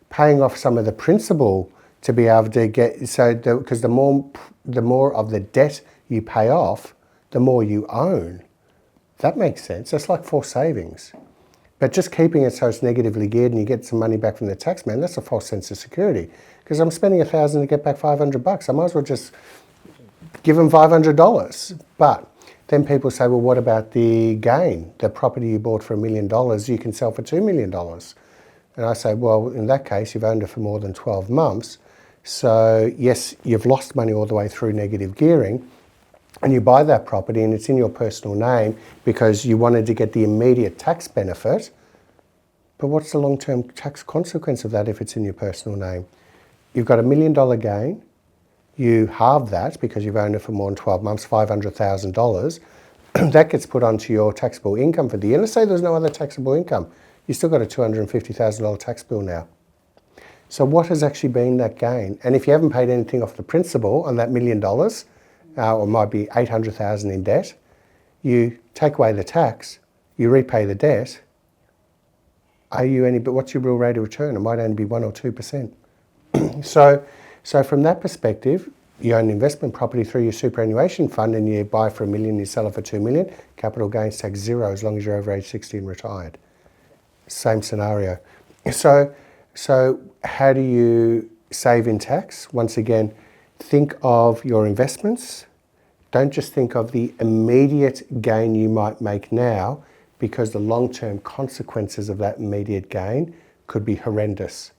Paying off some of the principal to be able to get, because the more of the debt you pay off, the more you own. That makes sense. That's like forced savings. But just keeping it so it's negatively geared and you get some money back from the tax man, that's a false sense of security. Because I'm spending $1,000 to get back $500. I might as well just give them $500. But then people say, well, what about the gain? The property you bought for $1 million, you can sell for $2 million. And I say, well, in that case, you've owned it for more than 12 months. So yes, you've lost money all the way through negative gearing, and you buy that property and it's in your personal name because you wanted to get the immediate tax benefit. But what's the long-term tax consequence of that if it's in your personal name? You've got $1 million gain. You halve that because you've owned it for more than 12 months, $500,000. That gets put onto your taxable income for the year. Let's say there's no other taxable income. You've still got a $250,000 tax bill now. So what has actually been that gain? And if you haven't paid anything off the principal on that $1 million, or it might be $800,000 in debt, you take away the tax, you repay the debt, but what's your real rate of return? It might only be 1 or 2%. So from that perspective, you own investment property through your superannuation fund and you buy for $1 million, you sell it for $2 million, capital gains tax 0 as long as you're over age 60 and retired. Same scenario. So how do you save in tax? Once again, think of your investments. Don't just think of the immediate gain you might make now, because the long-term consequences of that immediate gain could be horrendous.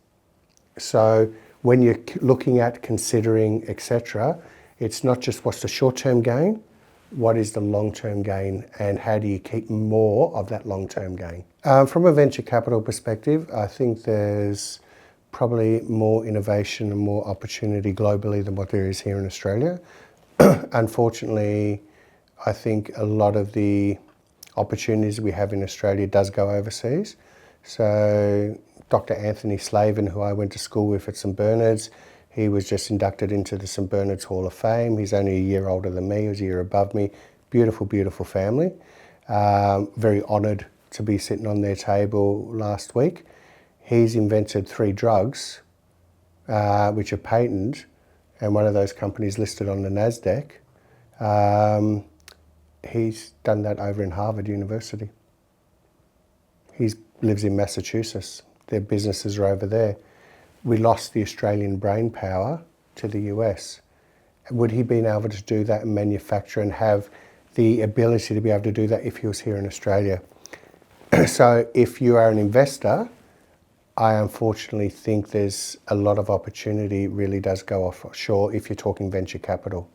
So when you're looking at considering, etc., it's not just what's the short-term gain, what is the long-term gain, and how do you keep more of that long-term gain? From a venture capital perspective, I think there's probably more innovation and more opportunity globally than what there is here in Australia. Unfortunately, I think a lot of the opportunities we have in Australia does go overseas. So Dr. Anthony Slavin, who I went to school with at St Bernard's, he was just inducted into the St Bernard's Hall of Fame. He's only a year older than me, he was a year above me. Beautiful, beautiful family. Very honoured to be sitting on their table last week. He's invented 3 drugs, which are patented, and one of those companies listed on the NASDAQ. He's done that over in Harvard University. He lives in Massachusetts. Their businesses are over there. We lost the Australian brain power to the US. Would he been able to do that and manufacture and have the ability to be able to do that if he was here in Australia? So if you are an investor, I unfortunately think there's a lot of opportunity really does go offshore if you're talking venture capital.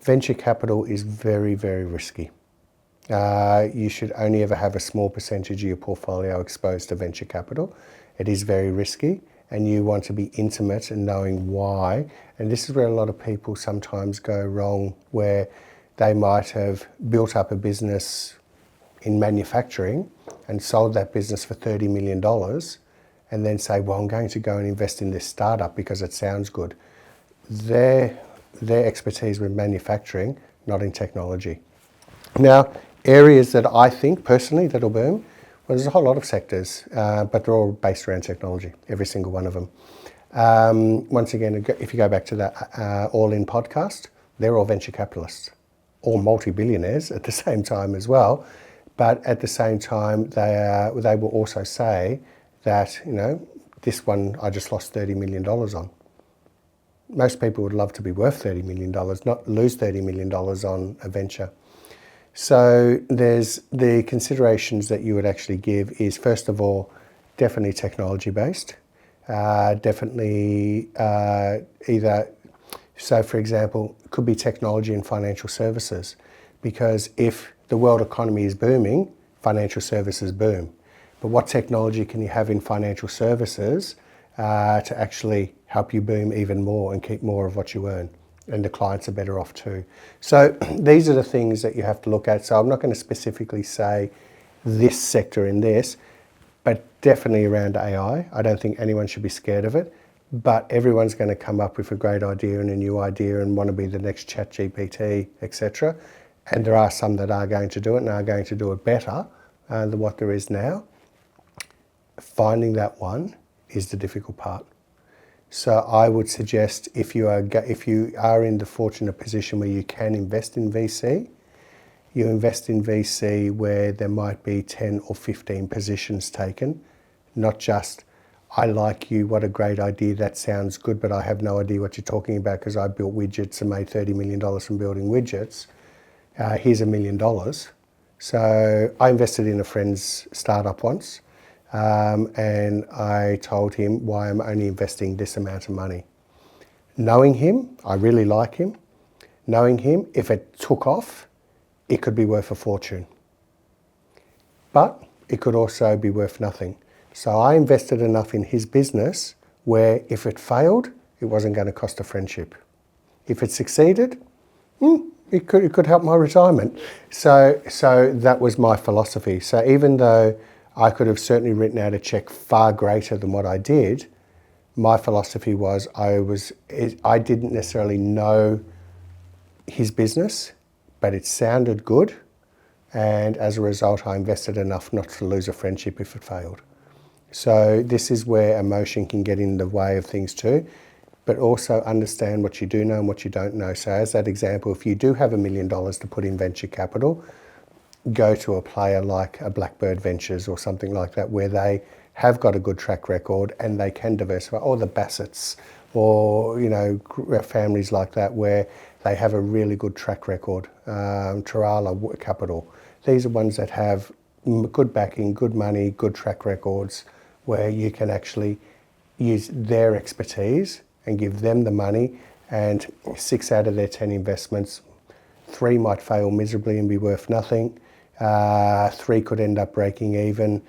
Venture capital is very, very risky. You should only ever have a small percentage of your portfolio exposed to venture capital. It is very risky, and you want to be intimate in knowing why. And this is where a lot of people sometimes go wrong, where they might have built up a business in manufacturing and sold that business for $30 million and then say, well, I'm going to go and invest in this startup because it sounds good. Their expertise with manufacturing, not in technology. Now, areas that I think personally that'll boom, well, there's a whole lot of sectors, but they're all based around technology, every single one of them. Once again, if you go back to that All In podcast, they're all venture capitalists. all multi-billionaires at the same time as well. But at the same time, they will also say that, you know, this one I just lost $30 million on. Most people would love to be worth $30 million, not lose $30 million on a venture. So there's the considerations that you would actually give is, first of all, definitely technology based. Definitely either, so for example, it could be technology and financial services, because if the world economy is booming, financial services boom. But what technology can you have in financial services to actually help you boom even more and keep more of what you earn? And the clients are better off too. So these are the things that you have to look at. So I'm not going to specifically say this sector in this, but definitely around AI. I don't think anyone should be scared of it, but everyone's going to come up with a great idea and a new idea and want to be the next ChatGPT, etc. And there are some that are going to do it and are going to do it better than what there is now. Finding that one is the difficult part. So I would suggest if you are in the fortunate position where you can invest in VC, you invest in VC where there might be 10 or 15 positions taken, not just, I like you, what a great idea, that sounds good, but I have no idea what you're talking about because I built widgets and made $30 million from building widgets. Here's $1 million. So I invested in a friend's startup once. And I told him why I'm only investing this amount of money. Knowing him, I really like him. Knowing him, if it took off, it could be worth a fortune. But it could also be worth nothing. So I invested enough in his business where if it failed, it wasn't going to cost a friendship. If it succeeded, it could help my retirement. So that was my philosophy. So even though I could have certainly written out a check far greater than what I did, my philosophy was I didn't necessarily know his business, but it sounded good. And as a result, I invested enough not to lose a friendship if it failed. So this is where emotion can get in the way of things too, but also understand what you do know and what you don't know. So as that example, if you do have $1 million to put in venture capital, go to a player like a Blackbird Ventures or something like that, where they have got a good track record and they can diversify, or the Bassett's, or families like that where they have a really good track record. Tarala Capital, these are ones that have good backing, good money, good track records, where you can actually use their expertise and give them the money, and 6 out of their 10 investments, 3 might fail miserably and be worth nothing. 3 could end up breaking even,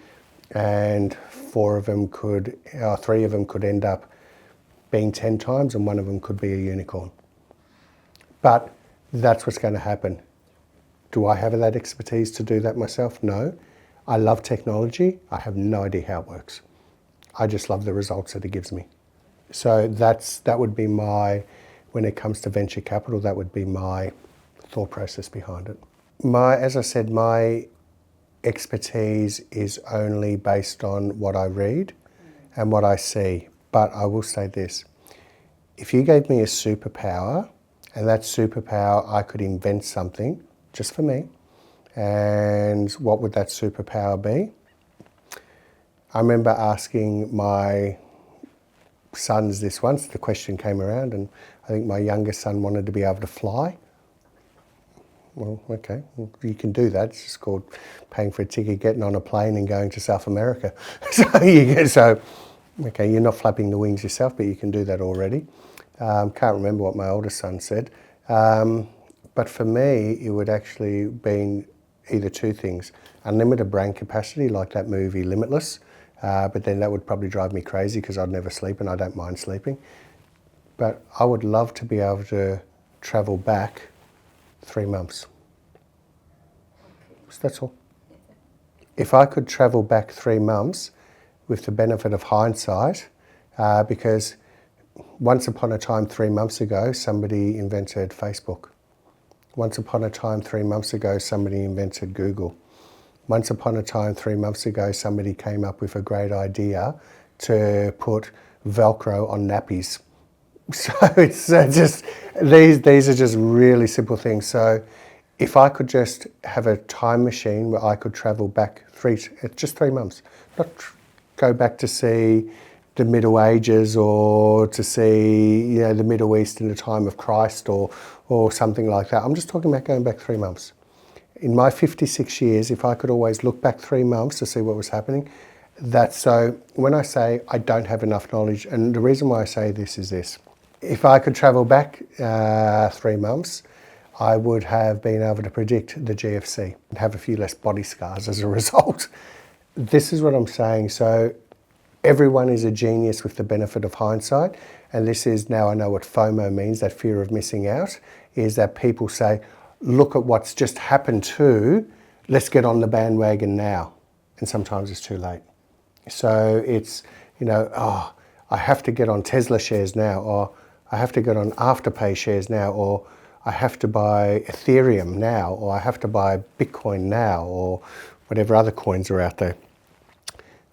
and 3 of them could end up being 10 times, and 1 of them could be a unicorn. But that's what's going to happen. Do I have that expertise to do that myself? No. I love technology. I have no idea how it works. I just love the results that it gives me. So that would be when it comes to venture capital, that would be my thought process behind it. As I said, my expertise is only based on what I read and what I see. But I will say this, if you gave me a superpower, and that superpower I could invent something just for me, and what would that superpower be? I remember asking my sons this once, the question came around, and I think my youngest son wanted to be able to fly. Well, okay, you can do that. It's just called paying for a ticket, getting on a plane and going to South America. Okay, you're not flapping the wings yourself, but you can do that already. Can't remember what my oldest son said. But for me, it would actually been either 2 things. Unlimited brain capacity, like that movie Limitless, but then that would probably drive me crazy because I'd never sleep and I don't mind sleeping. But I would love to be able to travel back 3 months. So that's all. If I could travel back 3 months with the benefit of hindsight, because once upon a time 3 months ago, somebody invented Facebook. Once upon a time 3 months ago, somebody invented Google. Once upon a time 3 months ago, somebody came up with a great idea to put Velcro on nappies. So it's just, these are just really simple things. So If I could just have a time machine where I could travel back just 3 months, not go back to see the Middle Ages or to see the Middle East in the time of Christ or something like that. I'm just talking about going back 3 months. In my 56 years, if I could always look back 3 months to see what was happening, so when I say I don't have enough knowledge, and the reason why I say this is this: if I could travel back 3 months, I would have been able to predict the GFC and have a few less body scars as a result. This is what I'm saying. So everyone is a genius with the benefit of hindsight. And this is, now I know what FOMO means, that fear of missing out, is that people say, look at what's just happened let's get on the bandwagon now. And sometimes it's too late. So it's, I have to get on Tesla shares now, or I have to get on Afterpay shares now, or I have to buy Ethereum now, or I have to buy Bitcoin now, or whatever other coins are out there.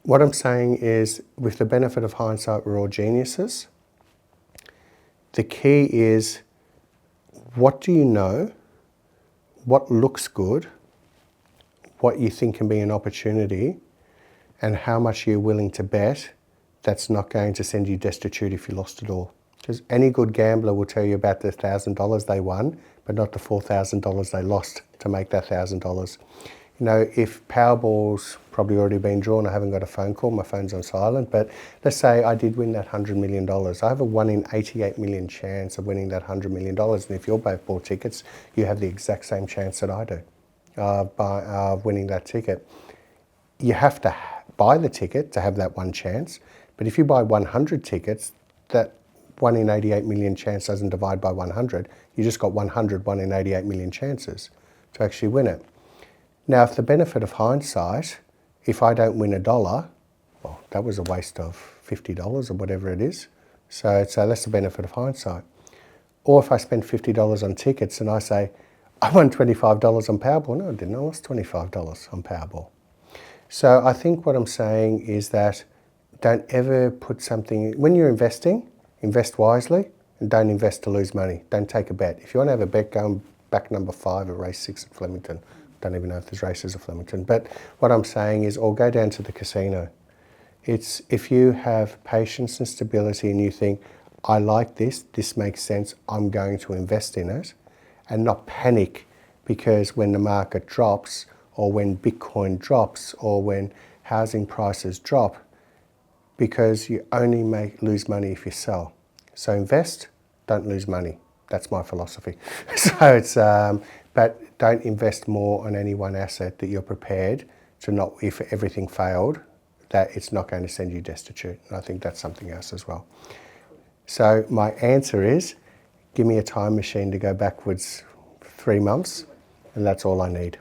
What I'm saying is, with the benefit of hindsight, we're all geniuses. The key is, what do you know? What looks good? What you think can be an opportunity? And how much you're willing to bet that's not going to send you destitute if you lost it all. Because any good gambler will tell you about the $1,000 they won, but not the $4,000 they lost to make that $1,000. If Powerball's probably already been drawn, I haven't got a phone call, my phone's on silent, but let's say I did win that $100 million. I have a 1 in 88 million chance of winning that $100 million. And if you're both bought tickets, you have the exact same chance that I do of winning that ticket. You have to buy the ticket to have that one chance, but if you buy 100 tickets, that 1 in 88 million chance doesn't divide by 100. You just got 100 1 in 88 million chances to actually win it. Now, if the benefit of hindsight, if I don't win $1, well, that was a waste of $50 or whatever it is. So that's the benefit of hindsight. Or if I spend $50 on tickets and I say, I won $25 on Powerball. No, I didn't. I lost $25 on Powerball. So I think what I'm saying is that don't ever put something, when you're investing, invest wisely and don't invest to lose money. Don't take a bet. If you want to have a bet, go back number 5 at race 6 at Flemington. Don't even know if there's races at Flemington. But what I'm saying is, or go down to the casino. It's if you have patience and stability and you think, I like this makes sense, I'm going to invest in it, and not panic because when the market drops or when Bitcoin drops or when housing prices drop, because you only lose money if you sell. So invest, don't lose money. That's my philosophy. So it's, but don't invest more on any one asset that you're prepared to not, if everything failed, that it's not going to send you destitute. And I think that's something else as well. So my answer is, give me a time machine to go backwards 3 months, and that's all I need.